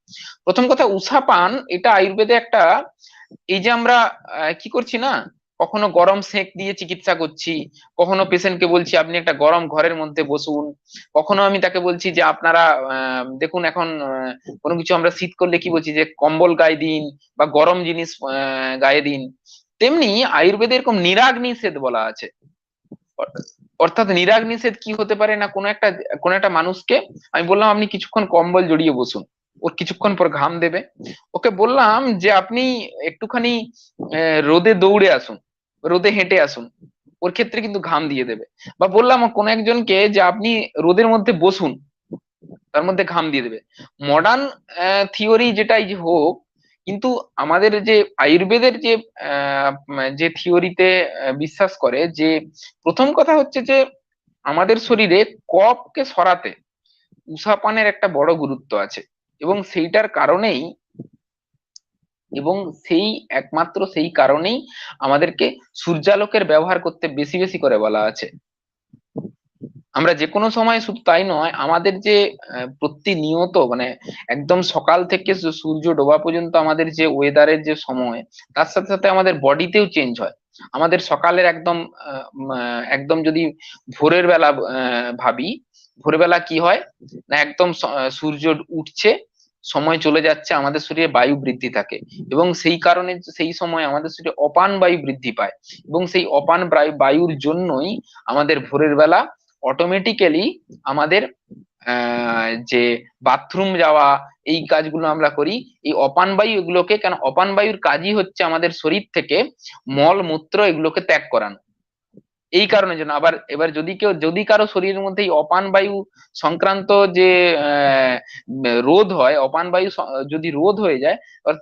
প্রথম কথা, উষা পান এটা আয়ুর্বেদে একটা, এই যে আমরা কি করছি না, কখনো গরম সেঁক দিয়ে চিকিৎসা করছি, কখনো পেশেন্টকে বলছি আপনি একটা গরম ঘরের মধ্যে বসুন, কখনো আমি তাকে বলছি যে আপনারা দেখুন এখন কোনো কিছু আমরা শীত করলে কি বলছি যে কম্বল গায়ে দিন বা গরম জিনিস গায়ে দিন। তেমনি আয়ুর্বেদে এরকম নিরাগ নিষেধ বলা আছে। অর্থাৎ নিরাগ নিষেধ কি হতে পারে না, কোনো একটা মানুষকে আমি বললাম আপনি কিছুক্ষণ কম্বল জড়িয়ে বসুন, ওর কিছুক্ষণ পর ঘাম দেবে। ওকে বললাম যে আপনি একটুখানি রোদে দৌড়ে আসুন, রোদে হেঁটে আসুন, ওর ক্ষেত্রে কিন্তু ঘাম দিয়ে দেবে। বা বললাম কোন একজনকে যে আপনি রোদের মধ্যে বসুন, তার মধ্যে ঘাম দিয়ে দেবে। মডার্ন থিওরি যেটাই যে হোক, কিন্তু আমাদের যে আয়ুর্বেদের যে থিওরিতে বিশ্বাস করে যে প্রথম কথা হচ্ছে যে আমাদের শরীরে কফকে সরাতে উষাপানের একটা বড় গুরুত্ব আছে। এবং সেইটার কারণেই এবং সেই একমাত্র সেই কারণেই আমাদেরকে সূর্যালোকের ব্যবহার করতে বেশি বেশি করে বলা আছে। আমরা যে কোনো সময়, শুধু তাই নয়, আমাদের যে প্রতিনিয়ত মানে একদম সকাল থেকে সূর্য ডোবা পর্যন্ত আমাদের যে ওয়েদারের যে সময়, তার সাথে সাথে আমাদের বডিতেও চেঞ্জ হয়। আমাদের সকালের একদম যদি ভোরের বেলা ভাবি, ভোরবেলা কি হয় না, একদম সূর্য উঠছে, সময় চলে যাচ্ছে, আমাদের শরীরে বায়ু বৃদ্ধি থাকে, এবং সেই কারণে সেই সময় আমাদের শরীরে অপান বায়ু বৃদ্ধি পায়। এবং সেই অপান বায়ুর জন্যই আমাদের ভোরের বেলা অটোমেটিক্যালি আমাদের যে বাথরুম যাওয়া, এই কাজগুলো আমরা করি। এই অপান বায়ু এগুলোকে, কেন অপান বায়ুর কাজই হচ্ছে আমাদের শরীর থেকে মল মূত্র এগুলোকে ত্যাগ করানো। এই কারণের জন্য আবার এবার যদি কারো শরীরের মধ্যে এই অপান বায়ু সংক্রান্ত যে আহ রোধ হয়, অপান বায়ু যদি রোধ হয়ে যায়, এবার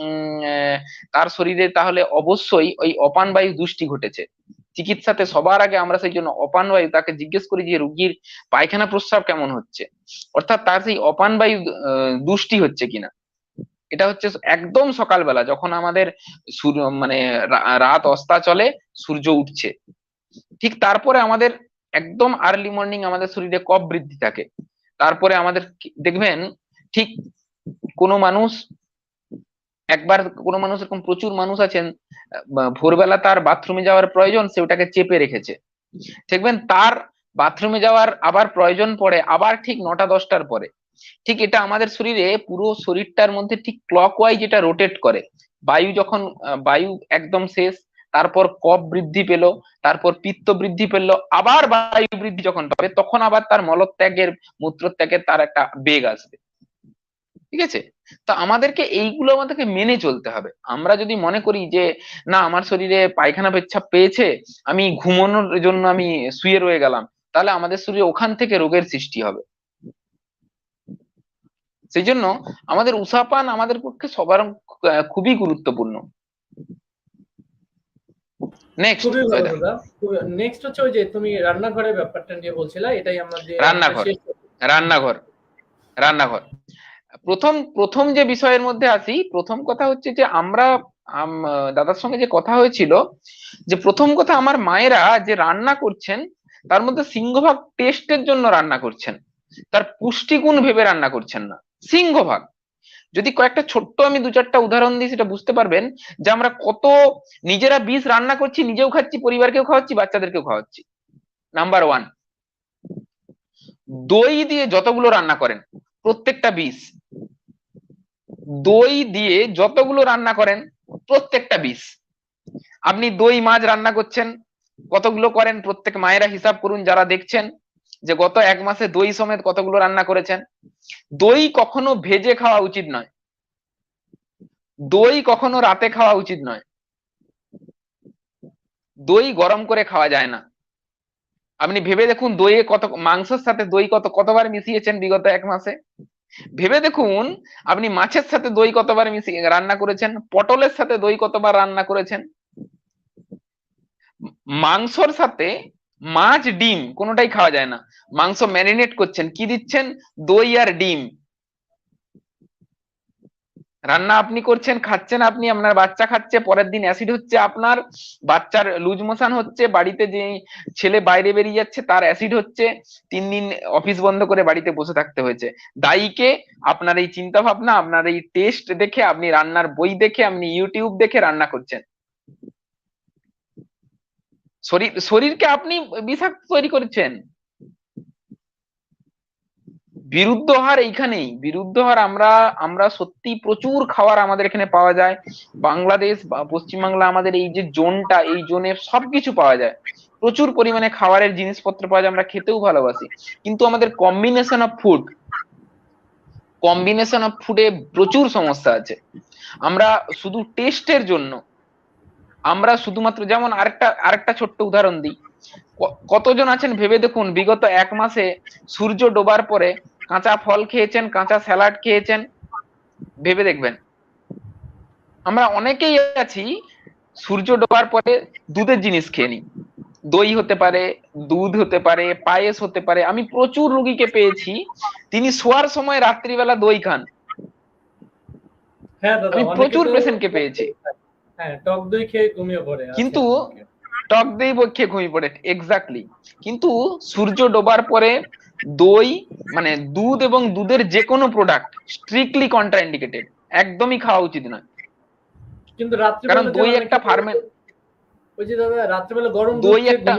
উম আহ, তার শরীরে তাহলে অবশ্যই ওই অপান বায়ু দুষ্টি ঘটেছে। চিকিৎসাতে সবার আগে আমরা সেই জন্য অপান বায়ু তাকে জিজ্ঞেস করি যে রুগীর পায়খানা প্রস্রাব কেমন হচ্ছে, অর্থাৎ তার সেই অপান বায়ু দুষ্টি হচ্ছে কিনা। এটা হচ্ছে একদম সকালবেলা যখন আমাদের মানে রাত অস্তাচলে, সূর্য উঠছে, ঠিক তারপরে আমাদের একদম আর্লি মর্নিং আমাদের শরীরে কফ বৃদ্ধি থাকে। তারপরে আমাদের দেখবেন ঠিক কোনো মানুষ একবার কোনো মানুষ, এরকম প্রচুর মানুষ আছেন, ভোরবেলা তার বাথরুমে যাওয়ার প্রয়োজন, সে ওটাকে চেপে রেখেছে। দেখবেন তার বাথরুমে যাওয়ার আবার প্রয়োজন পড়ে আবার ঠিক 9টা 10টার পরে। ঠিক এটা আমাদের শরীরে, পুরো শরীরটার মধ্যে ঠিক ক্লকওয়াইজ এটা রোটেট করে। বায়ু যখন বায়ু একদম শেষ, তারপর কফ বৃদ্ধি পেল, তারপর পিত্ত বৃদ্ধি পেল, আবার বায়ু বৃদ্ধি যখন পাবে তখন আবার তার মলত্যাগের, মূত্রত্যাগের তার একটা বেগ আসবে। ঠিক আছে? তো আমাদেরকে এইগুলো আমাদেরকে মেনে চলতে হবে। আমরা যদি মনে করি যে না আমার শরীরে পায়খানা পেচ্ছাপ পেয়েছে, আমি ঘুমানোর জন্য আমি শুয়ে রয়ে গেলাম, তাহলে আমাদের শরীরে ওখান থেকে রোগের সৃষ্টি হবে। সেই জন্য আমাদের উষাপান আমাদের পক্ষে সবার খুবই গুরুত্বপূর্ণ। নেক্সট খুবই ভালো জয়দা। দাদা। নেক্সট হচ্ছে ওই যে তুমি রান্নাঘরের ব্যাপারটা নিয়ে বলছিলা, এটাই আমাদের রান্নাঘর, শেষ। রান্নাঘর, রান্নাঘর। প্রথম প্রথম যে বিষয়ের মধ্যে আসি, প্রথম কথা হচ্ছে যে আমরা দাদার সঙ্গে যে কথা হয়েছিল, যে প্রথম কথা আমার মায়েরা যে রান্না করছেন তার মধ্যে সিংহভাগ টেস্টের জন্য রান্না করছেন, তার পুষ্টিগুণ ভেবে রান্না করছেন না সিংহভাগ। যদি কয়েকটা ছোট্ট আমি 2-4টা উদাহরণ দিই, সেটা বুঝতে পারবেন যে আমরা কত নিজেরা বিষ রান্না করছি, নিজেও খাচ্ছি, পরিবারকেও খাওয়াচ্ছি, বাচ্চাদেরকেও খাওয়াচ্ছি। নাম্বার 1, দই দিয়ে যতগুলো রান্না করেন প্রত্যেকটা বিষ। দই দিয়ে যতগুলো রান্না করেন প্রত্যেকটা বিষ। আপনি দই মাছ রান্না করছেন, কতগুলো করেন প্রত্যেক মায়েরা হিসাব করুন যারা দেখছেন, যে গত 1 মাসে দই সমেত কতগুলো রান্না করেছেন। দই কখনো ভেজে খাওয়া উচিত নয়, দই কখনো রাতে খাওয়া উচিত নয়, দই গরম করে খাওয়া যায় না। আপনি ভেবে দেখুন দইয়ে কত, মাংসের সাথে দই কতবার মিশিয়েছেন বিগত 1 মাসে। ভেবে দেখুন আপনি মাছের সাথে দই কতবার মিশিয়ে রান্না করেছেন, পটলের সাথে দই কতবার রান্না করেছেন। মাংসর সাথে মাছ ডিম কোনোটাই খাওয়া যায় না। মাংস ম্যারিনেট করছেন, কি দিচ্ছেন? দই আর ডিম। রান্না আপনি করছেন, খাচ্ছেন আপনি, আপনার বাচ্চা খাচ্ছে, পরের দিন অ্যাসিড হচ্ছে, আপনার বাচ্চার লুজ মোশন হচ্ছে, বাড়িতে যে ছেলে বাইরে বেরিয়ে যাচ্ছে তার অ্যাসিড হচ্ছে, 3 দিন অফিস বন্ধ করে বাড়িতে বসে থাকতে হয়েছে। দায়ীকে আপনার এই চিন্তা ভাবনা, আপনার এই টেস্ট দেখে, আপনি রান্নার বই দেখে, আপনি ইউটিউব দেখে রান্না করছেন। শরীরকে আপনি বিষাক্ত তৈরি করছেন। বিরুদ্ধ হার এইখানেই, বিরুদ্ধ হার আমরা আমরা সত্যি প্রচুর খাবার আমাদের এখানে পাওয়া যায়। বাংলাদেশ বা পশ্চিমবাংলা, আমাদের এই যে জোনটা, এই জোনে সবকিছু পাওয়া যায়, প্রচুর পরিমাণে খাবারের জিনিসপত্র পাওয়া যায়, আমরা খেতেও ভালোবাসি। কিন্তু আমাদের কম্বিনেশন অফ ফুডে প্রচুর সমস্যা আছে। আমরা শুধু টেস্টের জন্য, আমরা শুধুমাত্র, যেমন আরেকটা ছোট্ট উদাহরণ দিই, কতজন আছেন ভেবে দেখুন বিগত 1 মাসে সূর্য ডোবার পরে কাঁচা ফল খেয়েছেন, কাঁচা স্যালাড খেয়েছেন? ভেবে দেখবেন। আমরা অনেকেই আছি সূর্য ডোবার পরে দুধের জিনিস খেয়ে নিই, দই হতে পারে, দুধ হতে পারে, পায়েস হতে পারে। আমি প্রচুর রুগীকে পেয়েছি তিনি শোয়ার সময় রাত্রিবেলা দই খান। হ্যাঁ দাদা, আমি অনেকে প্রচুর তো পেশেন্টকে পেয়েছি। হ্যাঁ টক দই খেয়ে ঘুমিয়ে পড়ে আছে কিন্তু অনেকে। টক দই খেয়ে ঘুমিয়ে পড়ে, এক্স্যাক্টলি। কিন্তু সূর্য ডোবার পরে দই, মানে দুধ এবং দুধের যে কোনো প্রোডাক্ট স্ট্রিক্টলি কন্ট্রাইন্ডিকেটেড, একদমই খাওয়া উচিত নয়। কিন্তু কারণ রাত্রিবেলা যে দই অনেকে একটা ফার্মেন্ট, ওই যে দাদা রাত্রিবেলা গরম দুধ দই খেয়ে একটা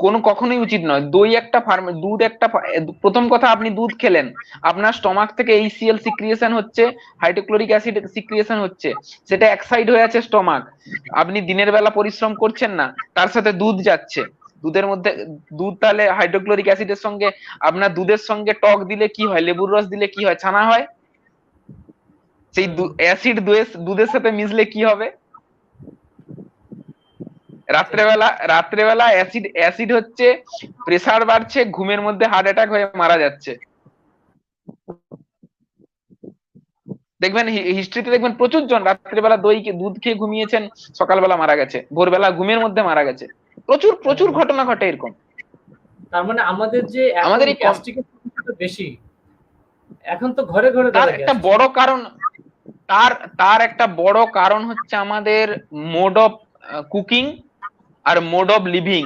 ঘুমিয়ে কখনোই উচিত নয়। দই একটা দুধ একটা প্রথম কথা, আপনি দুধ খেলেন, আপনার স্টমাক থেকে এইসিএল সিক্রিয়েশন হচ্ছে, হাইড্রোক্লোরিক অ্যাসিড সিক্রিয়েশন হচ্ছে, সেটা এক্সাইড হয়ে আছে স্টমাক। আপনি দিনের বেলা পরিশ্রম করছেন না, তার সাথে দুধ যাচ্ছে, দুধের মধ্যে দুধ, তাহলে হাইড্রোক্লোরিক অ্যাসিডের সঙ্গে, আপনার দুধের সঙ্গে টক দিলে কি হয়, লেবুর রস দিলে কি হয়, ছানা হয়। সেই অ্যাসিড দুধের সাথে মিশলে কি হবে? রাত্রেবেলা অ্যাসিড হচ্ছে, প্রেসার বাড়ছে, ঘুমের মধ্যে হার্ট অ্যাটাক হয়ে মারা যাচ্ছে। দেখবেন হিস্ট্রিতে দেখবেন প্রচুর জন রাত্রেবেলা দুধ খেয়ে ঘুমিয়েছেন, সকালবেলা মারা গেছে, ভোরবেলা ঘুমের মধ্যে মারা গেছে। প্রচুর প্রচুর ঘটনা ঘটে এরকম। তার মানে আমাদের যে এখন আমাদের এই গ্যাস্ট্রিকের সমস্যাটা বেশি, এখন তো ঘরে ঘরে তার দাদা একটা গ্যাস্ট্রিক। বড় কারণ, তার একটা বড় কারণ হচ্ছে আমাদের মোড অফ কুকিং আর মোড অফ লিভিং।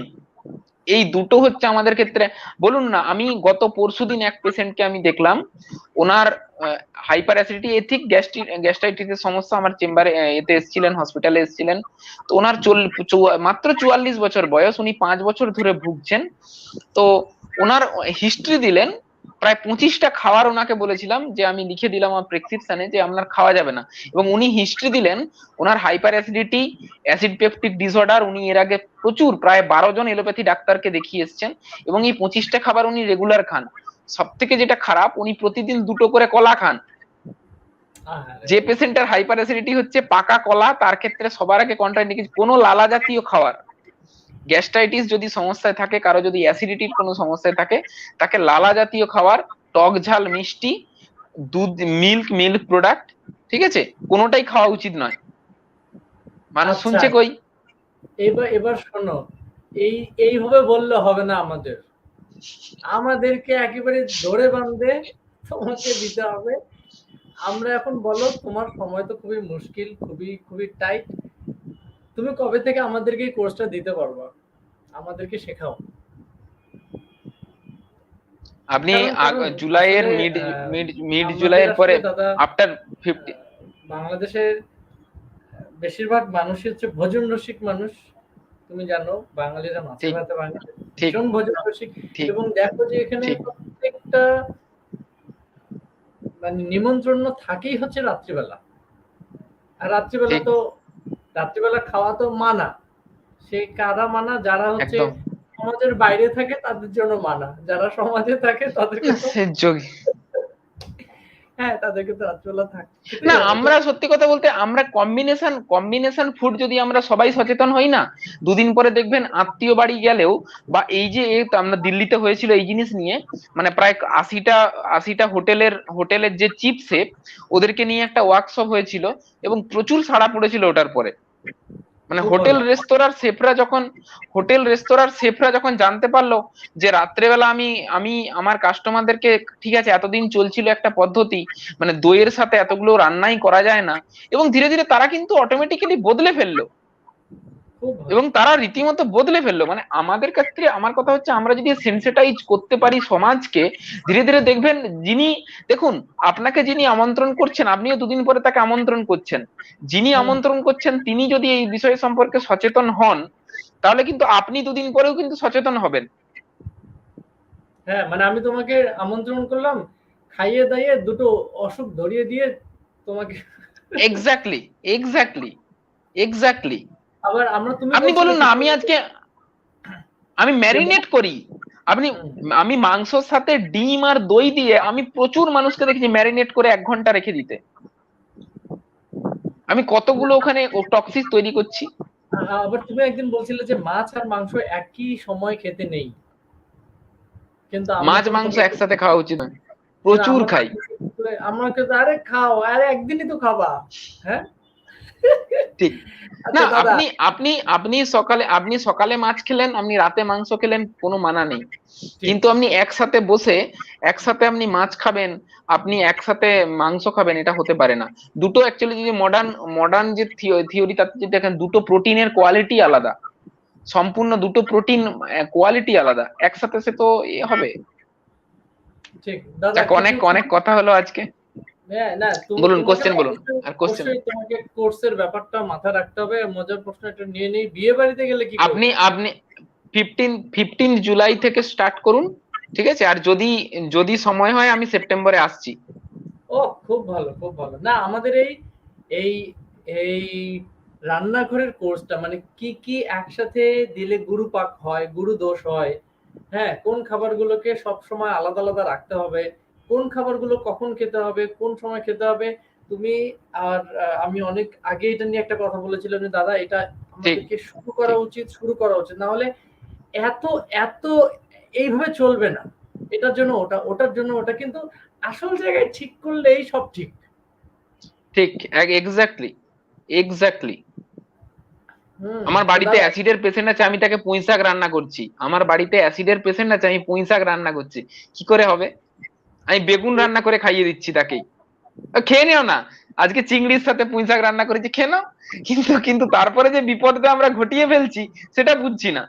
এই দুটো হচ্ছে আমাদের ক্ষেত্রে। বলুন না, আমি গত পরশুদিন এক পেশেন্টকে আমি দেখলাম, ওনার হাইপার অ্যাসিডিটি এথিক গ্যাস্ট্রাইটিসের সমস্যা, আমার চেম্বারে এতে এসেছিলেন, হসপিটালে এসেছিলেন। তো ওনার মাত্র 44 বছর বয়স, উনি 5 বছর ধরে ভুগছেন। তো ওনার হিস্ট্রি দিলেন, প্রায় 25টা খাবার ওনাকে বলেছিলাম যে আমি লিখে দিলাম আমার প্রেসক্রিপশনে যে আপনার খাওয়া যাবে না, এবং উনি হিস্ট্রি দিলেন ওনার hyper acidity, acid peptic disorder, উনি এর আগে প্রচুর প্রায় 12 জন এলোপ্যাথি ডাক্তারকে দেখিয়ে এসেছেন, এবং এই 25টা খাবার উনি রেগুলার খান। সব থেকে যেটা খারাপ, উনি প্রতিদিন 2টো করে কলা খান। যে পেশেন্টের হাইপার অ্যাসিডিটি হচ্ছে, পাকা কলা তার ক্ষেত্রে সবার আগে কন্ট্রাইন্ডিকেশন। কোনো লালা জাতীয় খাবার, গ্যাস্ট্রাইটিস যদি সমস্যায় থাকে, কারো যদি অ্যাসিডিটির কোনো সমস্যায় থাকে, তাকে লালা জাতীয় খাবার, টক ঝাল মিষ্টি, দুধ, মিল্ক প্রোডাক্ট, ঠিক আছে, কোনোটাই খাওয়া উচিত নয়। মানুষ আচ্ছা, শুনছে কই? এবার শোনো, এইভাবে বললে হবে না, আমাদেরকে একেবারে ধরে বাঁধে তোমাকে দিতে হবে। আমরা এখন বলো, তোমার সময় তো খুবই মুশকিল, খুবই খুবই টাইট। তুমি কবে থেকে আমাদেরকে এই কোর্সটা দিতে পারবা? আমাদেরকে শেখাও। আপনি কারণ জুলাইয়ের আসলে মিড আমাদের জুলাইয়ের পরে, আসলে দাদা, আফটার 50। বাংলাদেশের বেশিরভাগ মানুষই হচ্ছে ভোজন রসিক মানুষ। তুমি জানো, বাঙালিরা মাছে ঠিক ভাতে বাঙালি, ঠিক ভীষণ ভোজন রসিক। ঠিক এবং দেখো যে এখানে ঠিক প্রত্যেকটা মানে নিমন্ত্রণ থাকেই হচ্ছে রাত্রিবেলা। আর রাত্রিবেলা ঠিক তো, রাত্রিবেলা খাওয়া তো মানা। সে কারা মানা? যারা হচ্ছে একদম। সমাজের বাইরে থাকে তাদের জন্য মানা, যারা সমাজে থাকে তাদেরকে তো, সে যোগী। হ্যাঁ, তাদেরকে তো রাত্রিবেলা খেতে না, হবে। আমরা সত্যি কথা বলতে, আমরা কম্বিনেশন ফুড যদি আমরা সবাই সচেতন হই না, দুদিন পরে দেখবেন আত্মীয় বাড়ি গেলেও, বা এই যে আমরা দিল্লিতে হয়েছিল এই জিনিস নিয়ে, মানে প্রায় 80টা হোটেলের যে চিফ শেফ, ওদেরকে নিয়ে একটা ওয়ার্কশপ হয়েছিল, এবং প্রচুর সাড়া পড়েছিল ওটার পরে। মানে খুব ভালো। হোটেল রেস্তোরাঁর শেফরা যখন জানতে পারলো যে রাত্রেবেলা আমি আমি আমার কাস্টমারদেরকে, ঠিক আছে, এতদিন চলছিল একটা পদ্ধতি, মানে দইয়ের সাথে এতগুলো রান্নাই করা যায় না, এবং ধীরে ধীরে তারা কিন্তু অটোমেটিক্যালি বদলে ফেললো, খুব ভালো। এবং তারা রীতিমতো বদলে ফেললো। মানে আমাদের ক্ষেত্রে আমার কথা হচ্ছে, আমরা যদি সেন্সিটাইজ করতে পারি সমাজকে, ধীরে ধীরে দেখবেন, দেখুন, আপনাকে যিনি আমন্ত্রণ করছেন, আপনিও দুদিন পরে তাকে আমন্ত্রণ করছেন, যিনি হুম। আমন্ত্রণ করছেন তিনি যদি এই বিষয় সম্পর্কে সচেতন হন, তাহলে কিন্তু আপনি দুদিন পরেও কিন্তু সচেতন হবেন। হ্যাঁ, মানে আমি তোমাকে আমন্ত্রণ করলাম, খাইয়ে দাইয়ে দুটো অসুখ ধরিয়ে দিয়ে তোমাকে, এক্স্যাক্টলি, এক্স্যাক্টলি, এক্স্যাক্টলি। আবার তুমি আপনি বলছিলে বলুন না, কি আমি বলতো? আজকে আমি যে ম্যারিনেট করি, আপনি, হুম, আমি মাংসর সাথে ডিম আর দই দিয়ে আমি প্রচুর মানুষকে দেখেছি ম্যারিনেট করে 1 ঘন্টা রেখে দিতে। আমি কতগুলো ওখানে টক্সিস তৈরি করছি। আবার তুমি একদিন বলছিলে যে মাছ আর মাংস একই সময় খেতে নেই, কিন্তু আমরা মাছ তো মাংস তোমাকে, একসাথে খাওয়া উচিত নয়, কিন্তু প্রচুর আমরা খাই। আমাকে তো, আরে খাও, আরে একদিনই তো খাবা। হ্যাঁ। ঠিক না, আচ্ছা দাদা, আপনি সকালে মাছ খেলেন, আপনি রাতে মাংস খেলেন, কোনো মানা নেই, ঠিক। কিন্তু আপনি একসাথে বসে একসাথে আপনি মাছ খাবেন, আপনি একসাথে মাংস খাবেন, এটা হতে পারে না। দুটো অ্যাকচুয়ালি যে মডার্ন মডার্ন যে থিওরি, তাতে যদি দেখেন, দুটো প্রোটিনের কোয়ালিটি আলাদা, সম্পূর্ণ দুটো প্রোটিন কোয়ালিটি আলাদা, একসাথে সে তো হবে। ঠিক দাদা, যাক, কিছু অনেক অনেক কথা হলো আজকে। হ্যাঁ, না বলুন, তোমাকে কোশ্চেন বলুন, অবশ্যই, আর কোশ্চেন। অবশ্যই তোমাকে কোর্সের ব্যাপারটা মাথায় রাখতে হবে। মজার প্রশ্ন একটা নিয়ে নেই, বিয়ে বাড়িতে গেলে কি আপনি করবে? আপনি 15 জুলাই থেকে স্টার্ট করুন, ঠিক আছে, আর যদি যদি সময় হয় আমি সেপ্টেম্বরে আসছি। ও, খুব ভালো, খুব ভালো। না, আমাদের এই এই এই রান্নাঘরের কোর্সটা মানে কি কি একসাথে দিলে গুরু পাক হয়, গুরু দোষ হয়, হ্যাঁ, কোন খাবারগুলোকে সব সময় আলাদা আলাদা রাখতে হবে, কোন খাবারগুলো কখন খেতে হবে, কোন সময় খেতে হবে। তুমি আর আমি অনেক আগে এটা নিয়ে একটা কথা বলেছিলাম যে দাদা, এটা ঠিক আমাদেরকে শুরু করা ঠিক উচিত, শুরু করা উচিত, না হলে এত এত এইভাবে চলবে না। এটার জন্য ওটা, ওটার জন্য ওটা, কিন্তু আসল জায়গায় ঠিক করলেই সব ঠিক। ঠিক এক্স্যাক্টলি, এক্স্যাক্টলি। হুম। আমার তো বাড়িতে দাদা, অ্যাসিডের পেশেন্ট আছে, আমি তাকে পুঁই শাক রান্না করছি। আমার বাড়িতে অ্যাসিডের পেশেন্ট আছে, আমি পুঁই শাক রান্না করছি, কি করে হবে? আমি বেগুন রান্না করে খাইয়ে দিচ্ছি তাকেই, খেয়ে নিও না, আজকে চিংড়ির সাথে পুঁই শাক রান্না করেছি, খেয়ে নাও। কিন্তু কিন্তু তারপরে যে বিপদটা আমরা ঘটিয়ে ফেলছি, সেটা বুঝছি না।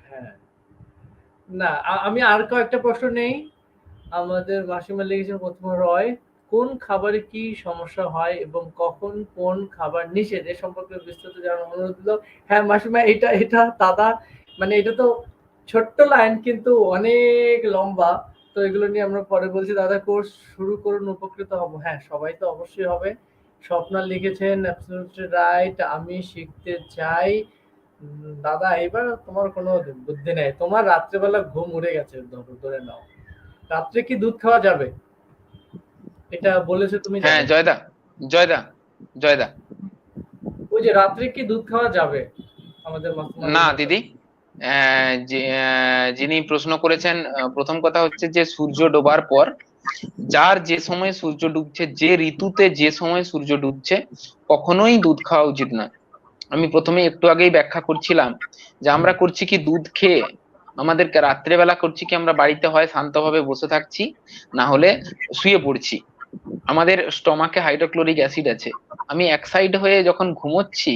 হ্যাঁ, না, আমি আর কয়েকটা প্রশ্ন নেই। আমাদের মাসিমা লিখেছেন প্রথমে রয়, কোন খাবারে কি সমস্যা হয় এবং কখন কোন খাবার নিষেধ এ সম্পর্কে বিস্তারিত জানার অনুরোধ দিল। হ্যাঁ মাসিমা, এটা এটা দাদা, মানে এটা তো ছোট্ট লাইন কিন্তু অনেক লম্বা। তো এগুলো নিয়ে আমরা পরে বলছি। দাদা কোর্স শুরু করুন, উপকৃত হব। হ্যাঁ সবাই তো অবশ্যই হবে। স্বপ্না লিখেছেন অ্যাবসলিউটলি রাইট, আমি শিখতে চাই। দাদা এবার তোমার কোনো বুদ্ধি নেই, তোমার রাত্রেবেলা ঘুম উড়ে গেছে, ধরে নাও। রাত্রে কি দুধ খাওয়া যাবে? এটা বলেছো তুমি, হ্যাঁ জানো? জয়দা, জয়দা, জয়দা। ওই যে রাত্রে কি দুধ খাওয়া যাবে? আমাদের মাসুমা না জিজ্ঞাসা। দিদি, যিনি প্রশ্ন করেছেন, প্রথম কথা হচ্ছে যে সূর্য ডোবার পর যার যে সময় সূর্য ডুবছে, যে ঋতুতে যে সময় সূর্য ডুবছে, কখনোই দুধ খাওয়া উচিত নয়। আমি প্রথমে একটু আগেই ব্যাখ্যা করছিলাম যে আমরা করছি কি দুধ খেয়ে, আমাদেরকে রাত্রেবেলা করছি কি আমরা বাড়িতে হয় শান্তভাবে বসে থাকছি, না হলে শুয়ে পড়ছি। আমাদের স্টমাকে হাইড্রোক্লোরিক অ্যাসিড আছে। আমি এক সাইড হয়ে যখন ঘুমোচ্ছি,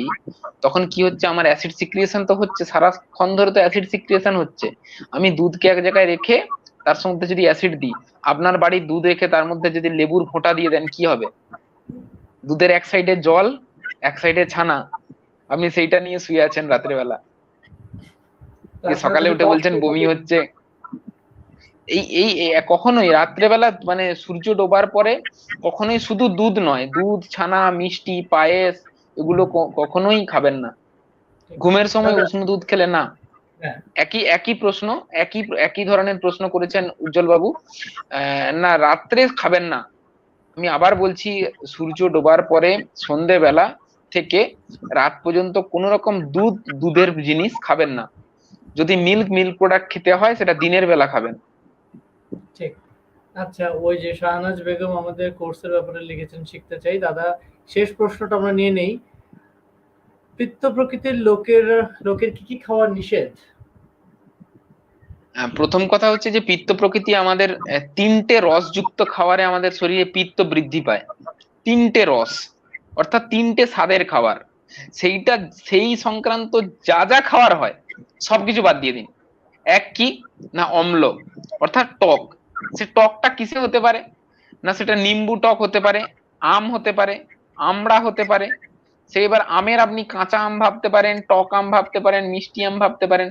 তখন কি হচ্ছে, আমার অ্যাসিড সিক্রিয়েশন তো হচ্ছে, সারাক্ষণ ধরে তো অ্যাসিড সিক্রিয়েশন হচ্ছে। আমি দুধকে এক জায়গায় রেখে তার মধ্যে যদি অ্যাসিড দিই, আপনার বাড়ির দুধ রেখে তার মধ্যে যদি লেবুর ফোঁটা দিয়ে দেন, কি হবে? দুধের এক সাইডে জল, এক সাইডে ছানা, আপনি সেইটা নিয়ে শুয়ে আছেন রাত্রেবেলা, তো দিয়ে আপনার সকালে কাছে উঠে টক বলছেন খেয়ে বমি হবে। হচ্ছে। কখনোই রাত্রেবেলা মানে সূর্য ডোবার পরে কখনোই শুধু দুধ নয়, দুধ, ছানা, মিষ্টি, পায়েস, এগুলো কখনোই খাবেন না। ঠিক আছে ঘুমের সময় দাদা। উষ্ণ দুধ খেলে না। হ্যাঁ। একই একই প্রশ্ন, একই একই ধরনের প্রশ্ন করেছেন উজ্জ্বল বাবু। না, রাত্রে খাবেন না। আমি আবার বলছি, সূর্য ডোবার পরে সন্ধেবেলা থেকে রাত পর্যন্ত কোন রকম দুধ, দুধের জিনিস খাবেন না। যদি মিল্ক প্রোডাক্ট খেতে হয়, সেটা দিনের বেলা খাবেন। ঠিক। আচ্ছা, ওই যে শাহনাজ বেগম আমাদের কোর্সের ব্যাপারে লিখেছেন, শিখতে চাই। দাদা শেষ প্রশ্নটা আমরা নিয়ে নেই। পিত্ত প্রকৃতির লোকের কি কি খাওয়া নিষেধ? প্রথম কথা হচ্ছে যে পিত্ত প্রকৃতি আমাদের তিনটে রসযুক্ত খাবারে আমাদের শরীরে পিত্ত বৃদ্ধি পায়। তিনটে রস, অর্থাৎ তিনটে স্বাদের খাবার। সেইটা, সেই সংক্রান্ত যা যা খাবার হয় সবকিছু বাদ দিয়ে দিন। এক কি না, অম্ল, অর্থাৎ টক। সে টকটা কিসে হতে পারে? না সেটা নিম্বু টক হতে পারে, আম হতে পারে, আমড়া হতে পারে। সে এবার আমের আপনি কাঁচা আম ভাবতে পারেন, টক আম ভাবতে পারেন, মিষ্টি আম ভাবতে পারেন।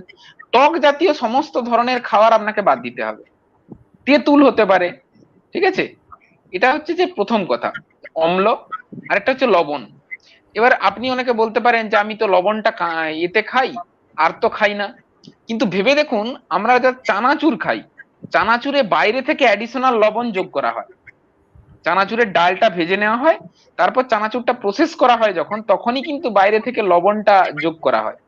টক জাতীয় সমস্ত ধরনের খাবার আপনাকে বাদ দিতে হবে। তেঁতুল হতে পারে, ঠিক আছে? এটা হচ্ছে যে প্রথম কথা, অম্ল। আরেকটা হচ্ছে লবণ। এবার আপনি অনেকে বলতে পারেন যে আমি তো লবণটা এতে খাই, আর তো খাই না। কিন্তু ভেবে দেখুন, আমরা যা চানাচুর খাই, চানাচুরে বাইরে থেকে অ্যাডিশনাল লবণ যোগ করা হয়। চানাচুরের ডালটা ভেজে নেওয়া হয়, তারপর চানাচুরটা প্রসেস করা হয় যখন, তখনই কিন্তু বাইরে থেকে লবণটা যোগ করা হয়।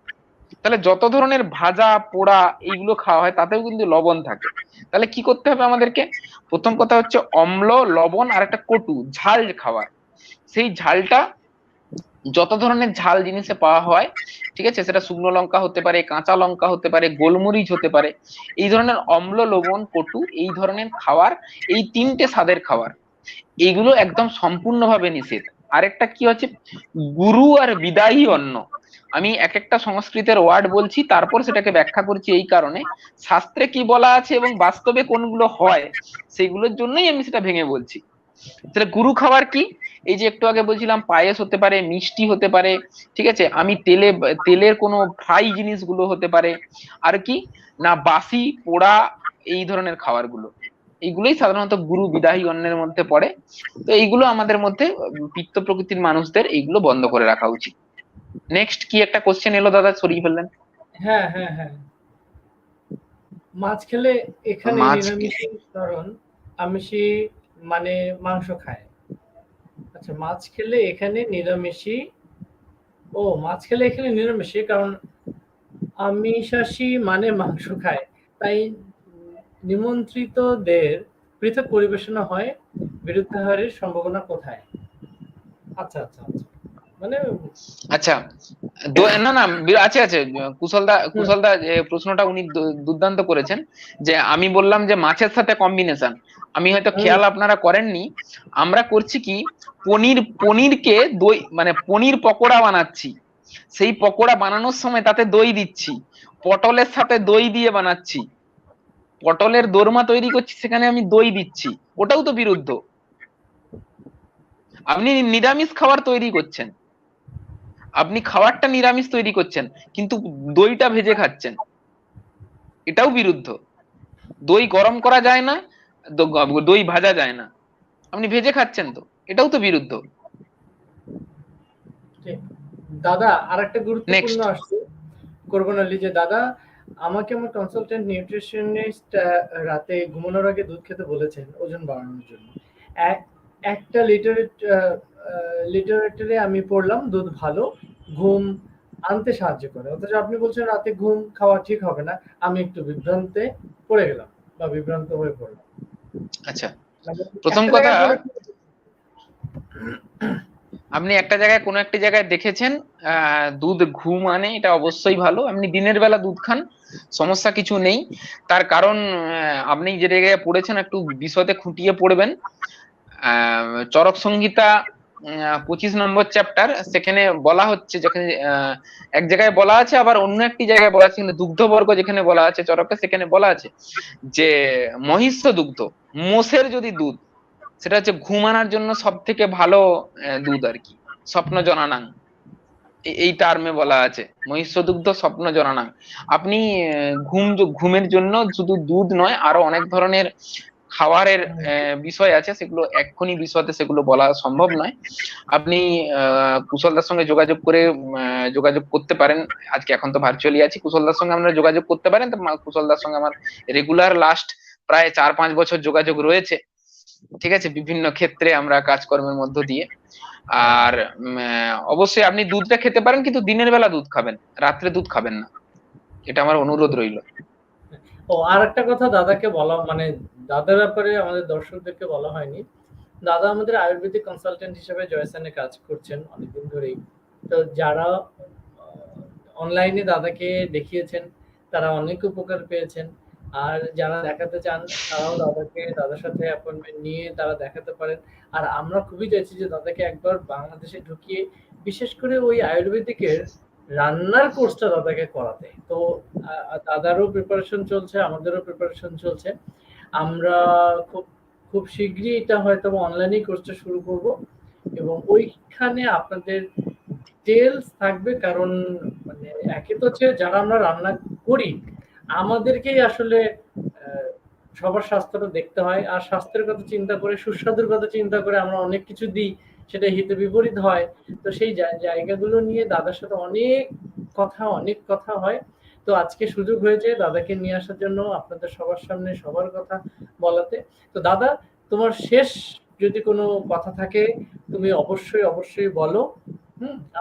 তাহলে যত ধরনের ভাজা পোড়া এইগুলো খাওয়া হয়, তাতেও কিন্তু লবণ থাকে। তাহলে কি করতে হবে আমাদেরকে? প্রথম কথা হচ্ছে অম্ল, লবণ, আর একটা কটু ঝাল খাবার। সেই ঝালটা যত ধরনের ঝাল জিনিসে পাওয়া হয়, ঠিক আছে, সেটা শুকনো লঙ্কা হতে পারে, কাঁচা লঙ্কা হতে পারে, গোলমরিচ হতে পারে, এই ধরনের অম্ল, লবণ, কটু এই ধরনের খাবার, এই তিনটে স্বাদের খাবার, এইগুলো একদম সম্পূর্ণভাবে নিষেধ। আরেকটা কি হচ্ছে, গুরু আর বিদায়ী অন্ন। আমি এক একটা সংস্কৃতের ওয়ার্ড বলছি, তারপর সেটাকে ব্যাখ্যা করছি। এই কারণে শাস্ত্রে কি বলা আছে এবং বাস্তবে কোনগুলো হয়, সেগুলোর জন্যই আমি সেটা ভেঙে বলছি। তাহলে গুরু খাবার কি? এই যে একটু আগে বলছিলাম, পায়েস হতে পারে, মিষ্টি হতে পারে, ঠিক আছে, আমি তেলের কোনো ফ্রাই জিনিসগুলো হতে পারে। আর কি না, বাসি পোড়া এই ধরনের খাবারগুলো, এইগুলোই সাধারণত গুরু বিদাহী অন্নের মধ্যে পড়ে। তো এইগুলো আমাদের মধ্যে পিত্ত প্রকৃতির মানুষদের এইগুলো বন্ধ করে রাখা উচিত। নেক্সট কি একটা কোশ্চেন এলো দাদা, সরিয়ে ফেললেন। হ্যাঁ হ্যাঁ হ্যাঁ, মাছ খেলে এখানে মাছ নিরামিষী, কারণ আমিষী মানে মাংস খায়। আচ্ছা, মাছ খেলে এখানে নিরামিষী। ও, মাছ খেলে এখানে নিরামিষী কারণ আমিষাশী মানে মাংস খায়, তাই নিমন্ত্রিতদের পৃথক পরিবেশনা হয়। বিরুদ্ধাহারের সম্ভাবনা কোথায়? আচ্ছা আচ্ছা আচ্ছা, মানে আচ্ছা, না না, আছে আছে, কুশলদা, হুম কুশলদা প্রশ্নটা উনি দুর্দান্ত করেছেন। যে আমি বললাম যে মাছের সাথে কম্বিনেশন, আমি হয়তো হুম। খেয়াল আপনারা করেননি। আমরা করছি কি, পনিরকে দই, মানে পনির পকোড়া বানাচ্ছি। সেই পকোড়া বানানোর সময় তাতে দই দিচ্ছি, পটলের সাথে দই দিয়ে বানাচ্ছি। পটলের দোরমা তৈরি করছি, সেখানে আমি দই দিচ্ছি, ওটাও তো বিরুদ্ধ। আপনি নিরামিষ খাবার তৈরি করছেন, আপনি খাবারটা নিরামিষ তৈরি করছেন, কিন্তু দইটা ভেজে খাচ্ছেন, এটাও বিরুদ্ধ। দই গরম করা যায় না, দই ভাজা যায় না, আপনি ভেজে খাচ্ছেন, তো এটাও তো বিরুদ্ধ। ঠিক। দাদা আর একটা গুরুত্বপূর্ণ নেক্সট। আসছে করবনালি, যে দাদা আমাকে আমার কনসালটেন্ট নিউট্রিশনিস্ট রাতে ঘুমানোর আগে দুধ খেতে বলেছেন ওজন বাড়ানোর জন্য। একটা লিটারেচারে আমি পড়লাম দুধ ভালো, ঘুম আনতে সাহায্য করে, অথচ আপনি বলছেন রাতে ঘুম খাওয়া ঠিক হবে না। আমি একটু বিভ্রান্তে পড়ে গেলাম বা বিভ্রান্ত হয়ে পড়লাম। আচ্ছা, মানে প্রথম একটা কথা, জায়গায় পড়ে আপনি একটা জায়গায় কোনো একটি জায়গায় দেখেছেন দুধ ঘুম আনে, এটা অবশ্যই ভালো। আপনি দিনের বেলা দুধ খান, সমস্যা কিছু নেই। তার কারণ আপনি যে জায়গায় পড়েছেন একটু বিষয়তে খুঁটিয়ে পড়বেন। চরক সংহিতা 25 নম্বর চ্যাপ্টার, সেখানে বলা হচ্ছে, যেখানে এক জায়গায় বলা আছে, আবার অন্য একটি জায়গায় বলা আছে, কিন্তু দুগ্ধবর্গ যেখানে বলা আছে চরকে, সেখানে বলা আছে যে মহিষ্য দুগ্ধ, মোষের যদি দুধ, সেটা হচ্ছে ঘুম আনার জন্য সব থেকে ভালো দুধ আর কি, স্বপ্ন জনানাং, এই টার্মে বলা আছে, মহিষ্য দুগ্ধ স্বপ্ন জনানাং। আপনি ঘুমের জন্য শুধু দুধ নয়, আরো অনেক ধরনের খাবারের বিষয় আছে, সেগুলো এক্ষুনি বিষয়তে সেগুলো বলা সম্ভব নয়। আপনি কুশলদার সঙ্গে যোগাযোগ করে যোগাযোগ করতে পারেন। আজকে এখন তো ভার্চুয়ালি আছি, কুশলদার সঙ্গে আপনারা যোগাযোগ করতে পারেন। তো কুশলদার সঙ্গে আমার রেগুলার লাস্ট প্রায় 4-5 বছর যোগাযোগ রয়েছে। ঠিক আছে, বিভিন্ন ক্ষেত্রে আমরা কাজকর্মের মধ্য দিয়ে। আর অবশ্যই আপনি দুধটা খেতে পারেন, কিন্তু দিনের বেলা দুধ খাবেন, রাত্রে দুধ খাবেন না, এটা আমার অনুরোধ রইল। ও আর একটা কথা দাদাকে বলা, মানে দাদার ব্যাপারে আমাদের দর্শকদেরকে বলা হয়নি। দাদা আমাদের আয়ুর্বেদিক কনসালটেন্ট হিসেবে জয়সানে কাজ করছেন অনেকদিন ধরেই। তো যারা অনলাইনে দাদাকে দেখিয়েছেন তারা অনেক উপকার পেয়েছেন। আর যারা দেখাতে চান তারাও দাদার সাথে অ্যাপয়েন্টমেন্ট নিয়ে তারা দেখাতে পারেন। আর আমরা খুবই চাইছি যে দাদাকে একবার বাংলাদেশে ঢুকিয়ে বিশেষ করে ওই আয়ুর্বেদিকের রান্নার কোর্সটা দাদাকে করাতে। তো দাদারও প্রিপারেশন চলছে, আমাদেরও প্রিপারেশন চলছে। আমরা খুব খুব শীঘ্রই এটা হয়তো অনলাইনেই কোর্সটা শুরু করব, এবং ওইখানে আপনাদের ডিটেলস থাকবে। কারণ মানে একে তো হচ্ছে যারা আমরা রান্না করি আমাদেরকেই আসলে সবার স্বাস্থ্যটা দেখতে হয়, আর স্বাস্থ্যের কথা চিন্তা করে সুস্বাদুর কথা চিন্তা করে আমরা অনেক কিছু দিই, সেটা হিতে বিপরীত হয়। তো সেই জায়গাগুলো নিয়ে দাদার সাথে অনেক কথা হয়। তো আজকে সুযোগ হয়েছে দাদাকে নিয়ে আসার জন্য, আপনাদের সবার সামনে সবার কথা বলাতে। তো দাদা, তোমার শেষ যদি কোনো কথা থাকে তুমি অবশ্যই বলো,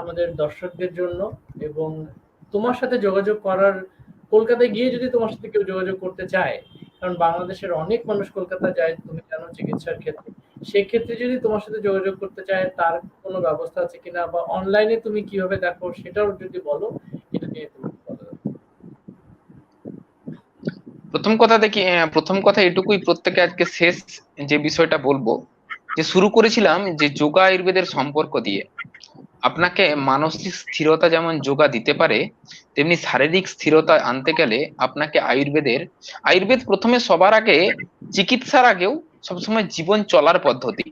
আমাদের দর্শকদের জন্য। এবং তোমার সাথে যোগাযোগ করার, কলকাতায় গিয়ে যদি তোমার সাথে কেউ যোগাযোগ করতে চায়, কারণ বাংলাদেশের অনেক মানুষ কলকাতা যায় তুমি জানো চিকিৎসার ক্ষেত্রে, সেক্ষেত্রে যদি তোমার সাথে যোগাযোগ করতে চায় তার কোনো ব্যবস্থা আছে কিনা, বা অনলাইনে তুমি কিভাবে দেখো সেটাও যদি বলো, এটা নিয়ে তুমি বলো। প্রথম কথা এটুকুই, প্রত্যেকে আজকে শেষ যে বিষয়টা বলবো, যে শুরু করেছিলাম যে যোগা আয়ুর্বেদের সম্পর্ক দিয়ে। আপনাকে মানসিক স্থিরতা যেমন যোগা দিতে পারে, তেমনি শারীরিক স্থিরতা আনতে গেলে আপনাকে আয়ুর্বেদ প্রথমে সবার আগে, চিকিৎসার আগেও সবসময় জীবন চলার পদ্ধতি।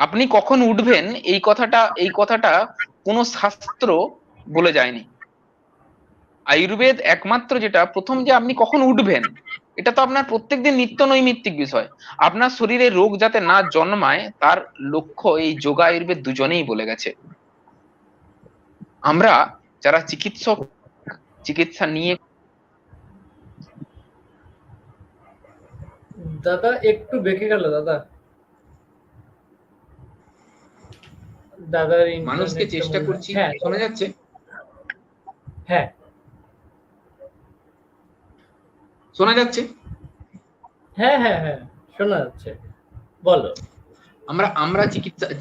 আপনি কখন উঠবেন এই কথাটা কোনো শাস্ত্র বলে যায়নি। আয়ুর্বেদ একমাত্র যেটা প্রথম, যে আপনি কখন উঠবেন, এটা তো আপনার প্রত্যেকদিন নিত্য নৈমিত্তিক বিষয়। আপনার শরীরে রোগ যাতে না জন্মায় তার লক্ষ্য এই যোগা আয়ুর্বেদ দুজনেই বলে গেছে। আমরা যারা চিকিৎসক, চিকিৎসা নিয়ে, দাদা একটু বেঁকে গেল দাদা, দাদার মানুষকে ইন্টারনেটটা চেষ্টা মনে হয়, করছি। হ্যাঁ শোনা যাচ্ছে? হ্যাঁ শোনা যাচ্ছে? হ্যাঁ হ্যাঁ হ্যাঁ শোনা যাচ্ছে, বলো। আমরা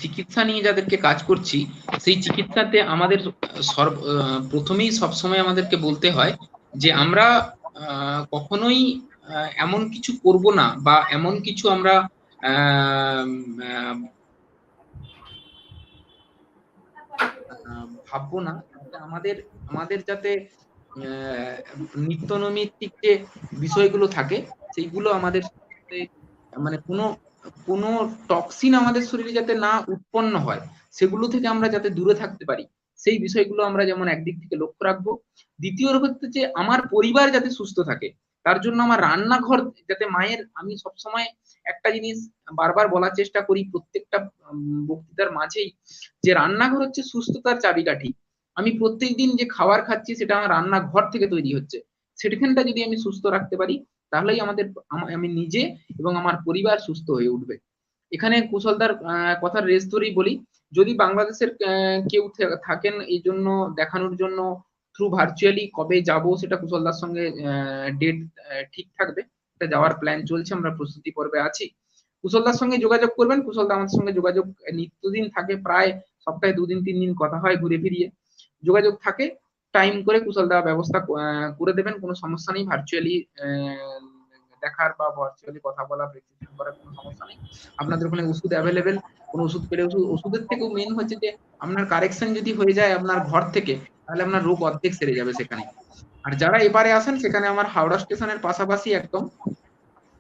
চিকিৎসা নিয়ে যাদেরকে কাজ করছি, সেই চিকিৎসাতে আমাদের প্রথমেই সবসময় আমাদেরকে বলতে হয় যে আমরা কখনোই এমন কিছু করব না, বা এমন কিছু আমরা আহ, আহ, ভাববো না যাতে আমাদের যাতে নিত্যনৈমিত্তিক যে বিষয়গুলো থাকে সেইগুলো আমাদের মানে কোনো টক্সিন আমাদের শরীরে যাতে না উৎপন্ন হয়, সেগুলো থেকে আমরা যাতে দূরে থাকতে পারি, সেই বিষয়গুলো আমরা যেমন একদিক থেকে লক্ষ্য রাখবো। দ্বিতীয় হচ্ছে যে আমার পরিবার যাতে সুস্থ থাকে, তার জন্য আমার রান্নাঘর যাতে মায়ের, আমি সবসময় একটা জিনিস বারবার বলার চেষ্টা করি প্রত্যেকটা বক্তৃতার মাঝেই, যে রান্নাঘর হচ্ছে সুস্থতার চাবিকাঠি। আমি প্রত্যেকদিন যে খাবার খাচ্ছি সেটা আমার রান্নাঘর থেকে তৈরি হচ্ছে, সেখানটা যদি আমি সুস্থ রাখতে পারি তাহলেই আমি নিজে এবং আমার পরিবার সুস্থ হয়ে উঠবে। এখানে কুশলদার কথার রেস ধরেই বলি, যদি বাংলাদেশের কেউ থাকেন এই জন্য দেখানোর জন্য থ্রু ভার্চুয়ালি, কবে যাব সেটা কুশলদার সঙ্গে ডেট ঠিক থাকবে, এটা যাওয়ার প্ল্যান চলছে, আমরা প্রস্তুতি পর্বে আছি। কুশলদার সঙ্গে যোগাযোগ করবেন, কুশলদা আমাদের সঙ্গে যোগাযোগ নিত্যদিন থাকে, প্রায় সপ্তাহে 2 দিন 3 দিন কথা হয়, ঘুরে ফিরিয়ে যোগাযোগ থাকে, টাইম করে কুশলদা ব্যবস্থা করে দেবেন, কোনো সমস্যা নেই। ভার্চুয়ালি দেখার বা ভার্চুয়ালি কথা বলা, প্রেসক্রিপশন করার কোনো সমস্যা নেই। আপনাদের ওখানে ওষুধ অ্যাভেলেবেল, কোনো ওষুধ পেলে ওষুধের থেকেও মেইন হচ্ছে যে আপনার কারেকশন যদি হয়ে যায় আপনার ঘর থেকে, তাহলে আপনার রোগ অর্ধেক সেরে যাবে সেখানে। আর যারা এবারে আসেন, সেখানে আমার হাওড়া স্টেশনের পাশাপাশি একদম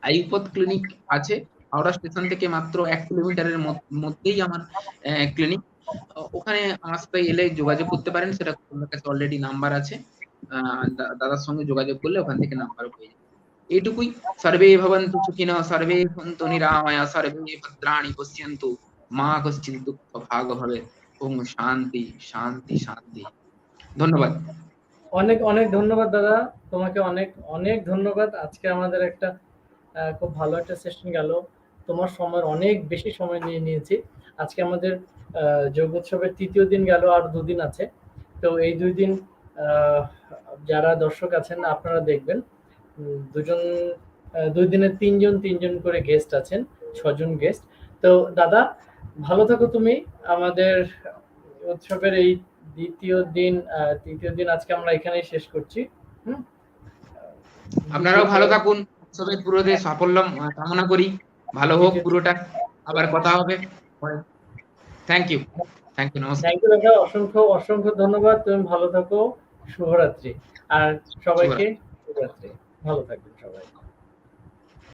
আয়ুপথ ক্লিনিক আছে। হাওড়া স্টেশন থেকে মাত্র 1 কিলোমিটারের মধ্যেই আমার ক্লিনিক। ওখানে আমার সাথে এলে যোগাযোগ করতে পারেন, সেটা আমার কাছে অলরেডি নাম্বার আছে, দাদার সঙ্গে যোগাযোগ করলে ওখান থেকে নাম্বার পেয়ে যাবেন। এইটুকুই। সর্বে ভবন্তু সুখিনঃ, সর্বে সন্তু নিরাময়া, সর্বে ভদ্রাণি পশ্যন্তু, মা কশ্চিৎ দুঃখভাগ্ ভবেৎ। ওম শান্তি শান্তি শান্তি। ধন্যবাদ। অনেক অনেক ধন্যবাদ দাদা, তোমাকে অনেক অনেক ধন্যবাদ। আজকে আমাদের একটা খুব ভালো একটা সেশন গেল, তোমার সময়ের অনেক বেশি সময় নিয়ে নিয়েছি। আজকে আমাদের যোগ উৎসবের 3য় দিন গেল, আর 2 দিন আছে। তো এই 2 দিন যারা দর্শক আছেন আপনারা দেখবেন, 2 দিনে 3জন করে গেস্ট আছেন, 6জন গেস্ট। তো দাদা ভালো থাকো তুমি। আমাদের উৎসবের এই তৃতীয় দিন আজকে আমরা এখানেই শেষ করছি। আপনারাও ভালো থাকুন, উৎসবের পুরোতে সাফল্য কামনা করি, ভালো হোক পুরোটা। আবার কথা হবে পরে। থ্যাংক ইউ, নমস্কার। থ্যাংক ইউ দাদা, অসংখ্য অসংখ্য ধন্যবাদ। তুমি ভালো থাকো, শুভরাত্রি। আর সবাইকে শুভরাত্রি, ভালো থাকবেন সবাই।